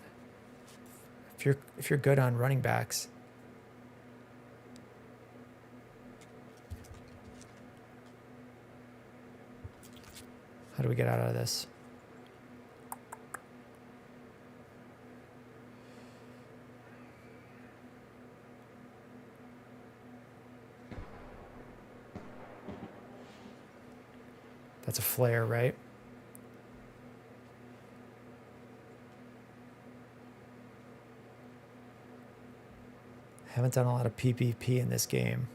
A: If you're good on running backs. How do we get out of this? That's a flare, right? Haven't done a lot of PvP in this game.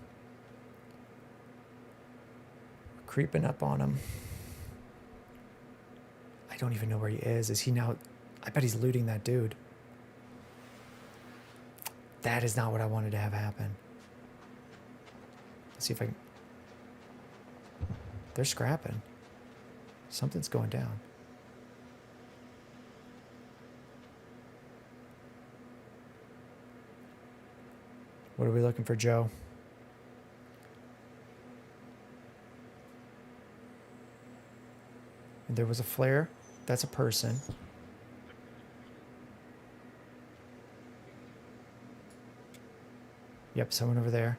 A: Creeping up on him. I don't even know where he is. Is he now? I bet he's looting that dude. That is not what I wanted to have happen. Let's see if I can. They're scrapping. Something's going down. What are we looking for, Joe? And there was a flare. That's a person. Yep, someone over there.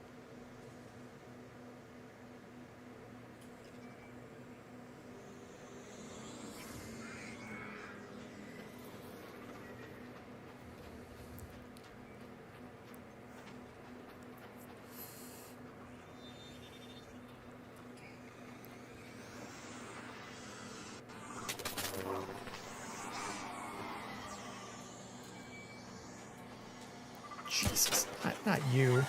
A: Jesus, not you.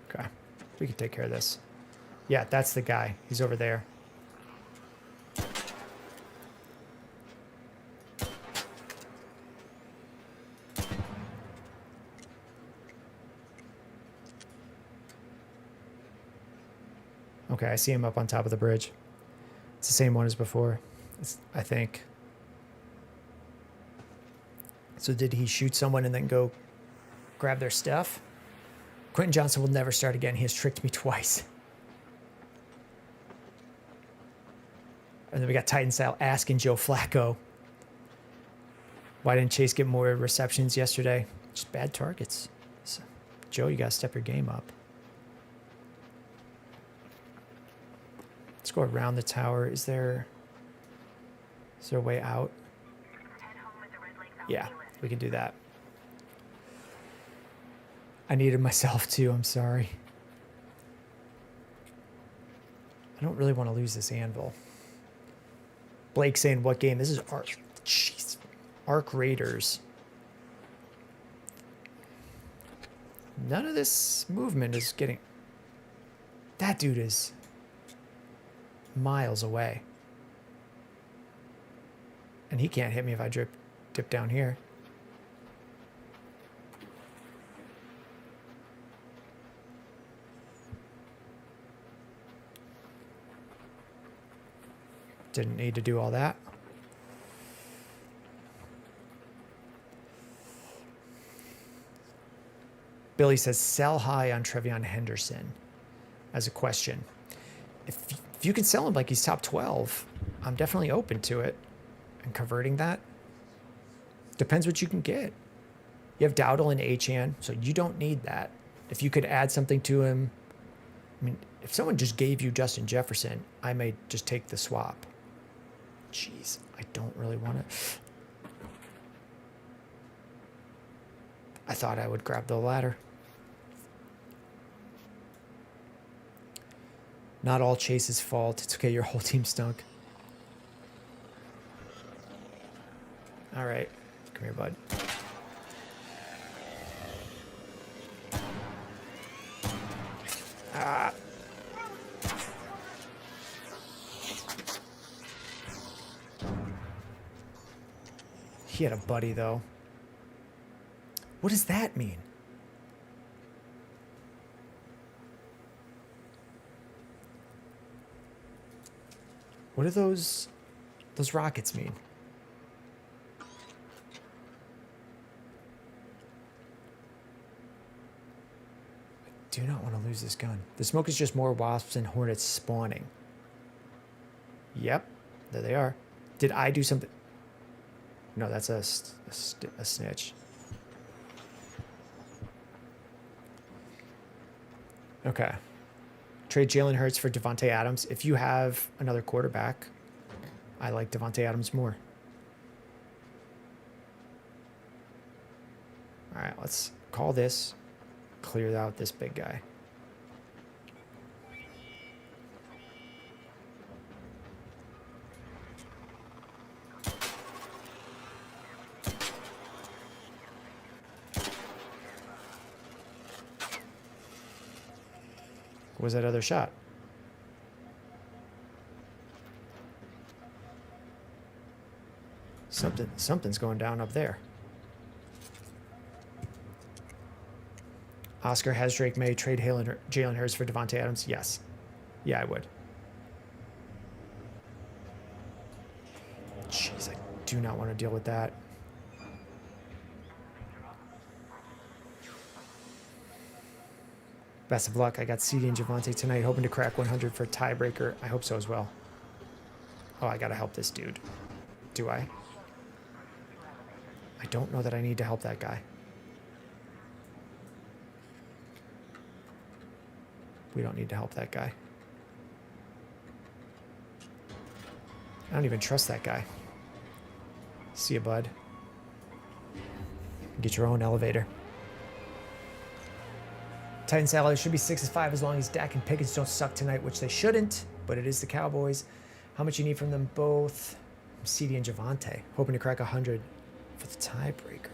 A: Okay, we can take care of this. Yeah, that's the guy. He's over there. Okay, I see him up on top of the bridge. It's the same one as before, I think. So did he shoot someone and then go grab their stuff? Quentin Johnson will never start again. He has tricked me twice. And then we got Titan style asking Joe Flacco. Why didn't Chase get more receptions yesterday? Just bad targets. So, Joe, you got to step your game up. Let's go around the tower. Is there a way out? Yeah, we can do that. I needed myself too. I'm sorry. I don't really want to lose this anvil. Blake saying, what game? This is Ark. Jeez. Ark Raiders. None of this movement is getting... That dude is miles away. And he can't hit me if I dip down here. Didn't need to do all that. Billy says, sell high on Trevion Henderson as a question. If you can sell him like he's top 12, I'm definitely open to it. And converting that depends what you can get. You have Dowdle and Achane, so you don't need that. If you could add something to him, I mean, if someone just gave you Justin Jefferson, I may just take the swap. Jeez, I don't really want to. I thought I would grab the ladder. Not all Chase's fault. It's okay, your whole team stunk. All right, come here, bud. Ah. He had a buddy, though. What does that mean? What do those rockets mean? I do not want to lose this gun. The smoke is just more wasps and hornets spawning. Yep, there they are. Did I do something? No, that's a snitch. Okay. Trade Jalen Hurts for Devontae Adams. If you have another quarterback, I like Devontae Adams more. All right, let's call this. Clear out this big guy. What was that other shot? Something's going down up there. Oscar has Drake May trade Jalen Hurts for Devontae Adams. Yes. Yeah, I would. Jeez, I do not want to deal with that. Best of luck. I got CeeDee and Javonte tonight, hoping to crack 100 for a tiebreaker. I hope so as well. Oh, I gotta help this dude. Do I? I don't know that I need to help that guy. We don't need to help that guy. I don't even trust that guy. See ya, bud. Get your own elevator. Titan salary should be 6-5 as long as Dak and Pickens don't suck tonight, which they shouldn't, but it is the Cowboys. How much you need from them both? CeeDee and Javante. Hoping to crack 100 for the tiebreaker.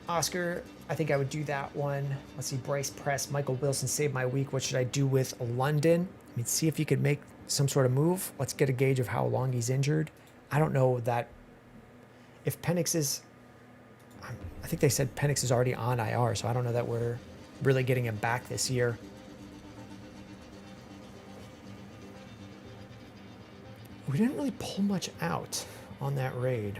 A: Oscar, I think I would do that one. Let's see, Bryce Press, Michael Wilson saved my week. What should I do with London? I mean, see if you could make some sort of move. Let's get a gauge of how long he's injured. I don't know that if Penix is, I think they said Penix is already on IR, so I don't know that we're really getting him back this year. We didn't really pull much out on that raid.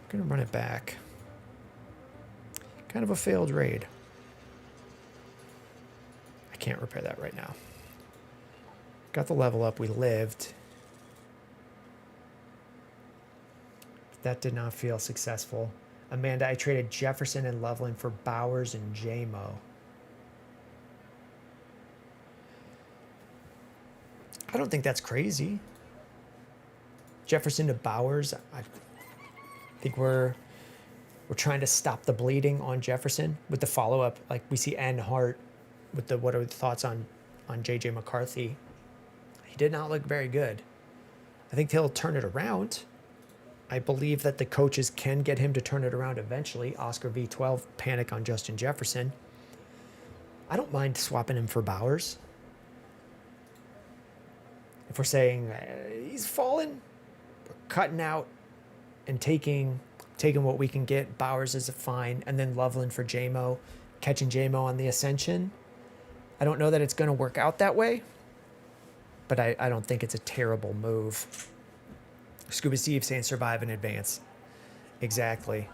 A: Gonna run it back. Kind of a failed raid. I can't repair that right now. Got the level up, we lived. That did not feel successful. Amanda, I traded Jefferson and Loveland for Bowers and J-Mo. I don't think that's crazy. Jefferson to Bowers, I think we're trying to stop the bleeding on Jefferson with the follow-up. Like we see N Hart with the what are the thoughts on JJ McCarthy. He did not look very good. I think he'll turn it around. I believe that the coaches can get him to turn it around eventually. Oscar V12 panic on Justin Jefferson. I don't mind swapping him for Bowers. If we're saying he's fallen, we're cutting out and taking what we can get. Bowers is fine, and then Loveland for J-Mo, catching J-Mo on the ascension. I don't know that it's going to work out that way, but I don't think it's a terrible move. Scuba Steve saying survive in advance. Exactly.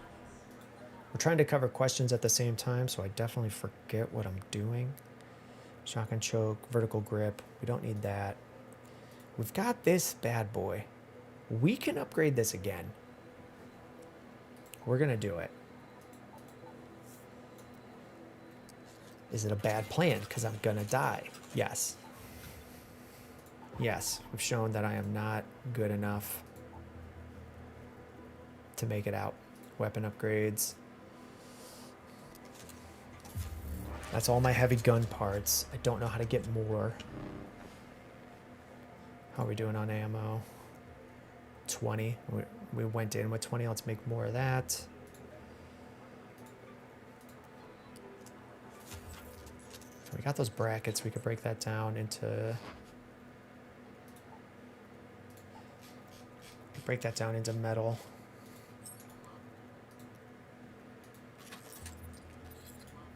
A: We're trying to cover questions at the same time, so I definitely forget what I'm doing. Shotgun choke, vertical grip. We don't need that. We've got this bad boy. We can upgrade this again. We're going to do it. Is it a bad plan? Because I'm going to die. Yes. Yes. We've shown that I am not good enough to make it out. Weapon upgrades. That's all my heavy gun parts. I don't know how to get more. How are we doing on ammo? 20. We went in with 20. Let's make more of that. So we got those brackets. We could break that down into... Break that down into metal.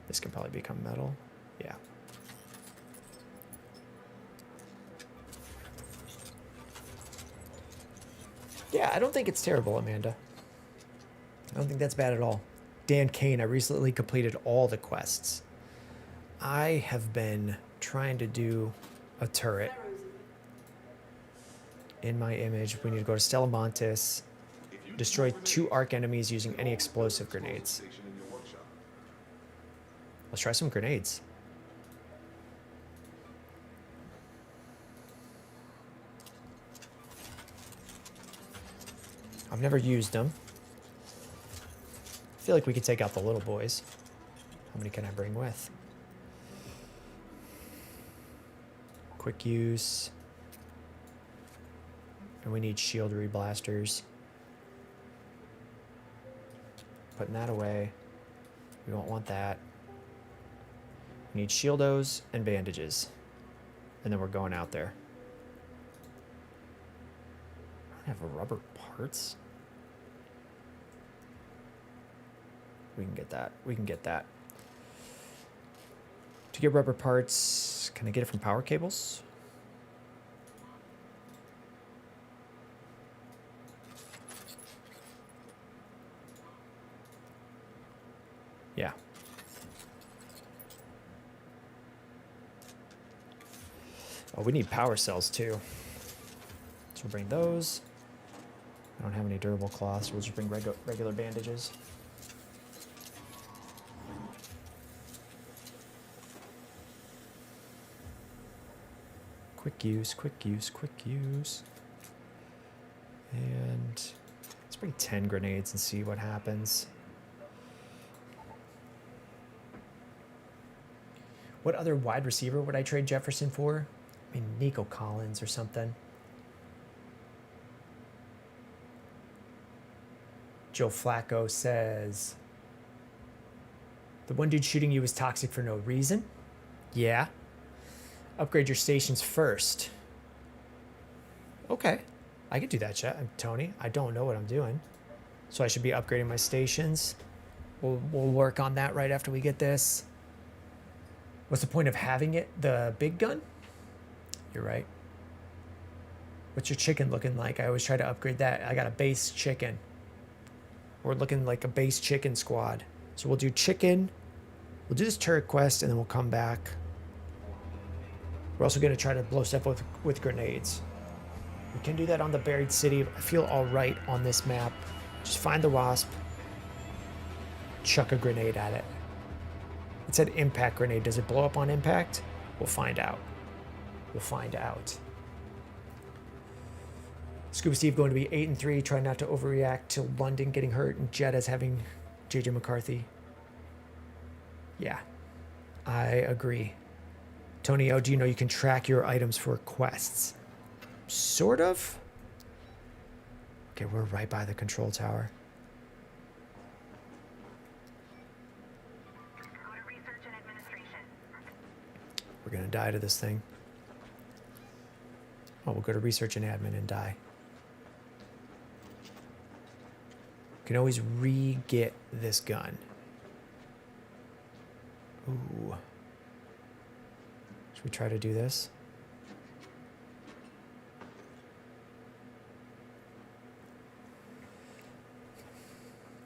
A: This can probably become metal. Yeah. Yeah, I don't think it's terrible, Amanda. I don't think that's bad at all. Dan Kane, I recently completed all the quests. I have been trying to do a turret in my image. We need to go to Stellamontis, destroy 2 arc enemies using any explosive grenades. Let's try some grenades. I've never used them. I feel like we could take out the little boys. How many can I bring with? Quick use. And we need shield reblasters. Putting that away. We won't want that. We need shieldos and bandages. And then we're going out there. I don't have rubber parts. We can get that. We can get that. To get rubber parts, can I get it from power cables? Yeah. Oh, we need power cells too. So we'll bring those. I don't have any durable cloths, so we'll just bring regular bandages. Quick use, quick use, quick use. And let's bring 10 grenades and see what happens. What other wide receiver would I trade Jefferson for? I mean, Nico Collins or something. Joe Flacco says, the one dude shooting you is toxic for no reason. Yeah. Upgrade your stations first. Okay. I could do that, Tony. I don't know what I'm doing. So I should be upgrading my stations. We'll work on that right after we get this. What's the point of having it? The big gun? You're right. What's your chicken looking like? I always try to upgrade that. I got a base chicken. We're looking like a base chicken squad. So we'll do chicken. We'll do this turret quest, and then we'll come back. We're also going to try to blow stuff with grenades. We can do that on the buried city. I feel all right on this map. Just find the wasp. Chuck a grenade at it. It said impact grenade. Does it blow up on impact? We'll find out. We'll find out. Scuba Steve going to be 8-3. Try not to overreact to London getting hurt and Jetta's having JJ McCarthy. Yeah, I agree. Tony O, do you know you can track your items for quests? Sort of. Okay, we're right by the control tower.
C: Go to research and administration.
A: We're gonna die to this thing. Oh, we'll go to research and admin and die. Can always re-get this gun. Ooh. Should we try to do this?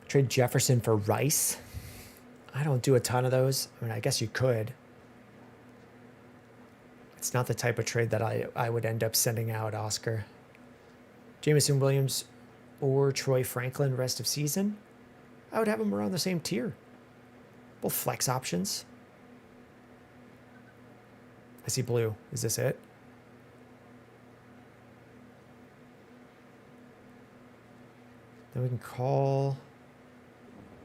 A: Trade Jefferson for Rice. I don't do a ton of those. I mean, I guess you could. It's not the type of trade that I would end up sending out, Oscar. Jameson Williams or Troy Franklin rest of season. I would have them around the same tier. Both flex options. I see blue. Is this it? Then we can call...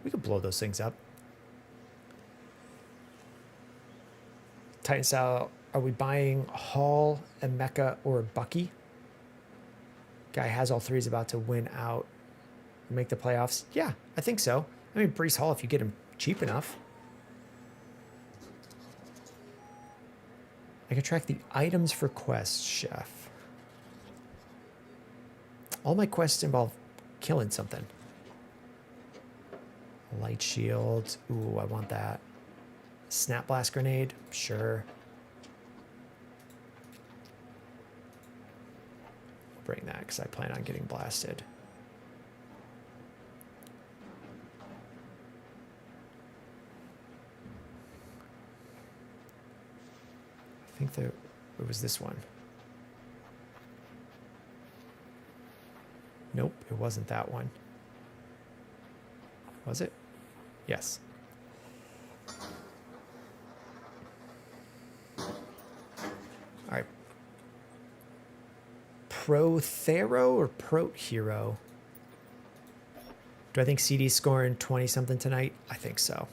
A: We could blow those things up. Titan style, are we buying Hall, Emeka, or Bucky? Guy has all three, is about to win out and make the playoffs. Yeah, I think so. I mean, Brees Hall, if you get him cheap enough. I can track the items for quests, chef. All my quests involve killing something. Light shield. Ooh, I want that. Snap blast grenade. Sure. Bring that because I plan on getting blasted. I think it was this one. Nope, it wasn't that one. Was it? Yes. All right. Prothero or Prote Hero? Do I think CD's scoring 20-something tonight? I think so.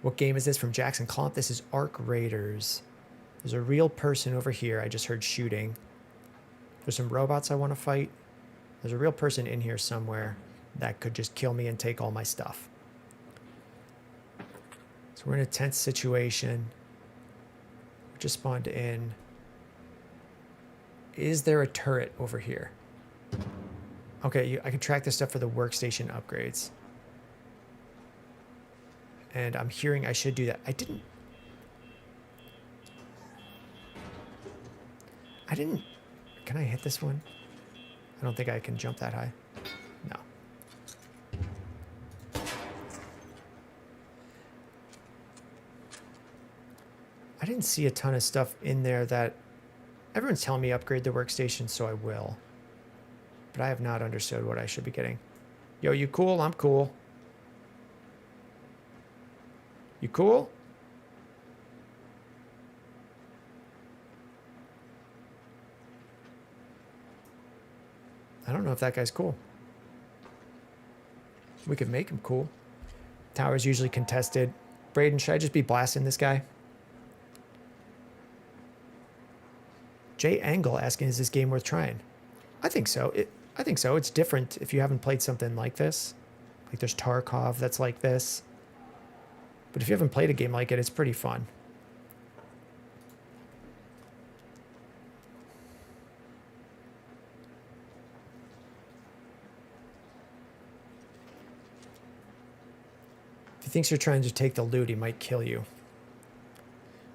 A: What game is this from Jackson Clomp? This is Arc Raiders. There's a real person over here. I just heard shooting. There's some robots I want to fight. There's a real person in here somewhere that could just kill me and take all my stuff. So we're in a tense situation. We just spawned in. Is there a turret over here? Okay, I can track this stuff for the workstation upgrades. And I'm hearing I should do that. I didn't. Can I hit this one? I don't think I can jump that high. No. I didn't see a ton of stuff in there that... Everyone's telling me upgrade the workstation, so I will. But I have not understood what I should be getting. Yo, you cool? I'm cool. You cool? I don't know if that guy's cool. We could make him cool. Tower's usually contested. Braden, should I just be blasting this guy? Jay Angle asking, is this game worth trying? I think so. I think so. It's different if you haven't played something like this. Like there's Tarkov that's like this. But if you haven't played a game like it, it's pretty fun. If he thinks you're trying to take the loot, he might kill you.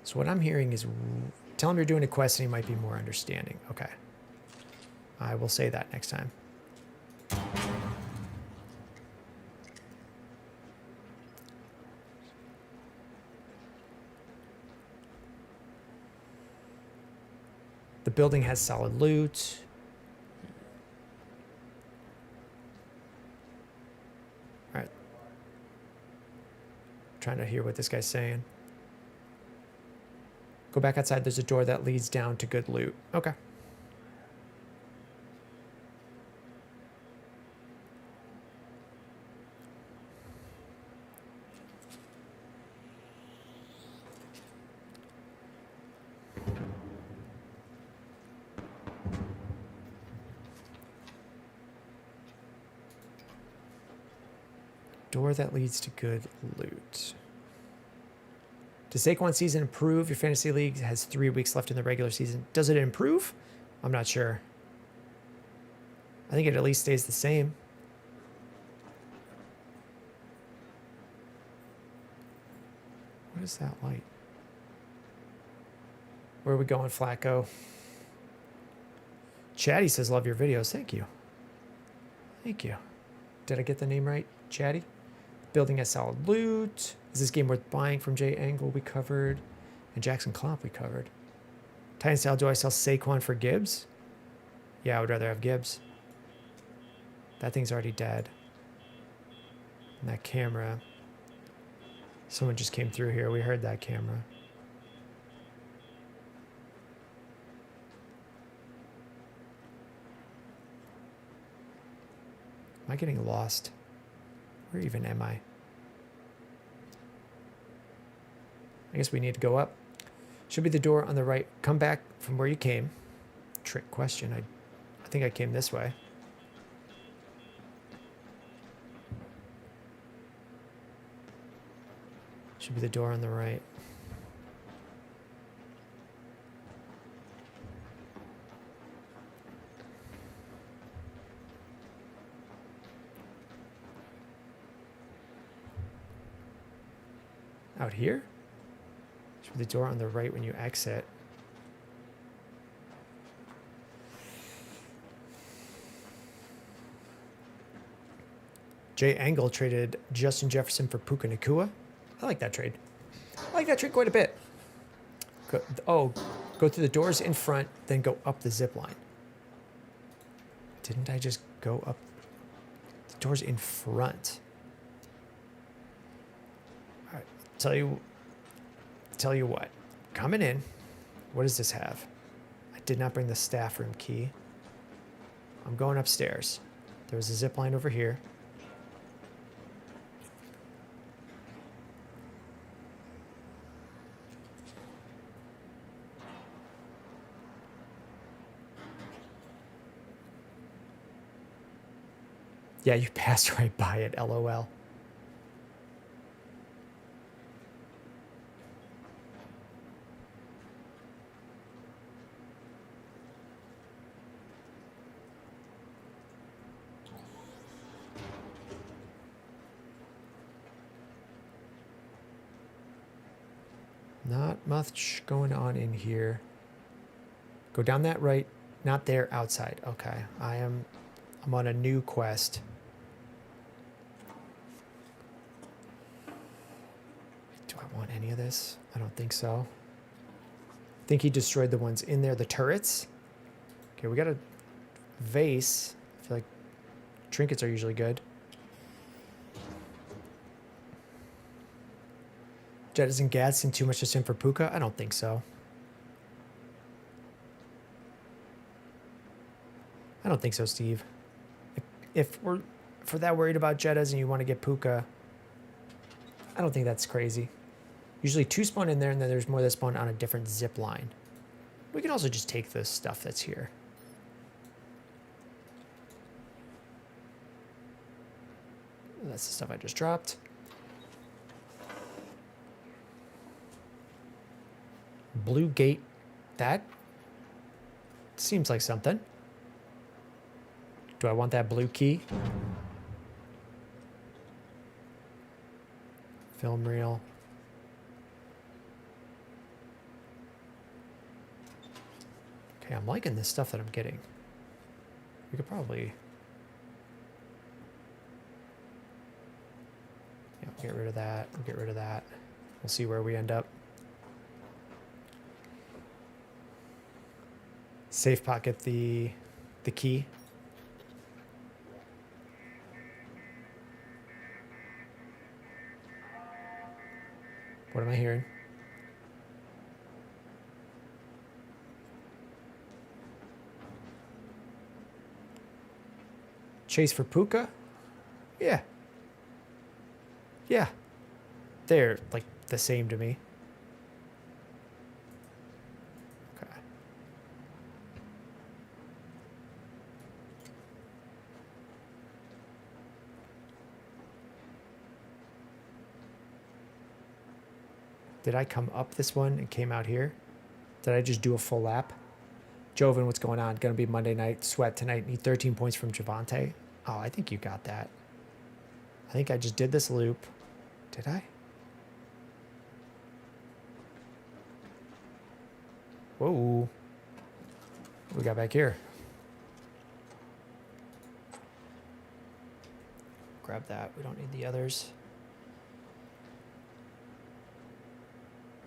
A: So what I'm hearing is tell him you're doing a quest and he might be more understanding. Okay. I will say that next time. The building has solid loot. All right. Trying to hear what this guy's saying. Go back outside. There's a door that leads down to good loot. Okay. Door that leads to good loot. Does Saquon's season improve? Your fantasy league has 3 weeks left in the regular season. Does it improve? I'm not sure. I think it at least stays the same. What is that light? Where are we going, Flacco? Chatty says, love your videos. Thank you. Thank you. Did I get the name right? Chatty? Building has solid loot. Is this game worth buying from Jay Angle? We covered. And Jackson Klomp we covered. Titan style, do I sell Saquon for Gibbs? Yeah, I would rather have Gibbs. That thing's already dead. And that camera. Someone just came through here. We heard that camera. Am I getting lost? Where even am I? I guess we need to go up. Should be the door on the right. Come back from where you came. Trick question. I think I came this way. Should be the door on the right. Out here? Should be the door on the right when you exit. Jay Angle traded Justin Jefferson for Puka Nacua. I like that trade. I like that trade quite a bit. Go through the doors in front, then go up the zip line. Didn't I just go up the doors in front? All right, tell you what. Coming in, what does this have? I did not bring the staff room key. I'm going upstairs. There was a zip line over here. Yeah, you passed right by it, LOL. Not much going on in here. Go down that right, not there, outside. Okay, I'm on a new quest. Do I want any of this? I don't think so. I think he destroyed the ones in there, the turrets. Okay, we got a vase. I feel like trinkets are usually good. Jettison Gadsden too much to sim for Puka? I don't think so. I don't think so, Steve. if we're that worried about Jettas and you want to get Puka, I don't think that's crazy. Usually 2 spawn in there, and then there's more that spawn on a different zip line. We can also just take the stuff that's here. That's the stuff I just dropped. Blue gate. That seems like something. Do I want that blue key? Film reel. Okay, I'm liking this stuff that I'm getting. We could probably... Yeah, we'll get rid of that. We'll get rid of that. We'll see where we end up. Safe pocket the key. What am I hearing? Chase for Puka? Yeah. Yeah. They're like the same to me. Okay. Did I come up this one and came out here? Did I just do a full lap? Joven, what's going on? Gonna be Monday night. Sweat tonight. Need 13 points from Javante. Oh, I think you got that. I think I just did this loop. Did I? Whoa. What we got back here? Grab that. We don't need the others.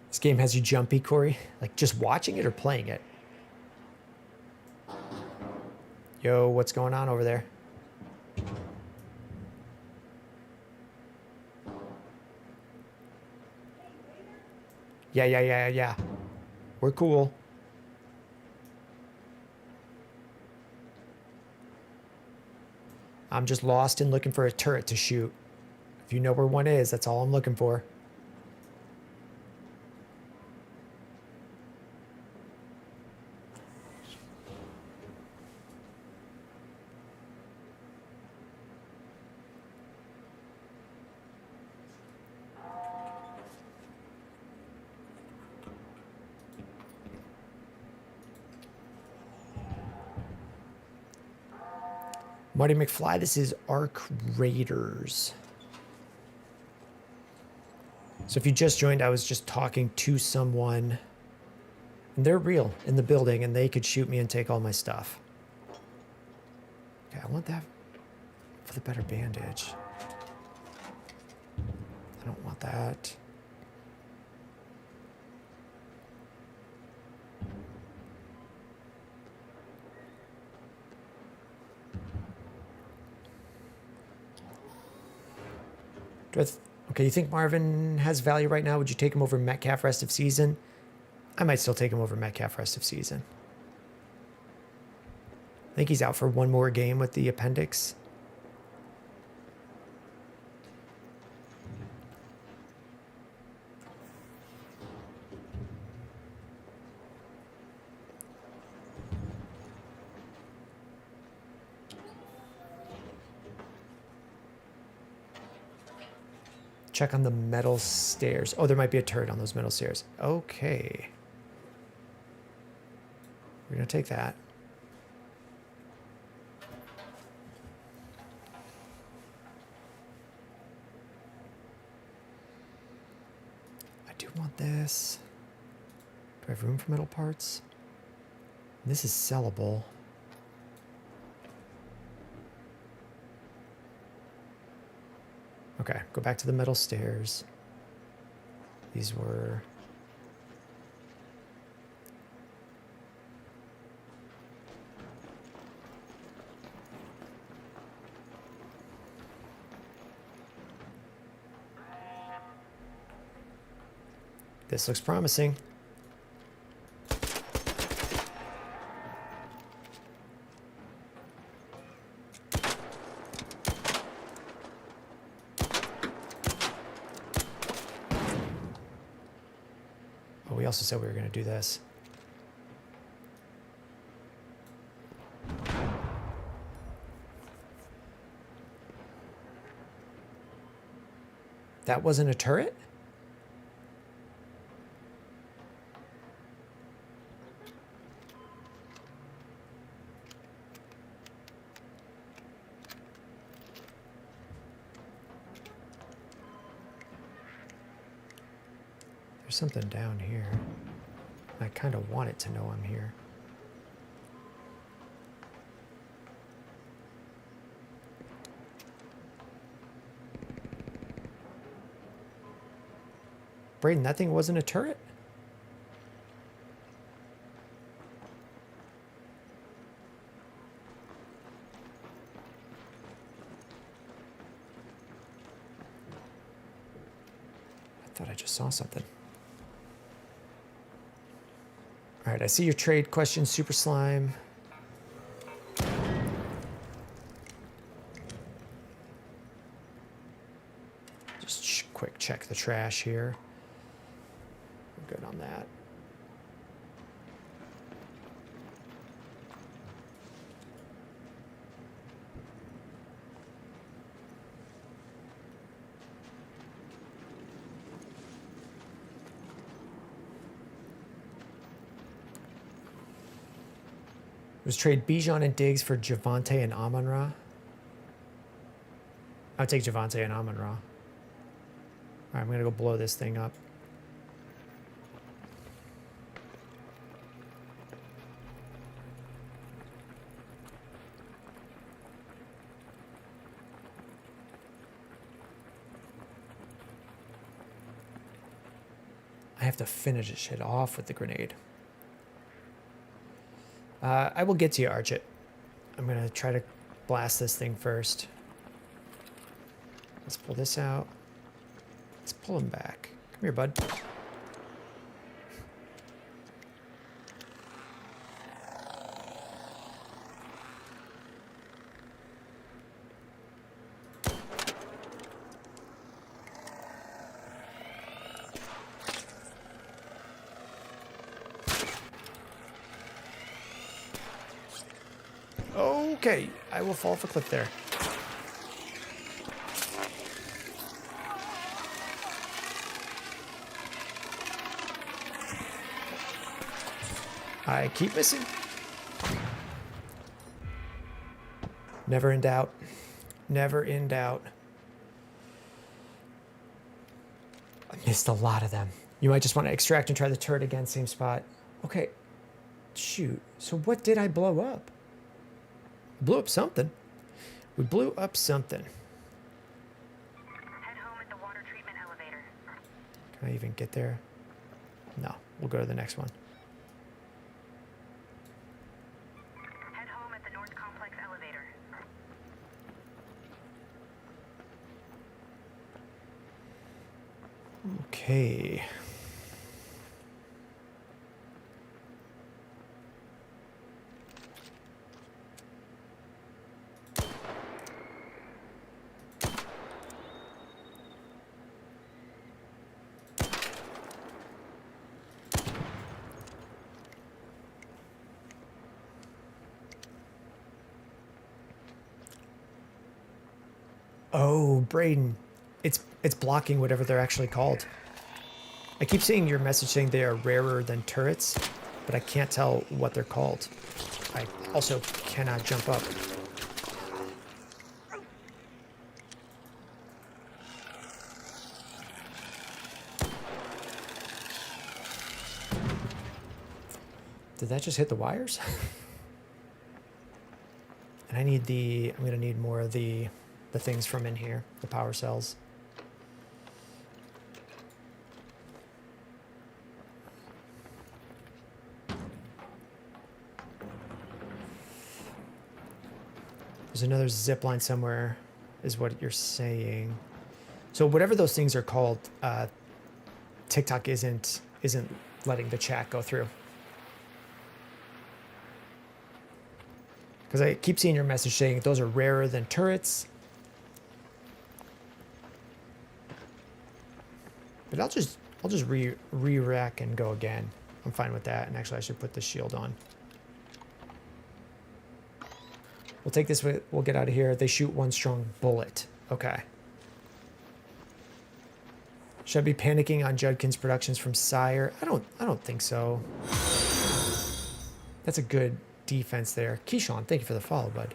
A: This game has you jumpy, Corey? Like just watching it or playing it? Yo, what's going on over there? Yeah. We're cool. I'm just lost and looking for a turret to shoot. If you know where one is, that's all I'm looking for. Marty McFly, this is Arc Raiders. So if you just joined, I was just talking to someone, and they're real in the building, and they could shoot me and take all my stuff. Okay, I want that for the better bandage. I don't want that. Okay, you think Marvin has value right now? Would you take him over Metcalf rest of season? I might still take him over Metcalf rest of season. I think he's out for one more game with the appendix. Check on the metal stairs. Oh, there might be a turret on those metal stairs. Okay. We're going to take that. I do want this. Do I have room for metal parts? This is sellable. Okay, go back to the metal stairs. These were... This looks promising. also said we were going to do this. That wasn't a turret? There's something down here. I kind of want it to know I'm here. Braden, that thing wasn't a turret? I thought I just saw something. All right, I see your trade question, Super Slime. Just quick check the trash here. We're good on that. Was trade Bijan and Diggs for Javante and Amon-Ra? I would take Javante and Amon-Ra. All right, I'm going to go blow this thing up. I have to finish this shit off with the grenade. I will get to you, Archit. I'm going to try to blast this thing first. Let's pull this out. Let's pull him back. Come here, bud. Okay, I will fall off a cliff there. I keep missing. Never in doubt. Never in doubt. I missed a lot of them. You might just want to extract and try the turret again, same spot. Okay. Shoot. So what did I blow up? Blew up something. We blew up something.
C: Head home at the water treatment elevator.
A: Can I even get there? No. We'll go to the next one.
C: Head home at the North Complex elevator.
A: Okay. Oh, Braden, it's blocking whatever they're actually called. I keep seeing your message saying they are rarer than turrets, but I can't tell what they're called. I also cannot jump up. Did that just hit the wires? And I need I'm gonna need more of the things from in here, the power cells. There's another zip line somewhere, is what you're saying. So whatever those things are called, TikTok isn't letting the chat go through. Because I keep seeing your message saying those are rarer than turrets. But I'll just I'll just re-rack and go again. I'm fine with that. And actually, I should put the shield on. We'll take this. We'll get out of here. They shoot one strong bullet. Okay. Should I be panicking on Judkins productions from Sire? I don't think so. That's a good defense there. Keyshawn, thank you for the follow, bud.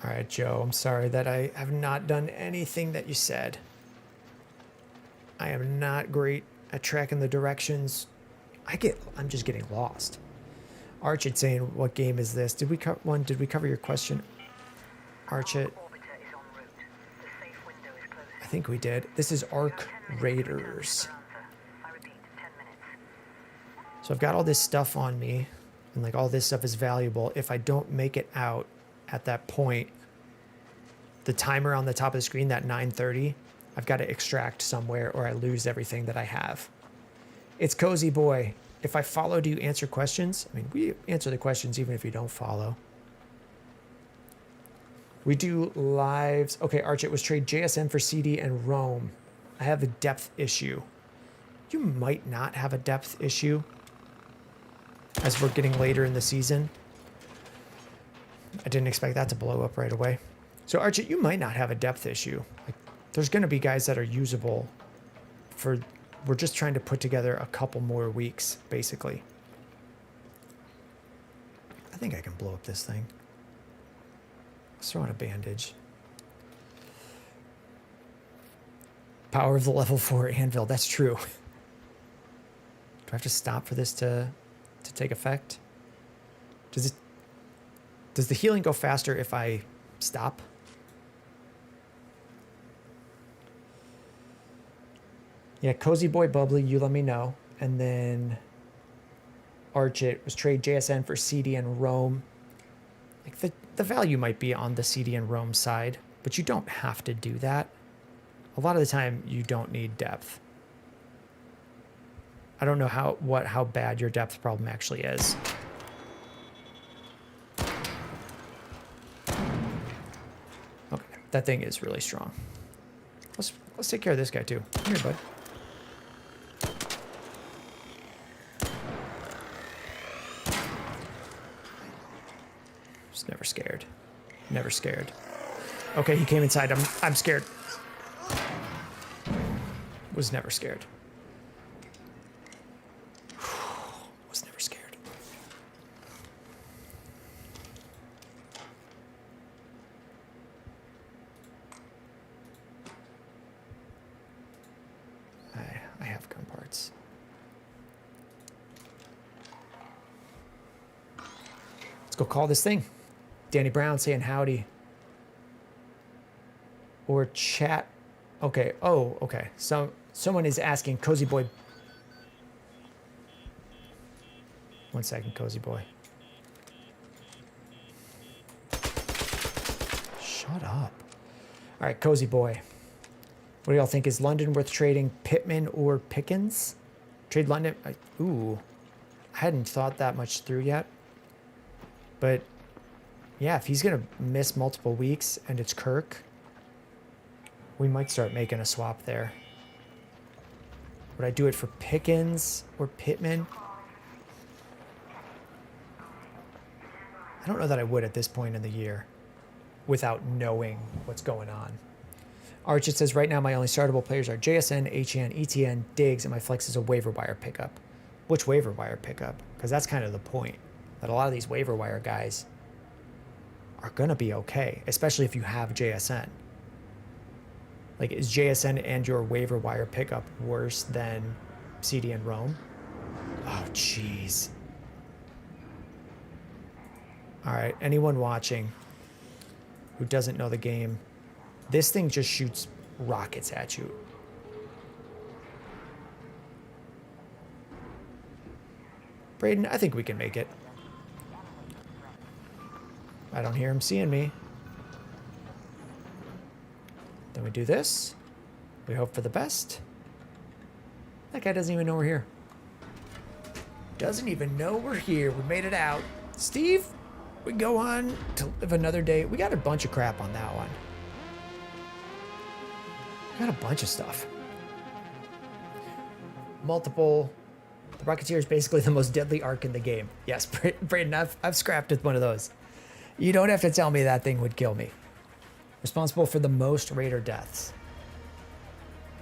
A: All right, Joe, I'm sorry that I have not done anything that you said. I am not great at tracking the directions. I'm just getting lost. Archit saying, what game is this? Did we cover your question? Archit. I think we did. This is Arc Raiders. So I've got all this stuff on me, and like all this stuff is valuable. If I don't make it out at that point, the timer on the top of the screen, that 9:30, I've got to extract somewhere or I lose everything that I have. It's Cozy Boy. If I follow, do you answer questions? I mean, we answer the questions even if you don't follow. We do lives. Okay, Archit was trade JSN for CD and Rome. I have a depth issue. You might not have a depth issue as we're getting later in the season. I didn't expect that to blow up right away. So Archit, you might not have a depth issue. Like, there's going to be guys that are usable for... We're just trying to put together a couple more weeks, basically. I think I can blow up this thing. Let's throw on a bandage. Power of the level 4 anvil. That's true. Do I have to stop for this to take effect? Does the healing go faster if I stop? Yeah, Cozy Boy Bubbly, you let me know. And then Archit was trade JSN for CD and Rome. Like the value might be on the CD and Rome side, but you don't have to do that. A lot of the time you don't need depth. I don't know how bad your depth problem actually is. Okay, that thing is really strong. Let's take care of this guy too. Come here, bud. Just never scared. Never scared. Okay, he came inside. I'm scared. Was never scared. Was never scared. I have gun parts. Let's go call this thing. Danny Brown saying howdy. Or chat. Okay. Oh, okay. Someone is asking Cozy Boy. One second, Cozy Boy. Shut up. All right, Cozy Boy. What do y'all think? Is London worth trading Pittman or Pickens? Trade London. Ooh. I hadn't thought that much through yet. But yeah, if he's going to miss multiple weeks and it's Kirk, we might start making a swap there. Would I do it for Pickens or Pittman? I don't know that I would at this point in the year without knowing what's going on. Archit says, right now my only startable players are JSN, HN, ETN, Diggs, and my flex is a waiver wire pickup. Which waiver wire pickup? Because that's kind of the point, that a lot of these waiver wire guys are going to be okay, especially if you have JSN. Like, is JSN and your waiver wire pickup worse than CD and Rome? Oh, jeez. All right, anyone watching who doesn't know the game, this thing just shoots rockets at you. Braden, I think we can make it. I don't hear him seeing me. Then we do this. We hope for the best. That guy doesn't even know we're here. Doesn't even know we're here. We made it out. Steve, we go on to live another day. We got a bunch of crap on that one. We got a bunch of stuff. Multiple. The Rocketeer is basically the most deadly arc in the game. Yes, Brayden, I've scrapped with one of those. You don't have to tell me that thing would kill me. Responsible for the most Raider deaths.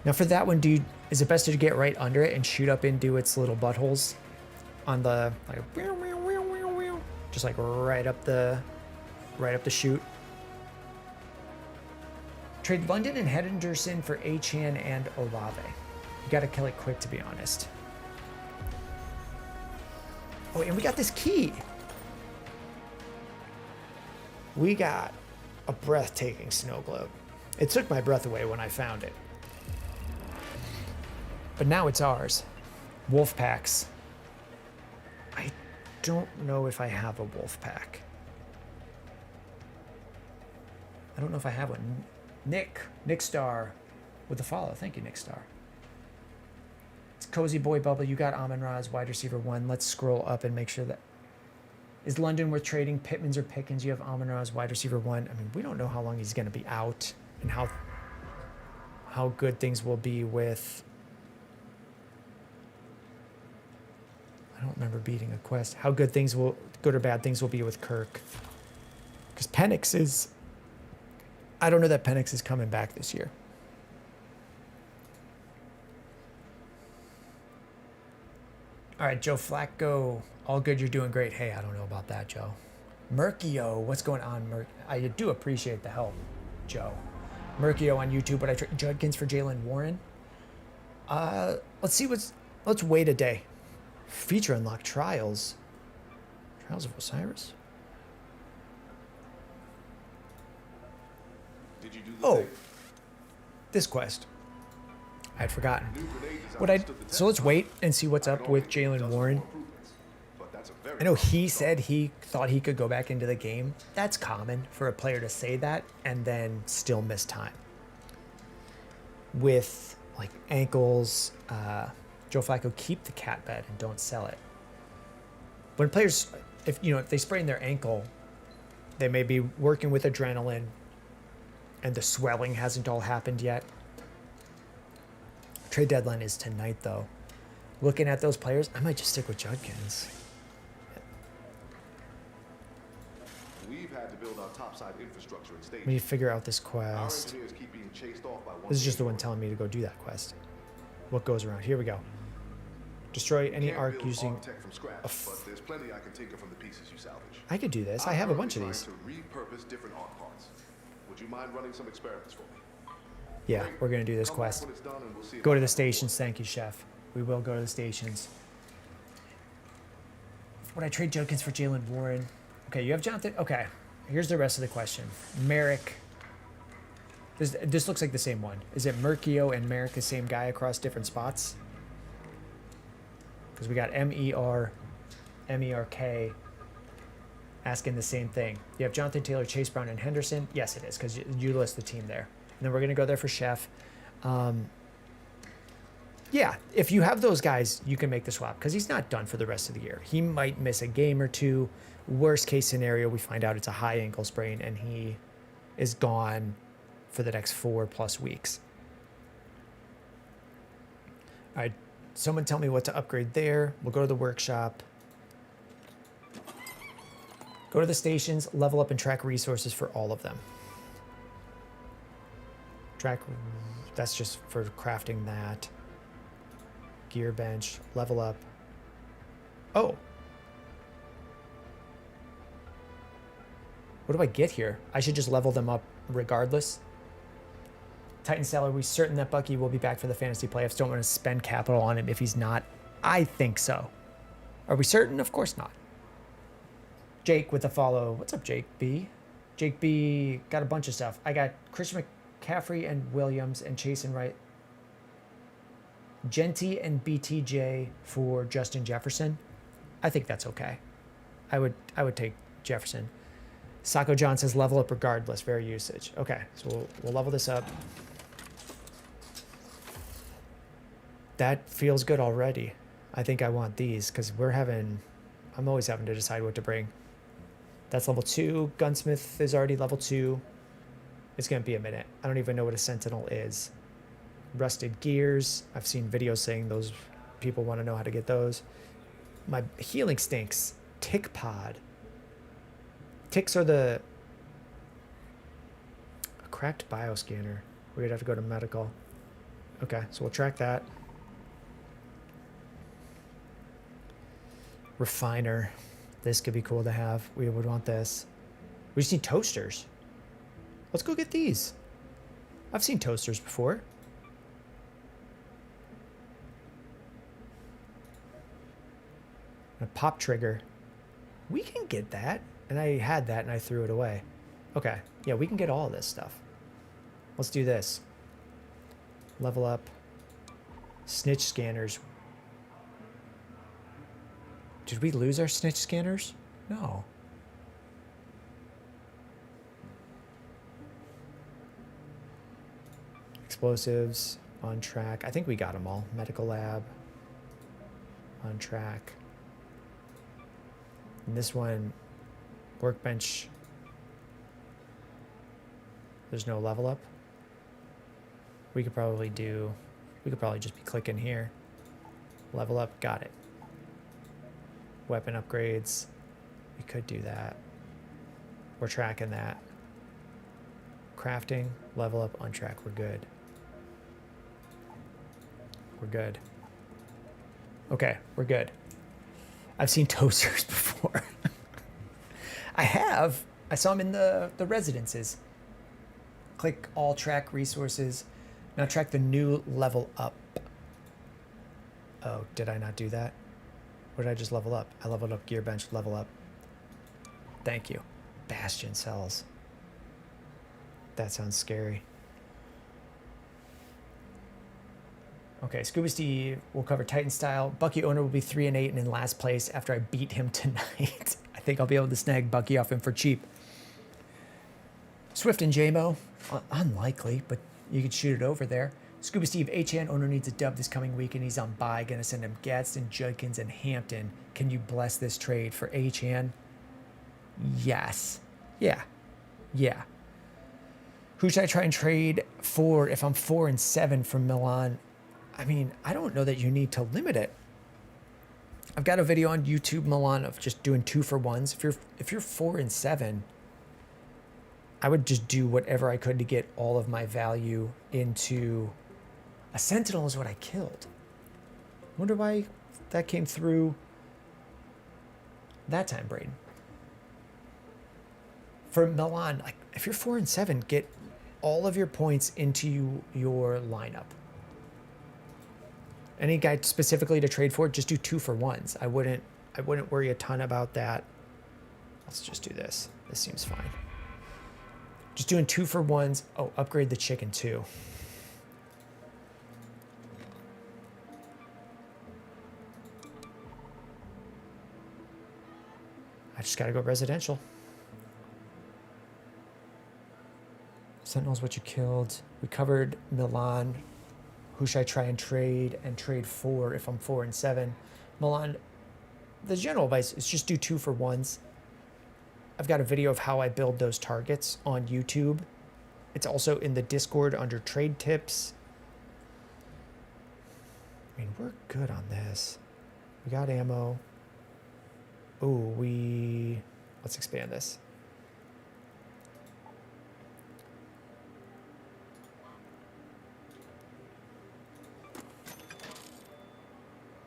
A: Now for that one, dude, is it best to get right under it and shoot up into its little buttholes on the like, just like right up the chute? Trade London and Henderson for Achan and Olave. You got to kill it quick, to be honest. Oh, and we got this key. We got a breathtaking snow globe. It took my breath away when I found it. But now it's ours. Wolf packs. I don't know if I have a wolf pack. I don't know if I have one. Nick Star with the follow. Thank you, Nick Star. It's Cozy Boy Bubble. You got Amon-Ra's wide receiver 1. Let's scroll up and make sure that. Is London worth trading? Pittman's or Pickens? You have Amon-Ra's wide receiver 1. I mean, we don't know how long he's going to be out and how good things will be with. I don't remember beating a quest. How good or bad things will be with Kirk. Because Penix is. I don't know that Penix is coming back this year. All right, Joe Flacco. All good, you're doing great. Hey, I don't know about that, Joe. Merkio, what's going on, I do appreciate the help, Joe. Merkio on YouTube, but I trade Judkins for Jalen Warren. Let's wait a day. Feature unlock trials. Trials of Osiris?
E: Did you do the
A: Oh,
E: thing?
A: this quest. I had forgotten.
E: New grenade is
A: What I
E: understood the
A: so let's
E: test.
A: wait and see what's
E: I
A: up
E: can
A: with
E: only
A: Jalen
E: adjust
A: Warren.
E: for improvements, but that's a very
A: I know he
E: positive
A: said he thought he could go back into the game. That's common for a player to say that and then still miss time. With like ankles, Joe Flacco, keep the cat bed and don't sell it. When players, if they sprain their ankle, they may be working with adrenaline and the swelling hasn't all happened yet. Trade deadline is tonight, though. Looking at those players, I might just stick with Judkins.
E: We've had to build our topside infrastructure and stage.
A: Let me figure out this
E: Our
A: quest.
E: engineers keep being chased off by one.
A: This is just the one telling me to go do that quest. What goes around? Here we go. Destroy any
E: Can't
A: arc
E: build
A: using.
E: architect from scratch, but there's plenty I can tinker from the pieces you salvage.
A: I could do this. I have a bunch of these.
E: To repurpose different arc parts. Would you mind running some experiments for me?
A: Yeah, we're gonna do this
E: Come back
A: quest.
E: when it's done and we'll see
A: Go to
E: about
A: the
E: that.
A: stations. Thank you, Chef. We will go to the stations. Would I trade Judkins for Jalen Warren? Okay, you have Jonathan. Okay, here's the rest of the question. Merrick. This looks like the same one. Is it Merkio and Merrick the same guy across different spots? Because we got MERK asking the same thing. You have Jonathan Taylor, Chase Brown, and Henderson. Yes, it is, because you list the team there. And then we're going to go there for Chef. Yeah, if you have those guys, you can make the swap because he's not done for the rest of the year. He might miss a game or two. Worst case scenario, we find out it's a high ankle sprain and he is gone for the next 4+ weeks. All right, someone tell me what to upgrade there. We'll go to the workshop. Go to the stations, level up and track resources for all of them. Track, that's just for crafting that. Gear bench, level up. Oh. What do I get here? I should just level them up regardless. Titan Stellar, we certain that Bucky will be back for the fantasy playoffs. Don't want to spend capital on him if he's not. I think so. Are we certain? Of course not. Jake with the follow. What's up, Jake B? Jake B got a bunch of stuff. I got Christian McCaffrey and Williams and Chase and Wright. Genty and BTJ for Justin Jefferson. I think that's okay. I would take Jefferson. Sacco John says level up regardless, fair usage. Okay, so we'll level this up. that feels good already. I think I want these because I'm always having to decide what to bring. That's level 2. Gunsmith is already level 2. It's going to be a minute. I don't even know what a Sentinel is. Rusted gears. I've seen videos saying those people want to know how to get those. My healing stinks. Tick pod. Ticks are a cracked bioscanner. We'd have to go to medical. Okay, so we'll track that. Refiner. This could be cool to have. We would want this. We just need toasters. Let's go get these. I've seen toasters before. A pop trigger. We can get that. And I had that and I threw it away. Okay. Yeah, we can get all this stuff. Let's do this. Level up. Snitch scanners. Did we lose our snitch scanners? No. Explosives. On track. I think we got them all. Medical lab. On track. And this one, workbench. There's no level up. We could probably just be clicking here. Level up, got it. Weapon upgrades. We could do that. We're tracking that. Crafting, level up, on track, we're good. We're good. Okay, we're good. I've seen toasters before. I have. I saw them in the residences. Click all track resources. Now track the new level up. Oh, did I not do that? What did I just level up? I leveled up gear bench, level up. Thank you. Bastion cells. That sounds scary. Okay, Scuba Steve will cover Titan style. Bucky owner will be 3-8 and in last place after I beat him tonight. I think I'll be able to snag Bucky off him for cheap. Swift and JMO, unlikely, but you could shoot it over there. Scuba Steve, HN owner needs a dub this coming week and he's on bye. Gonna send him Gadsden, Judkins, and Hampton. Can you bless this trade for HN? Yes. Yeah. Yeah. Who should I try and trade for if I'm 4-7 from Milan? I mean, I don't know that you need to limit it. I've got a video on YouTube, Milan, of just doing 2-for-1s. If you're 4-7, I would just do whatever I could to get all of my value into a Sentinel is what I killed. Wonder why that came through that time, Braden. For Milan, like if you're 4-7, get all of your points into your lineup. Any guy specifically to trade for, just do 2-for-1s. I wouldn't worry a ton about that. Let's just do this. This seems fine. Just doing 2-for-1s. Oh, upgrade the chicken too. I just gotta go residential. Sentinel's what you killed. We covered Milan. Who should I try and trade for if I'm 4-7? Milan, the general advice is just do 2-for-1s. I've got a video of how I build those targets on YouTube. It's also in the Discord under trade tips. I mean, we're good on this. We got ammo. Oh, let's expand this.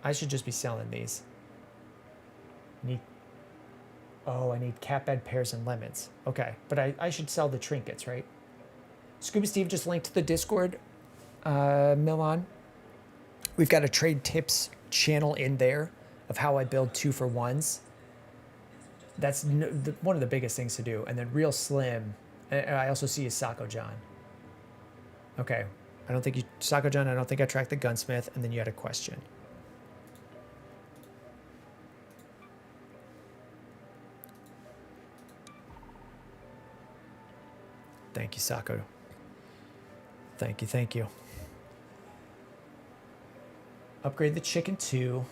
A: I should just be selling these. I need cat bed pears and lemons. Okay, but I should sell the trinkets, right? Scuba Steve just linked the Discord, Milan. We've got a trade tips channel in there of how I build 2-for-1s. That's one of the biggest things to do. And then Real Slim, I also see a Sako John. Okay, Sako John, I don't think I tracked the gunsmith, and then you had a question. Thank you, Sako. Thank you. Upgrade the chicken too.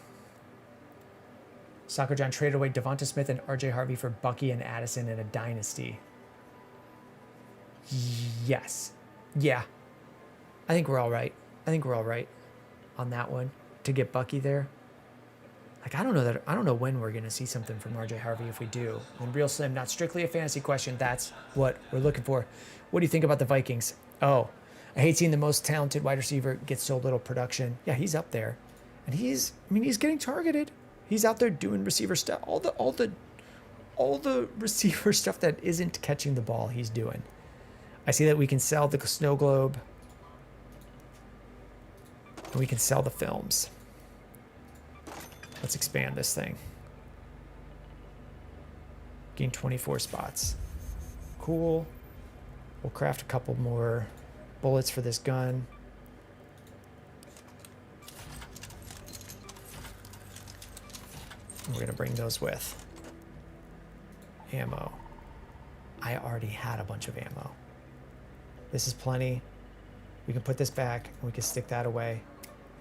A: Soccer John traded away Devonta Smith and RJ Harvey for Bucky and Addison in a dynasty. Yes. Yeah. I think we're all right. I think we're all right on that one to get Bucky there. Like, I don't know when we're going to see something from RJ Harvey if we do. And Real Slim, not strictly a fantasy question. That's what we're looking for. What do you think about the Vikings? Oh, I hate seeing the most talented wide receiver get so little production. Yeah, he's up there. And he's getting targeted. He's out there doing receiver stuff. All the receiver stuff that isn't catching the ball, he's doing. I see that we can sell the snow globe. And we can sell the films. Let's expand this thing. Gain 24 spots. Cool. We'll craft a couple more bullets for this gun. We're going to bring those with. Ammo. I already had a bunch of ammo. This is plenty. We can put this back and we can stick that away.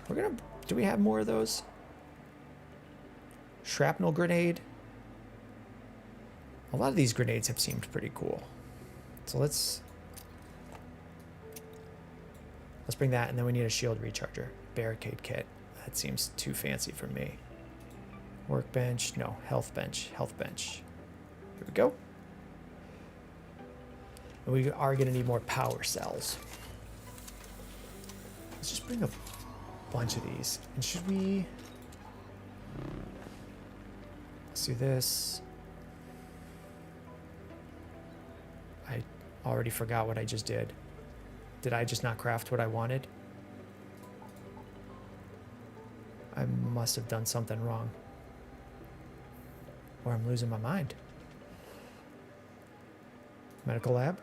A: We're going to... Do we have more of those? Shrapnel grenade. A lot of these grenades have seemed pretty cool. So let's bring that, and then we need a shield recharger. Barricade kit. That seems too fancy for me. Workbench. No, health bench. Health bench. Here we go. And we are going to need more power cells. Let's just bring a bunch of these. And should we... Let's do this. I already forgot what I just did. Did I just not craft what I wanted? I must have done something wrong. Or I'm losing my mind. Medical lab?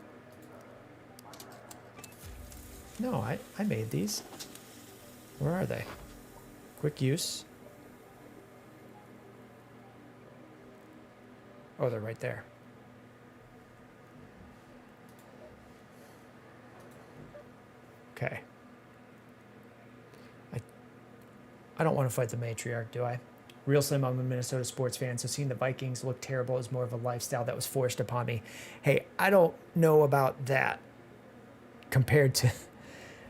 A: No, I made these. Where are they? Quick use. Oh, they're right there. Okay. I don't want to fight the matriarch, do I? Real Slim, I'm a Minnesota sports fan, so seeing the Vikings look terrible is more of a lifestyle that was forced upon me. Hey, I don't know about that compared to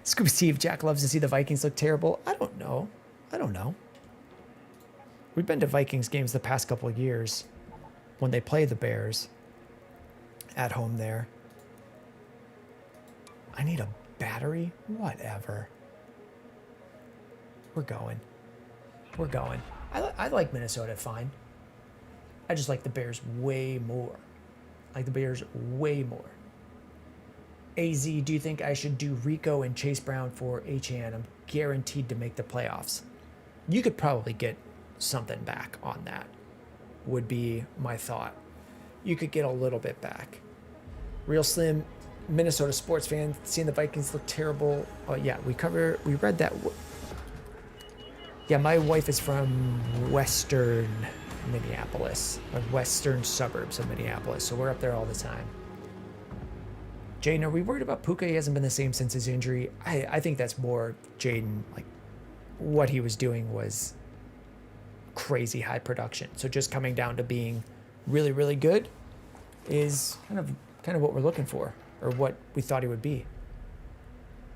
A: Scoop Steve. Jack loves to see the Vikings look terrible. I don't know. We've been to Vikings games the past couple of years when they play the Bears at home there. I need a battery? Whatever. We're going. I like Minnesota fine. I just like the Bears way more. AZ, do you think I should do Rico and Chase Brown for HN? I'm guaranteed to make the playoffs. You could probably get something back on that, would be my thought. You could get a little bit back. Real Slim, Minnesota sports fan, seeing the Vikings look terrible. Oh yeah, we read that. Yeah, my wife is from western Minneapolis, or western suburbs of Minneapolis, so we're up there all the time. Jayden, are we worried about Puka? He hasn't been the same since his injury. I think that's more Jayden, like, what he was doing was crazy high production. So just coming down to being really, really good is kind of what we're looking for, or what we thought he would be.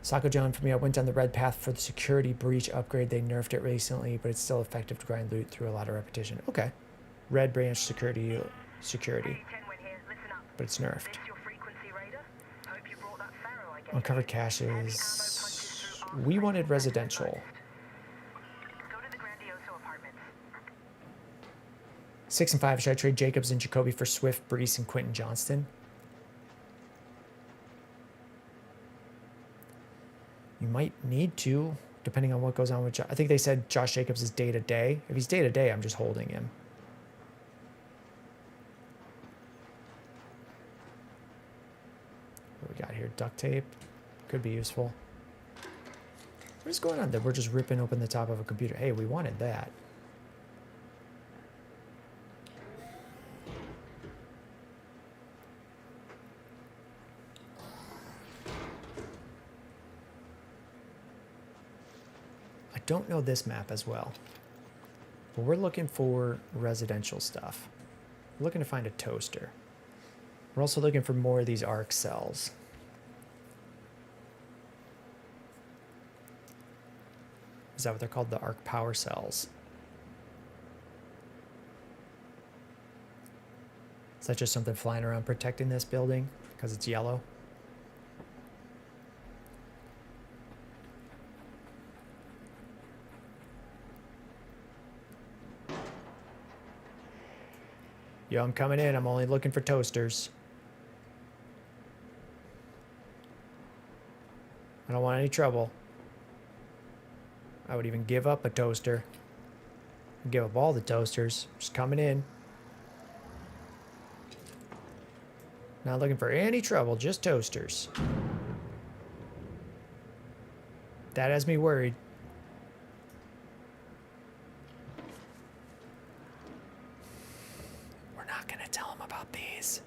A: Sako John, for me, I went down the red path for the security breach upgrade. They nerfed it recently, but it's still effective to grind loot through a lot of repetition. Okay. Red branch security, but it's nerfed. Uncovered caches. We wanted residential. 6 and 5. Should I trade Jacobs and Jacoby for Swift, Brees, and Quentin Johnston? You might need to, depending on what goes on with I think they said Josh Jacobs is day to day. If he's day to day, I'm just holding him. What we got here? Duct tape. Could be useful. What is going on there? We're just ripping open the top of a computer. Hey, we wanted that. don't know this map as well. But we're looking for residential stuff. We're looking to find a toaster. We're also looking for more of these arc cells. Is that what they're called? The arc power cells. Is that just something flying around protecting this building because it's yellow? Yo, I'm coming in. I'm only looking for toasters. I don't want any trouble. I would even give up a toaster. Give up all the toasters. Just coming in. Not looking for any trouble, just toasters. That has me worried. We're not gonna tell him about these.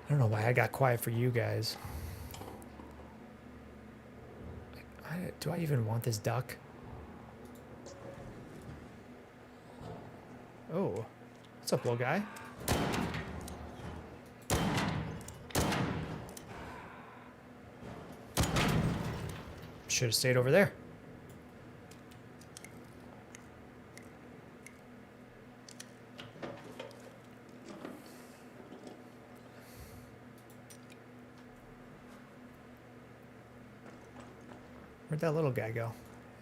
A: I don't know why I got quiet for you guys. Do I even want this duck? Oh. What's up, little guy? Should have stayed over there. Where'd that little guy go?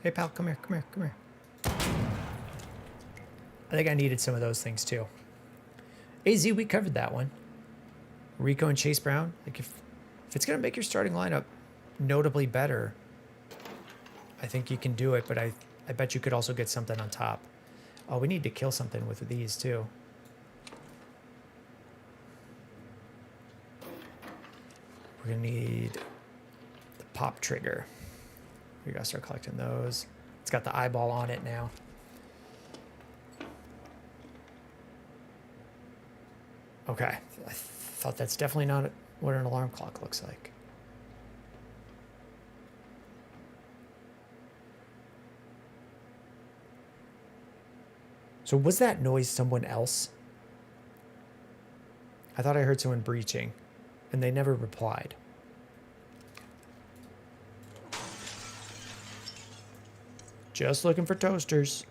A: Hey, pal, come here, come here, come here. I think I needed some of those things, too. AZ, we covered that one. Rico and Chase Brown. Like, if it's going to make your starting lineup notably better, I think you can do it, but I bet you could also get something on top. Oh, we need to kill something with these, too. We're going to need the pop trigger. We gotta start collecting those. It's got the eyeball on it now. Okay, I thought that's definitely not what an alarm clock looks like. So was that noise someone else? I thought I heard someone breaching, and they never replied. Just looking for toasters.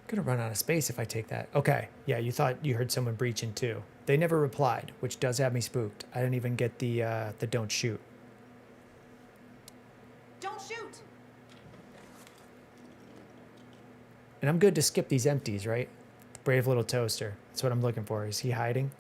A: Gonna run out of space if I take that. Okay, yeah, you thought you heard someone breaching too. They never replied, which does have me spooked. I didn't even get the don't shoot.
D: Don't shoot!
A: And I'm good to skip these empties, right? Brave little toaster. That's what I'm looking for. Is he hiding?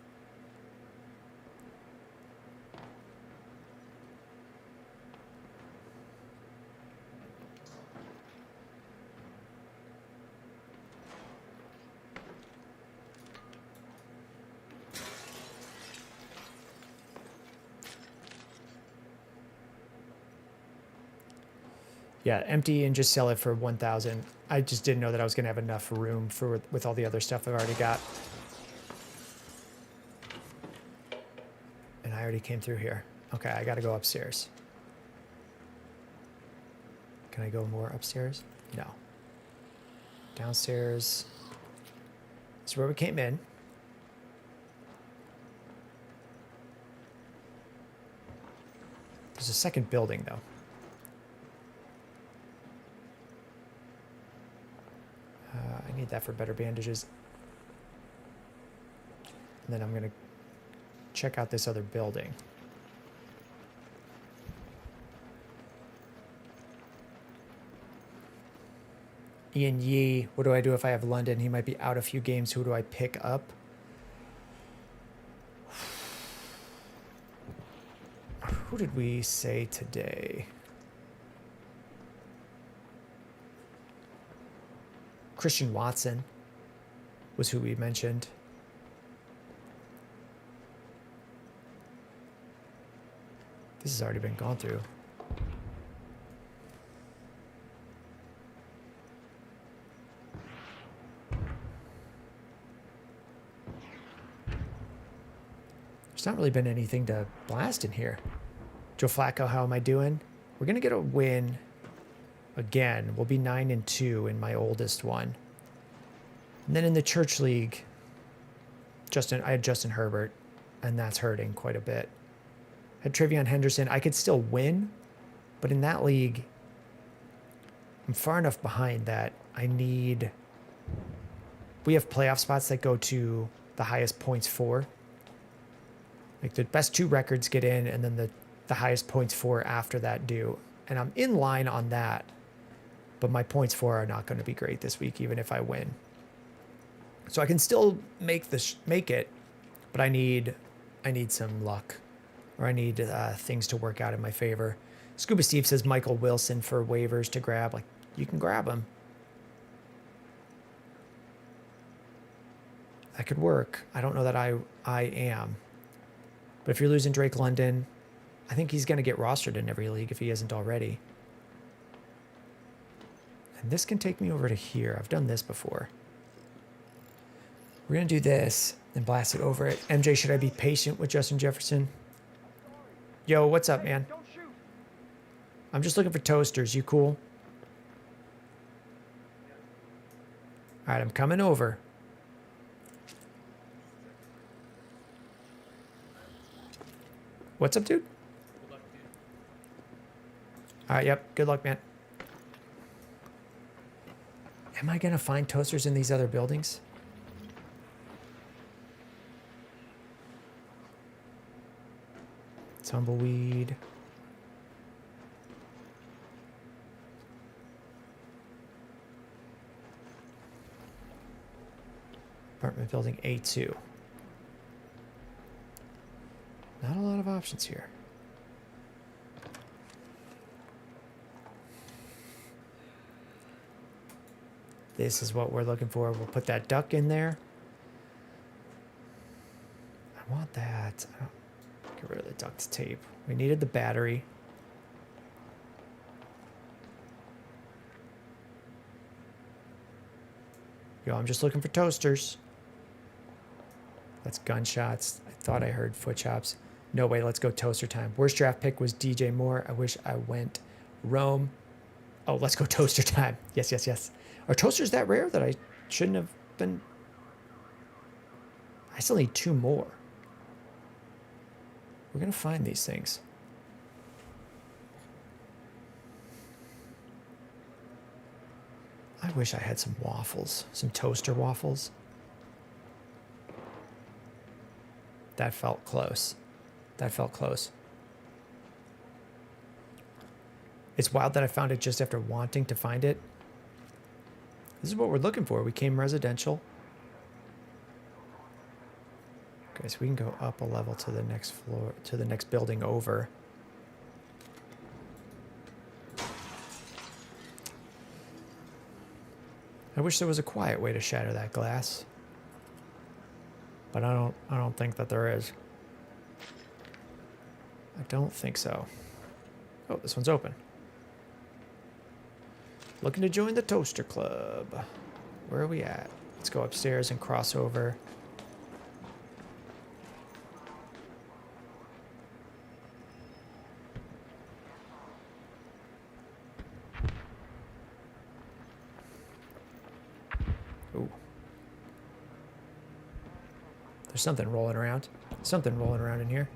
A: Yeah, empty and just sell it for 1,000. I just didn't know that I was gonna have enough room for with all the other stuff I've already got. And I already came through here. Okay, I gotta go upstairs. Can I go more upstairs? No. Downstairs. This is where we came in. There's a second building though. I need that for better bandages. And then I'm gonna check out this other building. Ian Yee, what do I do if I have London? He might be out a few games. Who do I pick up? Who did we say today? Christian Watson. was who we mentioned. This has already been gone through. There's not really been anything to blast in here. Joe Flacco, how am I doing? We're going to get a win again. We'll be 9-2 in my oldest one. And then in the church league, I had Justin Herbert, and that's hurting quite a bit. I had Travion Henderson. I could still win, but in that league, I'm far enough behind that we have playoff spots that go to the highest points for. Like the best 2 records get in, and then the highest points for after that do. And I'm in line on that, but my points for are not going to be great this week, even if I win. So I can still make it, but I need some luck, or I need things to work out in my favor. Scuba Steve says Michael Wilson for waivers to grab. Like, you can grab him. That could work. I don't know that I am. But if you're losing Drake London, I think he's going to get rostered in every league if he isn't already. And this can take me over to here. I've done this before. We're going to do this and blast it over it. MJ, should I be patient with Justin Jefferson? Yo, what's up, man? I'm just looking for toasters. You cool? All right, I'm coming over. What's up, dude?
F: Good luck, dude.
A: All right, yep. Good luck, man. Am I going to find toasters in these other buildings? Tumbleweed. Apartment building A2. Not a lot of options here. This is what we're looking for. We'll put that duck in there. I want that. I don't, get rid of the duct tape. We needed the battery. Yo, I'm just looking for toasters. That's gunshots. I thought I heard foot chops. No way, let's go toaster time. Worst draft pick was DJ Moore. I wish I went Rome. Oh, let's go toaster time. Yes, yes, yes. Are toasters that rare that I shouldn't have been? I still need 2 more. We're going to find these things. I wish I had some waffles, some toaster waffles. That felt close. That felt close. It's wild that I found it just after wanting to find it. This is what we're looking for. We came residential. Okay, so we can go up a level to the next floor, to the next building over. I wish there was a quiet way to shatter that glass. But I don't think that there is. I don't think so. Oh, this one's open. Looking to join the Toaster Club. Where are we at? Let's go upstairs and cross over. Ooh. There's something rolling around. Something rolling around in here.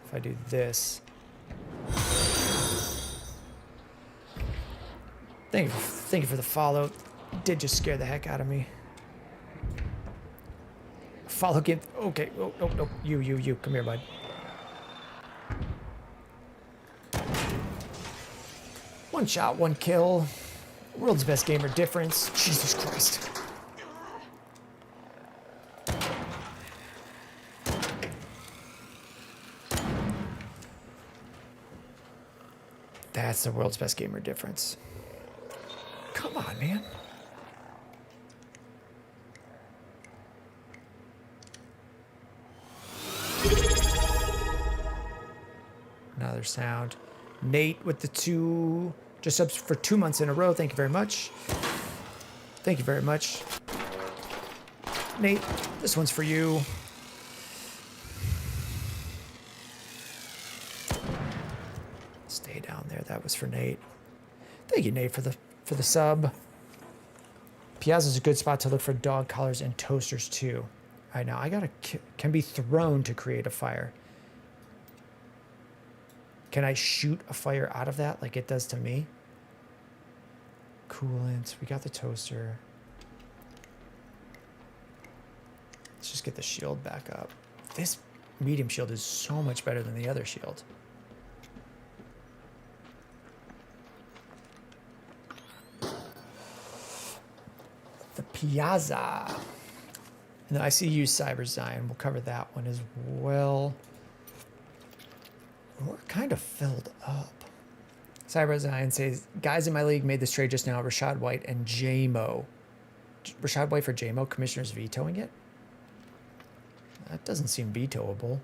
A: If I do this. Thank you for the follow. It did just scare the heck out of me. Follow game. Okay. Oh, no, no. You. Come here, bud. One shot, one kill. World's best gamer difference. Jesus Christ. That's the world's best gamer difference. Come on, man. Another sound. Nate with the 2 just subs for 2 months in a row. Thank you very much. Thank you very much. Nate, this one's for you. Stay down there. That was for Nate. Thank you, Nate, for the sub. Piazza's a good spot to look for dog collars and toasters too. All right, now I gotta can be thrown to create a fire. Can I shoot a fire out of that like it does to me? Coolant. We got the toaster. Let's just get the shield back up. This medium shield is so much better than the other shield. The Piazza. And then I see you, Cyber Zion. We'll cover that one as well. We're kind of filled up. Cyber Zion says, guys in my league made this trade just now. Rashad White and J-Mo. Rashad White for J-Mo. Commissioner's vetoing it? That doesn't seem vetoable.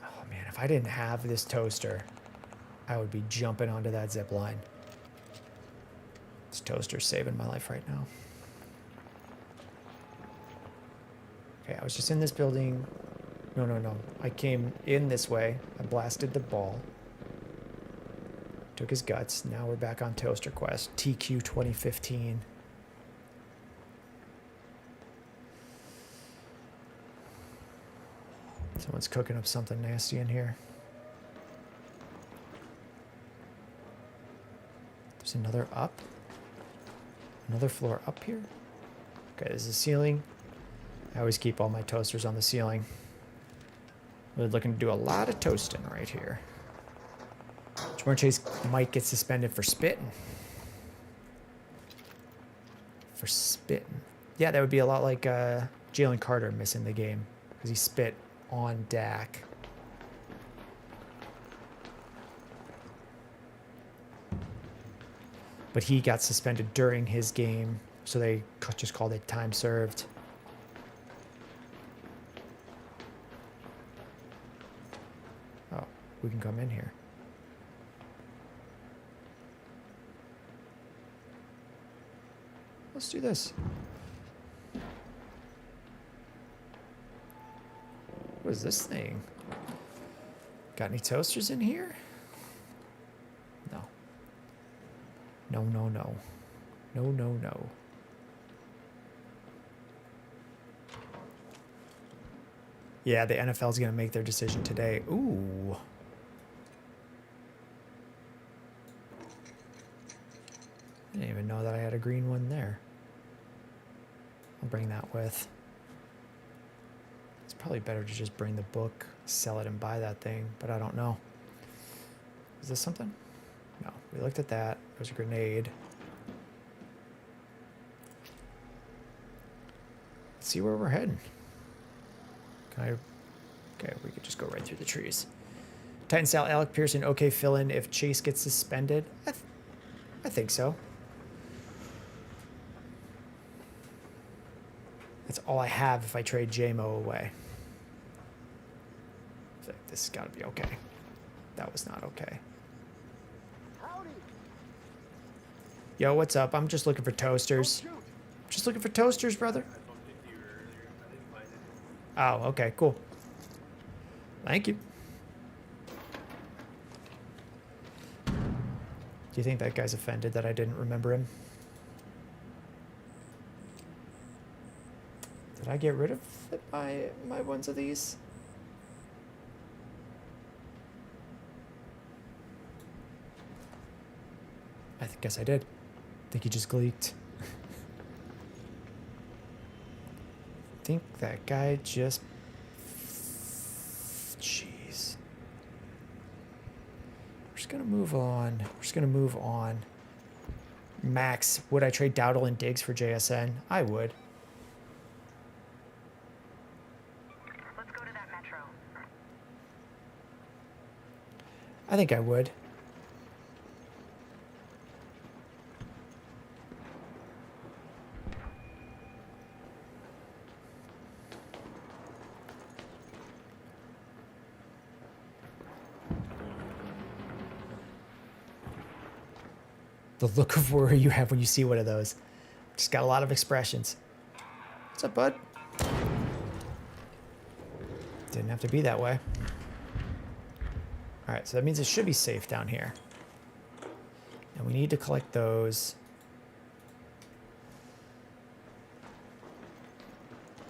A: Oh man, if I didn't have this toaster, I would be jumping onto that zip line. This toaster's saving my life right now. Okay, I was just in this building. No. I came in this way. I blasted the ball. Took his guts. Now we're back on Toaster Quest. TQ 2015. Someone's cooking up something nasty in here. There's another up. Another floor up here. Okay, there's a ceiling. I always keep all my toasters on the ceiling. We're looking to do a lot of toasting right here. Jamar Chase might get suspended for spitting. For spitting. Yeah, that would be a lot like Jalen Carter missing the game because he spit on Dak. But he got suspended during his game, so they just called it time served. Oh, we can come in here. Let's do this. What is this thing? Got any toasters in here? No. No. Yeah, the NFL's going to make their decision today. Ooh. I didn't even know that I had a green one there. I'll bring that with. It's probably better to just bring the book, sell it, and buy that thing, but I don't know. Is this something? No. We looked at that. There's a grenade. Let's see where we're heading. Can I... Okay, we could just go right through the trees. Titan style Alec Pearson, okay, fill in if Chase gets suspended. I think so. That's all I have if I trade J-Mo away. I think this has got to be okay. That was not okay. Yo, what's up? I'm just looking for toasters. Just looking for toasters, brother. Oh, okay, cool. Thank you. Do you think that guy's offended that I didn't remember him? Did I get rid of my ones of these? Guess I did. I think he just gleeked. I think that guy just... Jeez. We're just gonna move on. Max, would I trade Dowdle and Diggs for JSN? I would.
C: Let's go to that metro.
A: I think I would. The look of worry you have when you see one of those. Just got a lot of expressions. What's up, bud? Didn't have to be that way. All right, so that means it should be safe down here. And we need to collect those.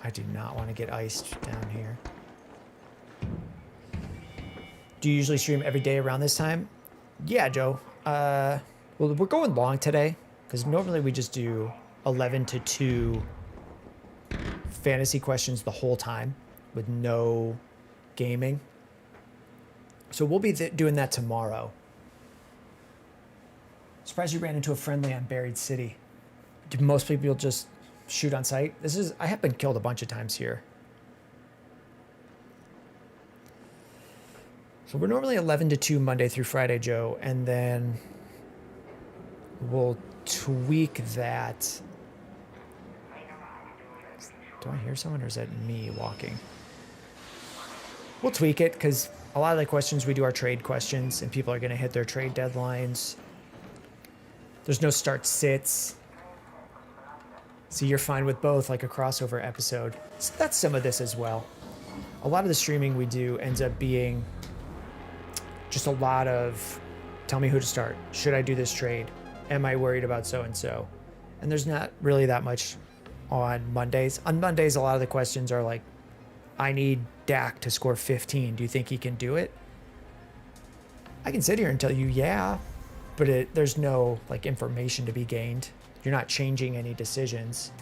A: I do not want to get iced down here. Do you usually stream every day around this time? Yeah, Joe. Well, we're going long today because normally we just do 11 to 2 fantasy questions the whole time with no gaming. So we'll be doing that tomorrow. Surprised you ran into a friendly on Buried City. Do most people just shoot on sight? I have been killed a bunch of times here. So we're normally 11 to 2 Monday through Friday, Joe, and then we'll tweak that. Do I hear someone or is that me walking? We'll tweak it because a lot of the questions we do are trade questions and people are going to hit their trade deadlines. There's no start sits. So you're fine with both, like a crossover episode. So that's some of this as well. A lot of the streaming we do ends up being just a lot of, tell me who to start. Should I do this trade? Am I worried about so-and-so? And there's not really that much on Mondays. On Mondays, a lot of the questions are like, I need Dak to score 15. Do you think he can do it? I can sit here and tell you, yeah, but there's no like information to be gained. You're not changing any decisions.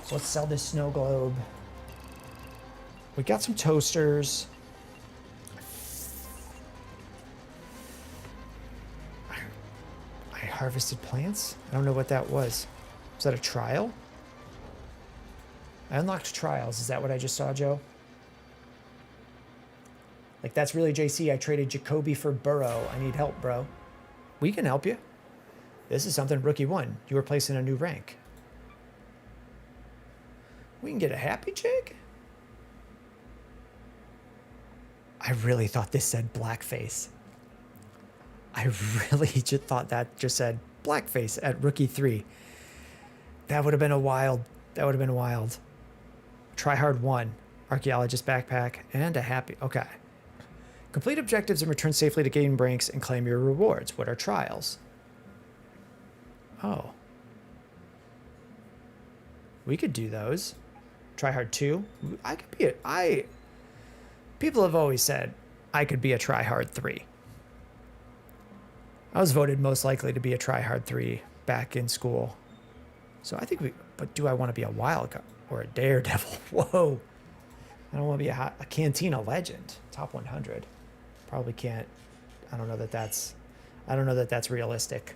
A: So let's sell this snow globe. We got some toasters. I harvested plants? I don't know what that was. Was that a trial? I unlocked trials. Is that what I just saw, Joe? Like, that's really JC. I traded Jacoby for Burrow. I need help, bro. We can help you. This is something rookie won. You were placed in a new rank. We can get a happy chick. I really thought this said blackface. I really just thought that just said blackface at rookie 3. That would have been a wild. That would have been wild. Try hard 1. Archaeologist backpack and a happy. Okay. Complete objectives and return safely to game ranks and claim your rewards. What are trials? Oh. We could do those. Try hard 2. I could be people have always said I could be a try hard 3. I was voted most likely to be a try hard 3 back in school. So I think but do I want to be a wildcard or a daredevil? Whoa. I don't want to be a Cantina legend. Top 100. Probably can't. I don't know that that's realistic.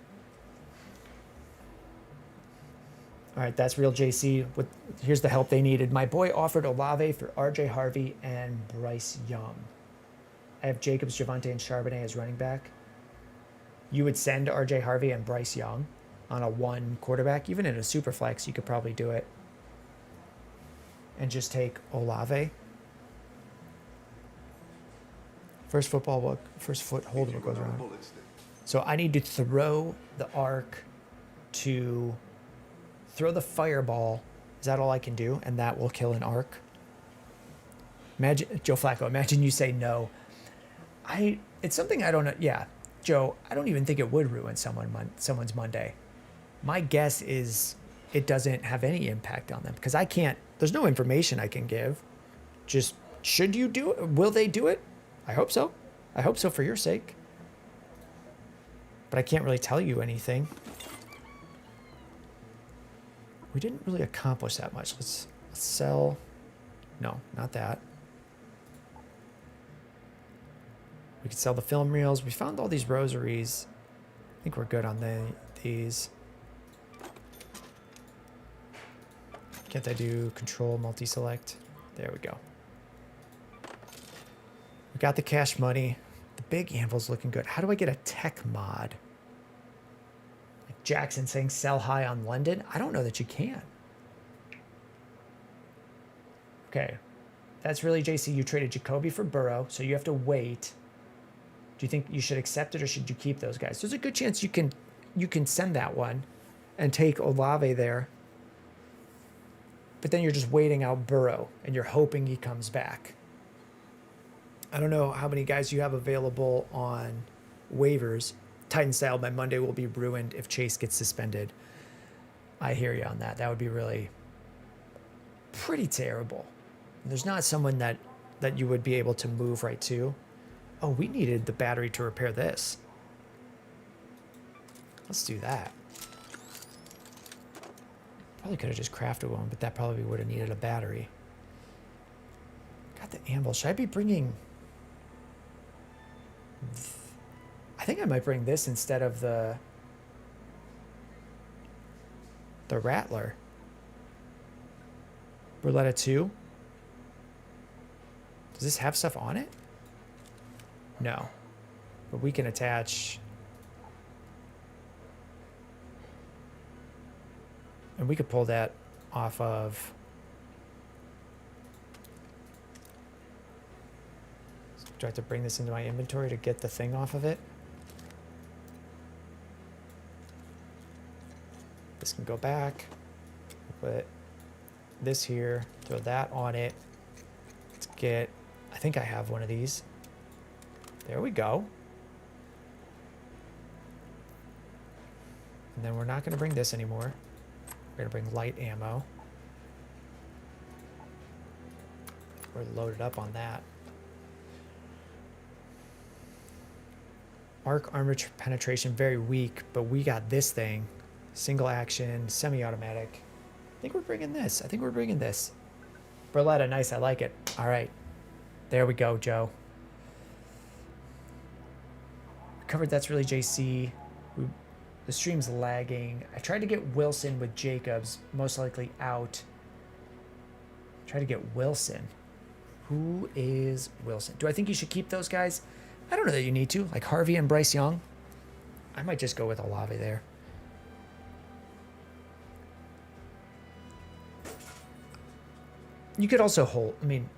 A: All right, that's real JC. Here's the help they needed. My boy offered Olave for RJ Harvey and Bryce Young. I have Jacobs, Javonte, and Charbonnet as running back. You would send RJ Harvey and Bryce Young on a 1 quarterback. Even in a super flex, you could probably do it. And just take Olave. First foothold what goes around. So I need to throw the arc to throw the fireball. Is that all I can do? And that will kill an arc. Imagine, Joe Flacco, imagine you say no. It's something I don't know. Yeah, Joe, I don't even think it would ruin someone's Monday. My guess is it doesn't have any impact on them because there's no information I can give. Just, should you do it? Will they do it? I hope so. I hope so for your sake. But I can't really tell you anything. We didn't really accomplish that much. Let's sell. No, not that. We could sell the film reels. We found all these rosaries. I think we're good on these. Can't I do control multi-select? There we go. We got the cash money. The big anvil's looking good. How do I get a tech mod? Like Jackson saying sell high on London. I don't know that you can. Okay. That's really JC. You traded Jacoby for Burrow, so you have to wait. Do you think you should accept it or should you keep those guys? There's a good chance you can you can send that one and take Olave there. But then you're just waiting out Burrow and you're hoping he comes back. I don't know how many guys you have available on waivers. Titan style by Monday will be ruined if Chase gets suspended. I hear you on that. That would be really pretty terrible. There's not someone that you would be able to move right to. Oh, we needed the battery to repair this. Let's do that. Probably could have just crafted one, but that probably would have needed a battery. Got the anvil. Should I be bringing... I think I might bring this instead of the Rattler. Roulette 2. Does this have stuff on it? No. But we can attach... And we could pull that off of... Do I have to bring this into my inventory to get the thing off of it? This can go back. Put this here. Throw that on it. Let's get... I think I have one of these. There we go. And then we're not going to bring this anymore. We're going to bring light ammo. We're loaded up on that. Arc armor penetration, very weak, but we got this thing. Single action, semi-automatic. I think we're bringing this. Berletta, nice, I like it. All right. There we go, Joe. Covered that's really JC. The stream's lagging. I tried to get Wilson with Jacobs, most likely out. Try to get Wilson. Who is Wilson? Do I think you should keep those guys? I don't know that you need to. Like Harvey and Bryce Young. I might just go with Olave there. You could also hold. I mean,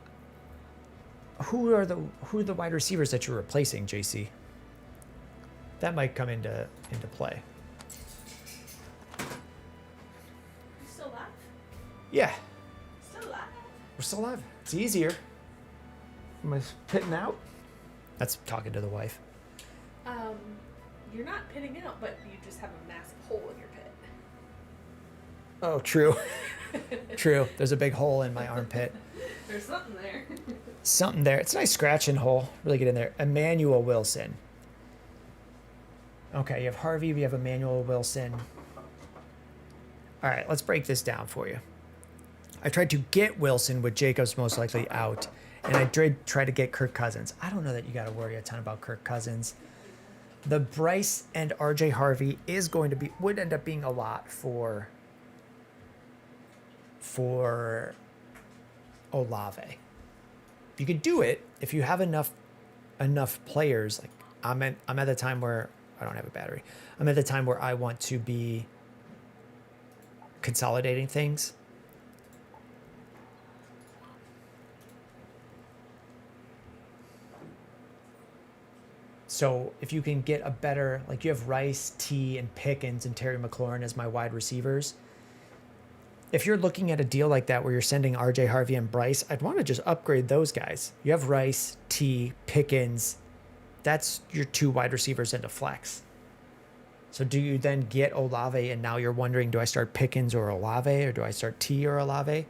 A: who are the wide receivers that you're replacing, JC? That might come into play.
D: You still alive?
A: Yeah,
D: Still alive?
A: we're still alive. It's easier. Am I pitting out? That's talking to the wife.
D: You're not pitting out, but you just have a massive hole in your pit.
A: Oh, true. True. There's a big hole in my armpit.
D: There's something there.
A: Something there. It's a nice scratching hole. Really get in there. Emmanuel Wilson. Okay, you have Harvey. We have Emmanuel Wilson. All right, let's break this down for you. I tried to get Wilson with Jacobs most likely out, and I did try to get Kirk Cousins. I don't know that you got to worry a ton about Kirk Cousins. The Bryce and RJ Harvey is going to would end up being a lot for Olave. You could do it if you have enough players. Like I'm at the time where I don't have a battery. I'm at the time where I want to be consolidating things. So if you can get a better, like you have Rice, T, and Pickens and Terry McLaurin as my wide receivers. If you're looking at a deal like that where you're sending RJ Harvey and Bryce, I'd want to just upgrade those guys. You have Rice, T, Pickens. That's your two wide receivers into flex. So do you then get Olave and now you're wondering, do I start Pickens or Olave or do I start T or Olave?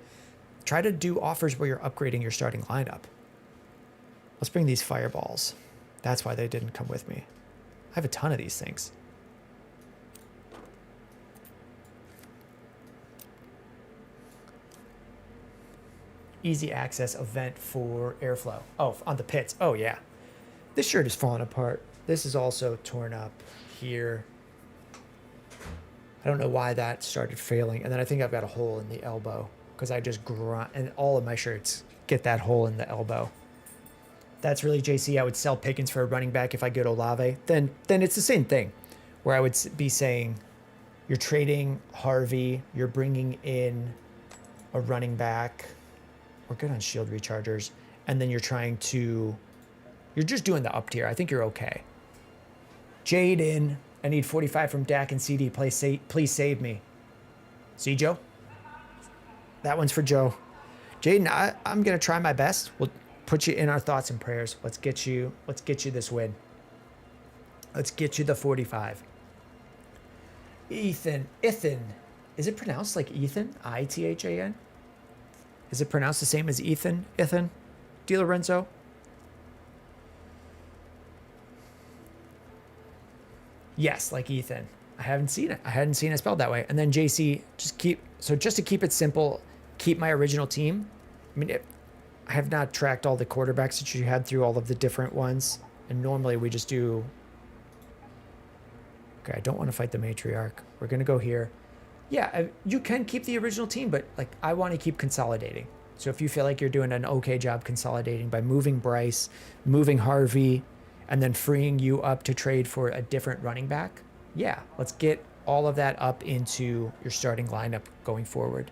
A: Try to do offers where you're upgrading your starting lineup. Let's bring these fireballs. That's why they didn't come with me. I have a ton of these things. Easy access event for airflow. Oh, on the pits. Oh, yeah. This shirt is falling apart. This is also torn up here. I don't know why that started failing. And then I think I've got a hole in the elbow because I just grunt. And all of my shirts get that hole in the elbow. That's really JC. I would sell Pickens for a running back if I get Olave. Then it's the same thing where I would be saying you're trading Harvey. You're bringing in a running back. We're good on shield rechargers. And then you're just doing the up tier. I think you're okay. Jayden, I need 45 from Dak and CD. Please save me. See, Joe? That one's for Joe. Jayden, I'm going to try my best. We'll put you in our thoughts and prayers. Let's get you this win. Let's get you the 45. Ethan. Is it pronounced like Ethan? I-T-H-A-N? Is it pronounced the same as Ethan? Ethan? DiLorenzo? Yes, like Ethan. I haven't seen it. I hadn't seen it spelled that way. And then JC, just to keep it simple, keep my original team. I mean, I have not tracked all the quarterbacks that you had through all of the different ones. And normally we just do... Okay, I don't want to fight the matriarch. We're going to go here. Yeah, you can keep the original team, but like I want to keep consolidating. So if you feel like you're doing an okay job consolidating by moving Bryce, moving Harvey, and then freeing you up to trade for a different running back, yeah, let's get all of that up into your starting lineup going forward.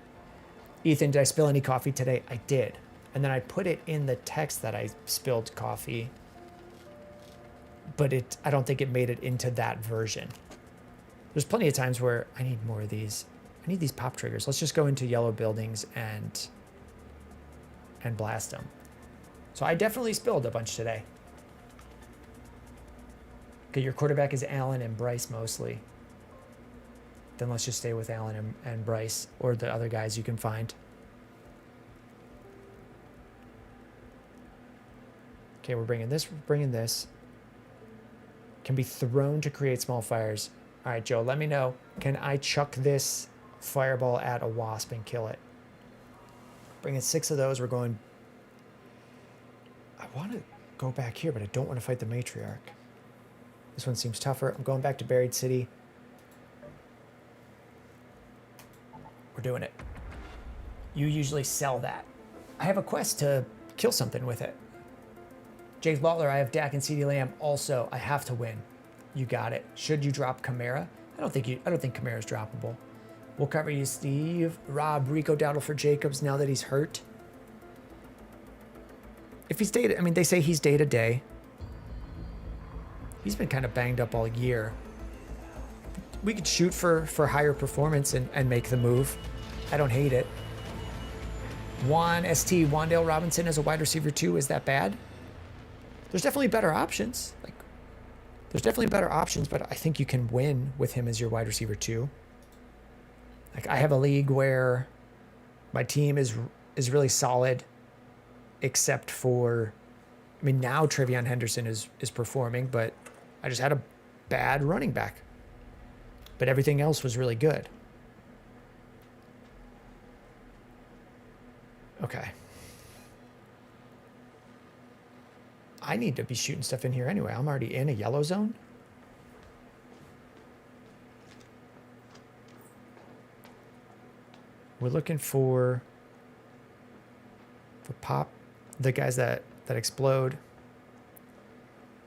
A: Ethan, did I spill any coffee today? I did. And then I put it in the text that I spilled coffee, but I don't think it made it into that version. There's plenty of times where I need more of these. I need these pop triggers. Let's just go into yellow buildings and blast them. So I definitely spilled a bunch today. Okay, your quarterback is Allen and Bryce mostly. Then let's just stay with Allen and Bryce or the other guys you can find. Okay, we're bringing this. Can be thrown to create small fires. All right, Joe, let me know. Can I chuck this fireball at a wasp and kill it? Bringing 6 of those. We're going... I want to go back here, but I don't want to fight the matriarch. This one seems tougher. I'm going back to Buried City. We're doing it. You usually sell that. I have a quest to kill something with it. Jake Lawler, I have Dak and CeeDee Lamb. Also, I have to win. You got it. Should you drop Kamara? I don't think Kamara's droppable. We'll cover you, Steve. Rob, Rico Dowdle for Jacobs now that he's hurt. If he's day to, I mean, they say he's day to day. He's been kind of banged up all year. We could shoot for higher performance and make the move. I don't hate it. Wandale Robinson as a wide receiver 2, is that bad? There's definitely better options. But I think you can win with him as your wide receiver 2. Like I have a league where my team is really solid, except for, I mean, now Trevion Henderson is performing, but I just had a bad running back. But everything else was really good. Okay. I need to be shooting stuff in here anyway. I'm already in a yellow zone. We're looking for pop, the guys that explode,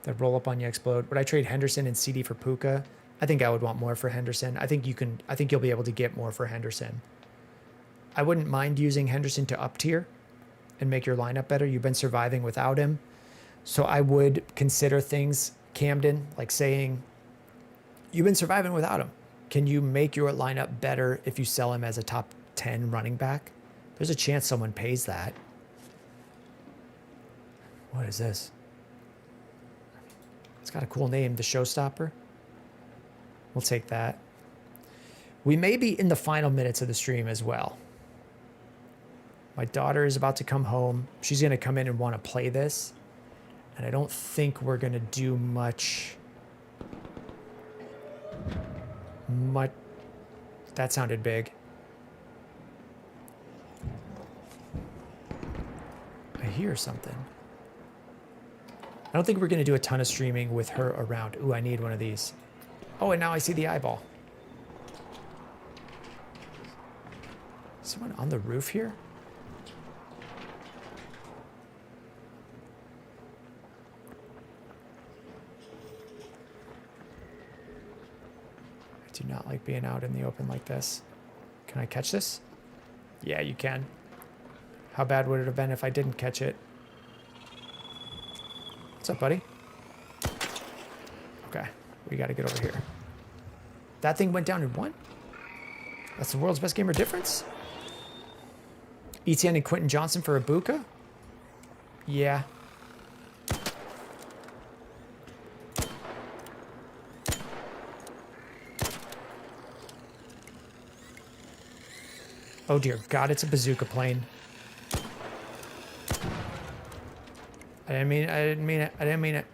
A: that roll up on you, explode. Would I trade Henderson and CD for Puka? I think I would want more for Henderson. I think you'll be able to get more for Henderson. I wouldn't mind using Henderson to up tier and make your lineup better. You've been surviving without him. So I would consider things, Camden, like saying, you've been surviving without him. Can you make your lineup better if you sell him as a top 10 running back? There's a chance someone pays that. What is this? It's got a cool name, the Showstopper. We'll take that. We may be in the final minutes of the stream as well. My daughter is about to come home. She's going to come in and want to play this. And I don't think we're going to do much. That sounded big. I hear something. I don't think we're going to do a ton of streaming with her around. Ooh, I need one of these. Oh, and now I see the eyeball. Someone on the roof here? I do not like being out in the open like this. Can I catch this? Yeah, you can. How bad would it have been if I didn't catch it? What's up, buddy? Okay, we got to get over here. That thing went down in 1? That's the world's best gamer difference? Etienne and Quentin Johnson for Ibuka? Yeah. Oh dear God, it's a bazooka plane. I didn't mean it.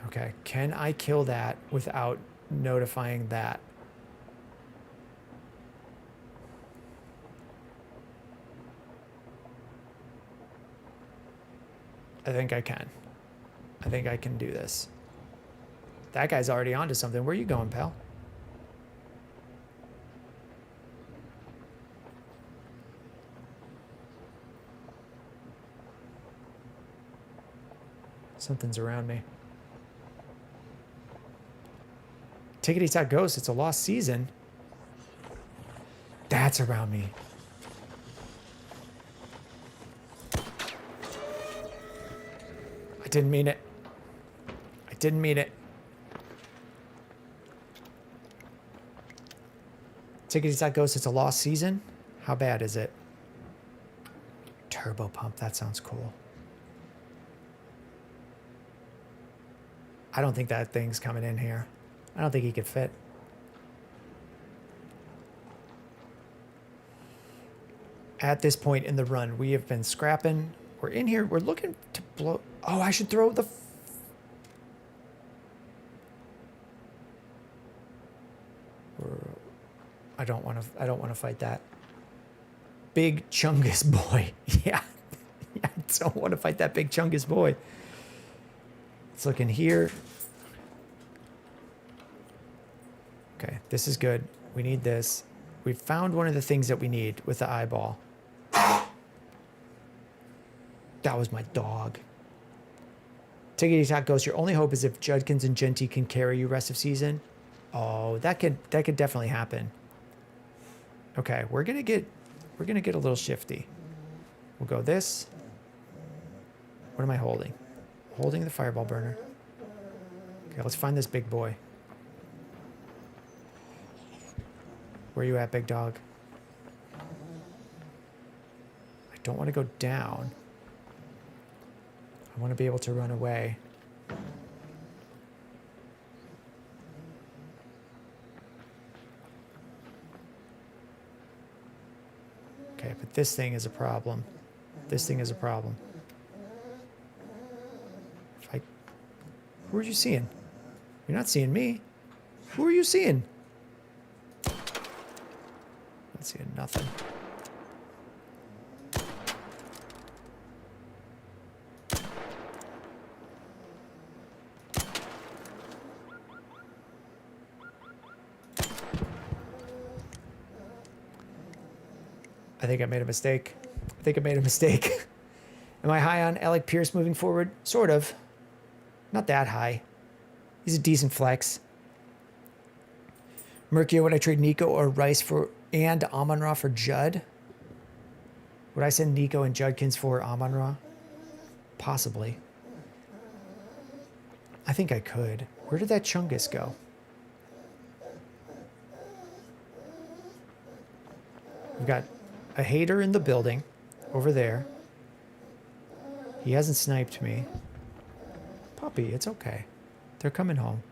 A: Okay, can I kill that without notifying that? I think I can. I think I can do this. That guy's already onto something. Where are you going, pal? Something's around me. Tickety Tock Ghost, it's a lost season. That's around me. I didn't mean it. I didn't mean it. Tickety Tock Ghost, it's a lost season. How bad is it? Turbo pump, that sounds cool. I don't think that thing's coming in here. I don't think he could fit. At this point in the run, we have been scrapping. We're in here. We're looking to blow. Oh, I should throw the. I don't want to. I don't want to fight that. Big Chungus boy. Yeah. I don't want to fight that big Chungus boy. Let's look in here. Okay, this is good. We need this. We found one of the things that we need with the eyeball. That was my dog. Tickety Tock Ghost, your only hope is if Judkins and Genty can carry you rest of season. Oh, that could definitely happen. Okay, we're gonna get a little shifty. We'll go this. What am I holding? Holding the fireball burner. Okay, let's find this big boy. Where are you at, big dog? I don't want to go down. I want to be able to run away. Okay, but this thing is a problem. This thing is a problem. Who are you seeing? You're not seeing me. Who are you seeing? Not seeing nothing. I think I made a mistake. Am I high on Alec Pierce moving forward? Sort of. Not that high. He's a decent flex. Mercio, would I trade Nico or Rice for and Amon-Ra for Judd? Would I send Nico and Judkins for Amon-Ra? Possibly. I think I could. Where did that Chungus go? We've got a hater in the building over there. He hasn't sniped me. Puppy, it's okay. They're coming home.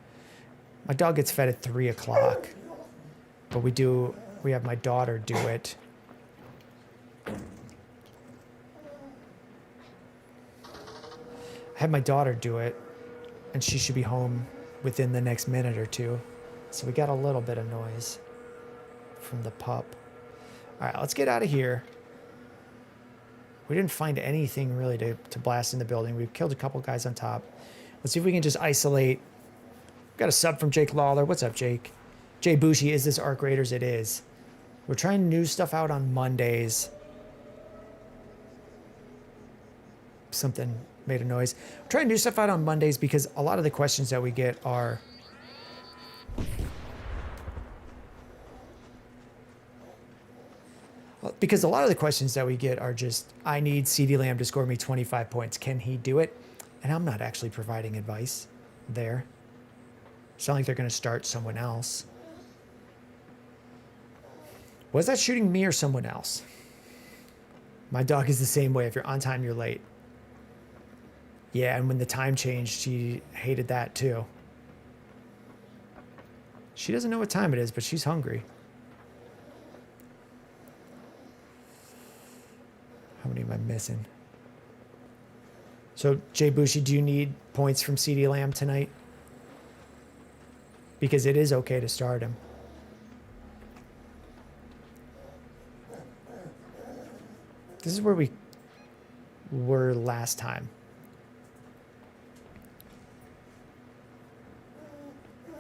A: My dog gets fed at 3 o'clock. But we have my daughter do it. I had my daughter do it, and she should be home within the next minute or two. So we got a little bit of noise from the pup. All right, let's get out of here. We didn't find anything really to blast in the building. We've killed a couple guys on top. Let's see if we can just isolate. Got a sub from Jake Lawler. What's up, Jake? Jay Bushi, is this Arc Raiders? It is. We're trying new stuff out on Mondays. Something made a noise. We're trying new stuff out on Mondays because a lot of the questions that we get are... Because a lot of the questions that we get are just, I need CeeDee Lamb to score me 25 points. Can he do it? And I'm not actually providing advice there. It's not like they're going to start someone else. Was that shooting me or someone else? My dog is the same way. If you're on time, you're late. Yeah, and when the time changed, she hated that too. She doesn't know what time it is, but she's hungry. How many am I missing? So, Jay Bushi, do you need points from CeeDee Lamb tonight? Because it is okay to start him. This is where we were last time.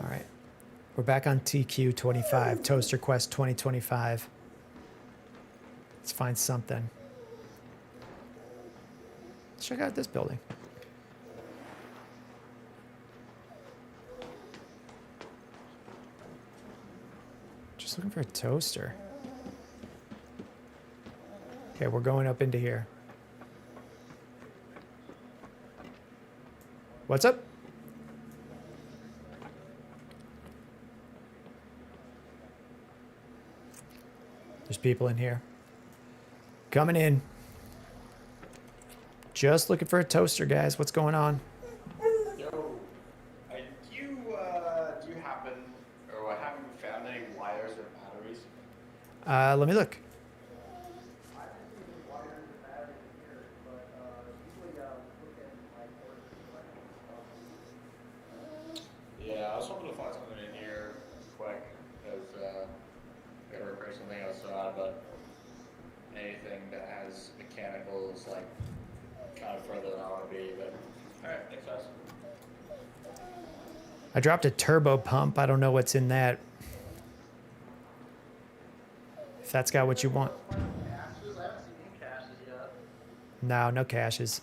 A: All right. We're back on TQ 25, Toaster Quest 2025. Let's find something. Let's check out this building. Just looking for a toaster. Okay, we're going up into here. What's up? There's people in here. Coming in. Just looking for a toaster, guys. What's going on?
F: Yo, do you happen, or have you found any wires or batteries?
A: Let me look.
F: Yeah, I was hoping to find something in here quick, because I gotta repair something outside, but anything that has mechanicals, like, kind of further than I want to be, but alright, thanks guys.
A: I dropped a turbo pump. I don't know what's in that. If that's got what you want. No, no caches.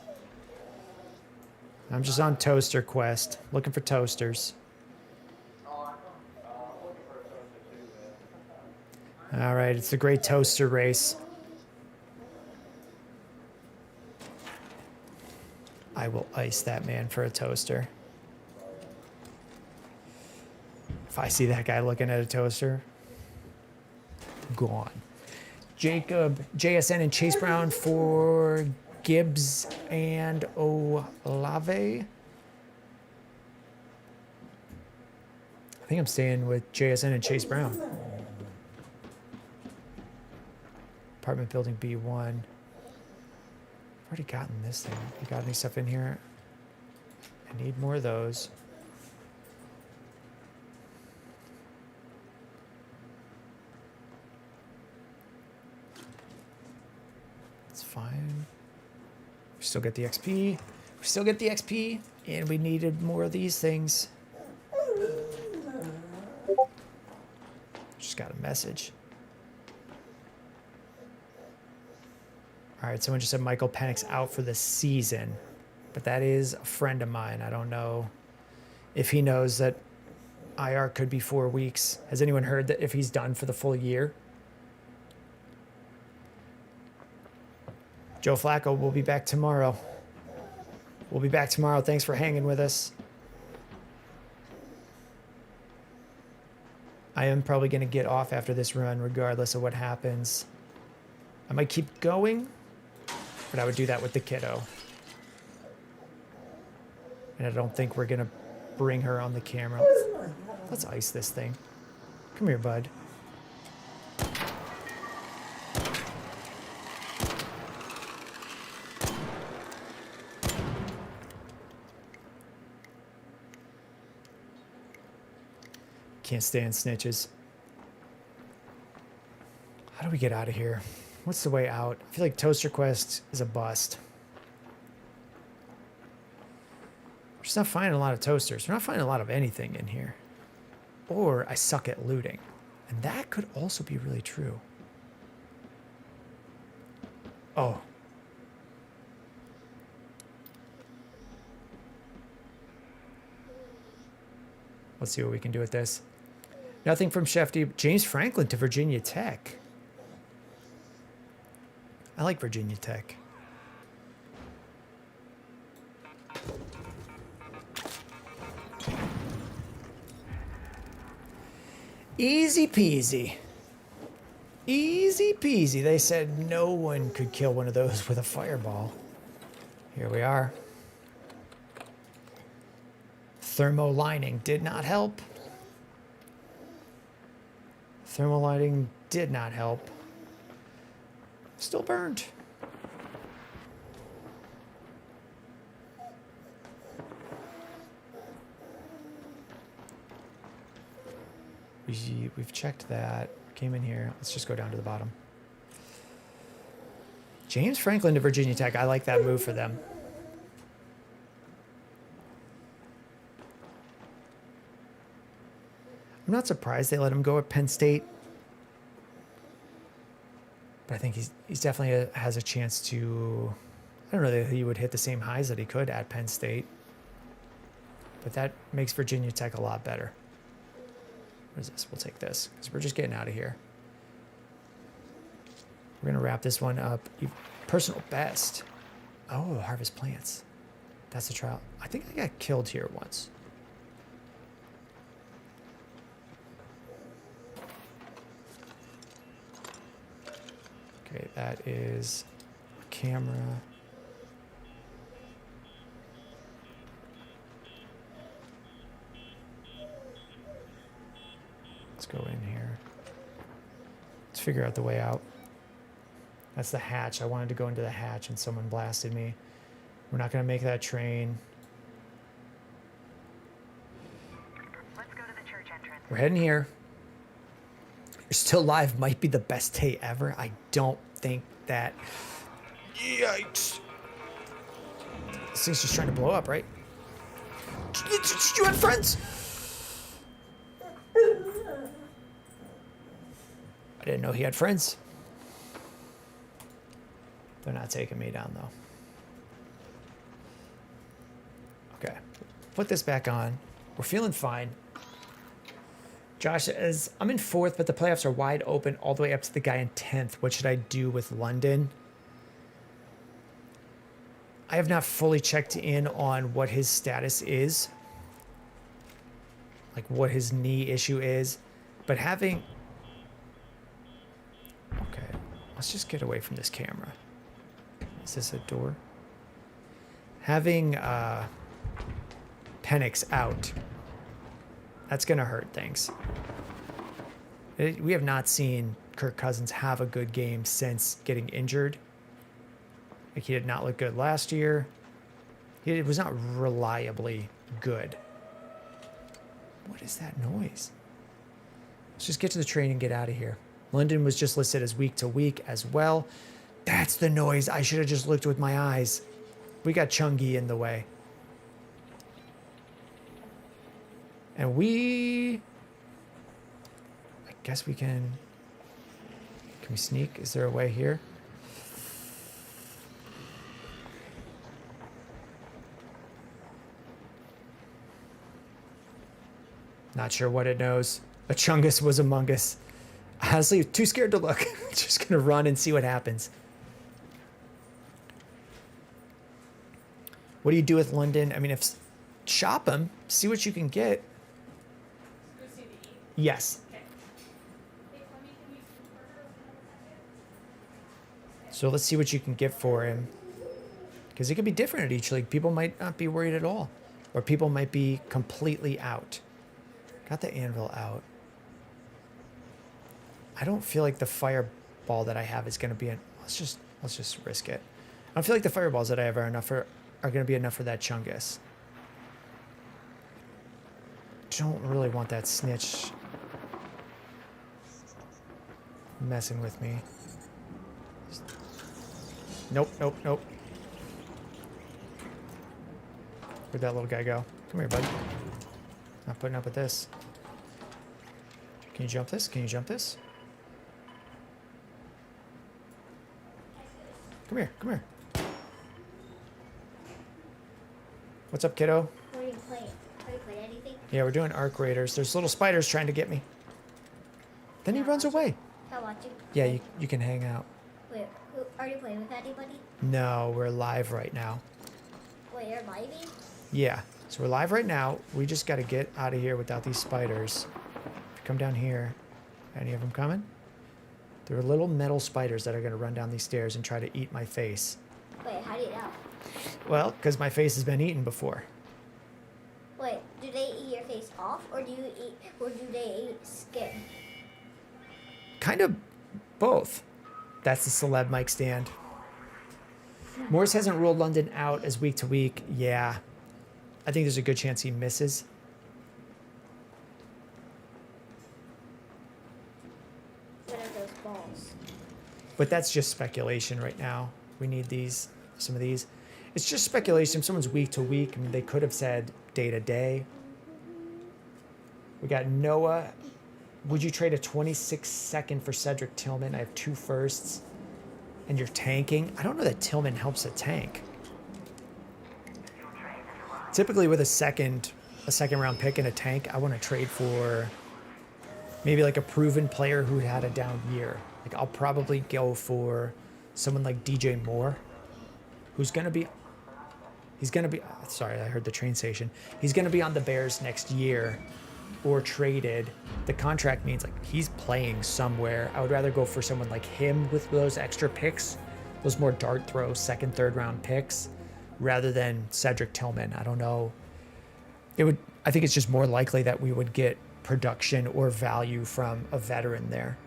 A: I'm just on Toaster Quest, looking for toasters. All right, it's the great toaster race. I will ice that man for a toaster. If I see that guy looking at a toaster, gone. Jacob, JSN, and Chase Brown for Gibbs and Olave. I think I'm staying with JSN and Chase Brown. Apartment building B1. I've already gotten this thing. You got any stuff in here? I need more of those. It's fine. We still get the XP. We still get the XP. And we needed more of these things. Just got a message. All right, someone just said Michael Penix's out for the season. But that is a friend of mine. I don't know if he knows that IR could be 4 weeks. Has anyone heard that if he's done for the full year? Joe Flacco will be back tomorrow. We'll be back tomorrow. Thanks for hanging with us. I am probably going to get off after this run regardless of what happens. I might keep going, but I would do that with the kiddo. And I don't think we're going to bring her on the camera. Let's ice this thing. Come here, bud. Can't stand snitches. How do we get out of here? What's the way out? I feel like Toaster Quest is a bust. We're just not finding a lot of toasters. We're not finding a lot of anything in here. Or I suck at looting. And that could also be really true. Oh. Let's see what we can do with this. Nothing from Shefty. James Franklin to Virginia Tech. I like Virginia Tech. Easy peasy. Easy peasy. They said no one could kill one of those with a fireball. Here we are. Thermo lining did not help. Thermal lining did not help. Still burned. We've checked that. Came in here. Let's just go down to the bottom. James Franklin to Virginia Tech. I like that move for them. I'm not surprised they let him go at Penn State. But I think he's definitely has a chance to... I don't know that he would hit the same highs that he could at Penn State. But that makes Virginia Tech a lot better. What is this? We'll take this because we're just getting out of here. We're going to wrap this one up. Personal best. Oh, harvest plants. That's a trial. I think I got killed here once. Okay, that is a camera. Let's go in here. Let's figure out the way out. That's the hatch. I wanted to go into the hatch and someone blasted me. We're not going to make that train.
C: Let's go to the church entrance.
A: We're heading here. You're still live might be the best day ever. I don't think that. Yikes. This thing's just trying to blow up, right? You had friends. I didn't know he had friends. They're not taking me down, though. Okay. Put this back on. We're feeling fine. Josh says, I'm in 4th, but the playoffs are wide open all the way up to the guy in 10th. What should I do with London? I have not fully checked in on what his status is. Like what his knee issue is. But having... Okay. Let's just get away from this camera. Is this a door? Having Penix out, that's going to hurt things. We have not seen Kirk Cousins have a good game since getting injured. Like he did not look good last year. He was not reliably good. What is that noise? Let's just get to the train and get out of here. London was just listed as week to week as well. That's the noise. I should have just looked with my eyes. We got Chungi in the way. And I guess we can we sneak? Is there a way here? Not sure what it knows. A Chungus was among us. Honestly, too scared to look. Just gonna run and see what happens. What do you do with London? I mean, shop him, see what you can get.
D: Go see the E.
A: Yes.
D: Okay. Hey, Clemmy, can you some burgers in a second?
A: So let's see what you can get for him. Because it could be different at each league. People might not be worried at all. Or people might be completely out. Got the anvil out. I don't feel like the fireball that I have is going to be an... Let's just risk it. I don't feel like the fireballs that I have are going to be enough for that Chungus. Don't really want that snitch messing with me. Nope, nope, nope. Where'd that little guy go? Come here, bud. Not putting up with this. Can you jump this? Can you jump this? Come here, come here. What's up, kiddo?
G: What are you playing? Are you playing anything?
A: Yeah, we're doing Arc Raiders. There's little spiders trying to get me. Then he runs away.
G: I'll watch you.
A: Yeah, you can hang out.
G: Wait, are you playing with anybody?
A: No, we're live right now.
G: Wait, you're living?
A: Yeah, so we're live right now. We just got to get out of here without these spiders. come down here. Any of them coming? There are little metal spiders that are going to run down these stairs and try to eat my face.
G: Wait, how do you know?
A: Well, because my face has been eaten before.
G: Wait, do they eat your face off, or do they eat skin?
A: Kind of both. That's the celeb mic stand. Morris hasn't ruled London out as week to week. Yeah. I think there's a good chance he misses.
G: What are those balls?
A: But that's just speculation right now. We need some of these. It's just speculation. If someone's week to week, I mean, they could have said day to day. We got Noah. Would you trade a 26-second for Cedric Tillman? I have 2 firsts. And you're tanking. I don't know that Tillman helps a tank. Typically with a second round pick and a tank, I want to trade for maybe like a proven player who had a down year. Like I'll probably go for someone like DJ Moore, who's going to be, sorry, I heard the train station. He's going to be on the Bears next year or traded. The contract means like he's playing somewhere. I would rather go for someone like him with those extra picks, those more dart throw second, third round picks, rather than Cedric Tillman. I don't know. I think it's just more likely that we would get production or value from a veteran there.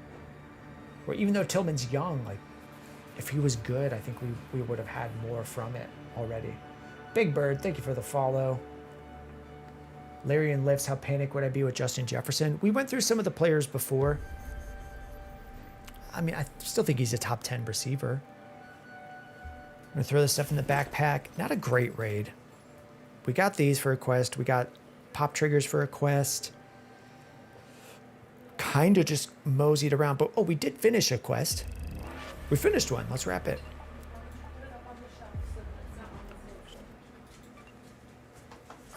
A: Or even though Tillman's young, like if he was good, I think we would have had more from it already. Big Bird, thank you for the follow. Larry and Lifts, how panicked would I be with Justin Jefferson? We went through some of the players before. I mean, I still think he's a top 10 receiver. I'm going to throw this stuff in the backpack. Not a great raid. We got these for a quest. We got pop triggers for a quest. Kind of just moseyed around. But, oh, we did finish a quest. We finished one. Let's wrap it.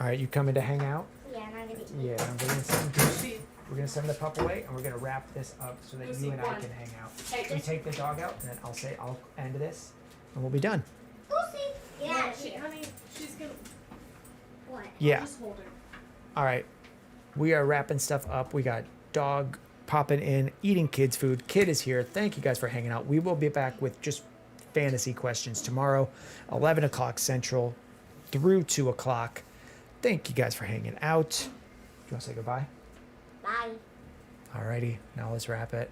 A: All right, you coming to hang out?
G: Yeah, I'm not gonna eat.
A: Yeah, we're gonna send the pup away, and we're gonna wrap this up so that you and I can hang out. You take the dog out, and then I'll end this, and we'll be done.
G: Lucy! Yeah,
D: Honey, she's gonna.
G: what?
A: Yeah.
D: Just hold her.
A: All right, we are wrapping stuff up. We got dog popping in, eating kids' food. Kid is here. Thank you guys for hanging out. We will be back with just fantasy questions tomorrow, 11 o'clock Central through 2 o'clock. Thank you guys for hanging out. You want to say goodbye?
G: Bye.
A: Alrighty, now let's wrap it.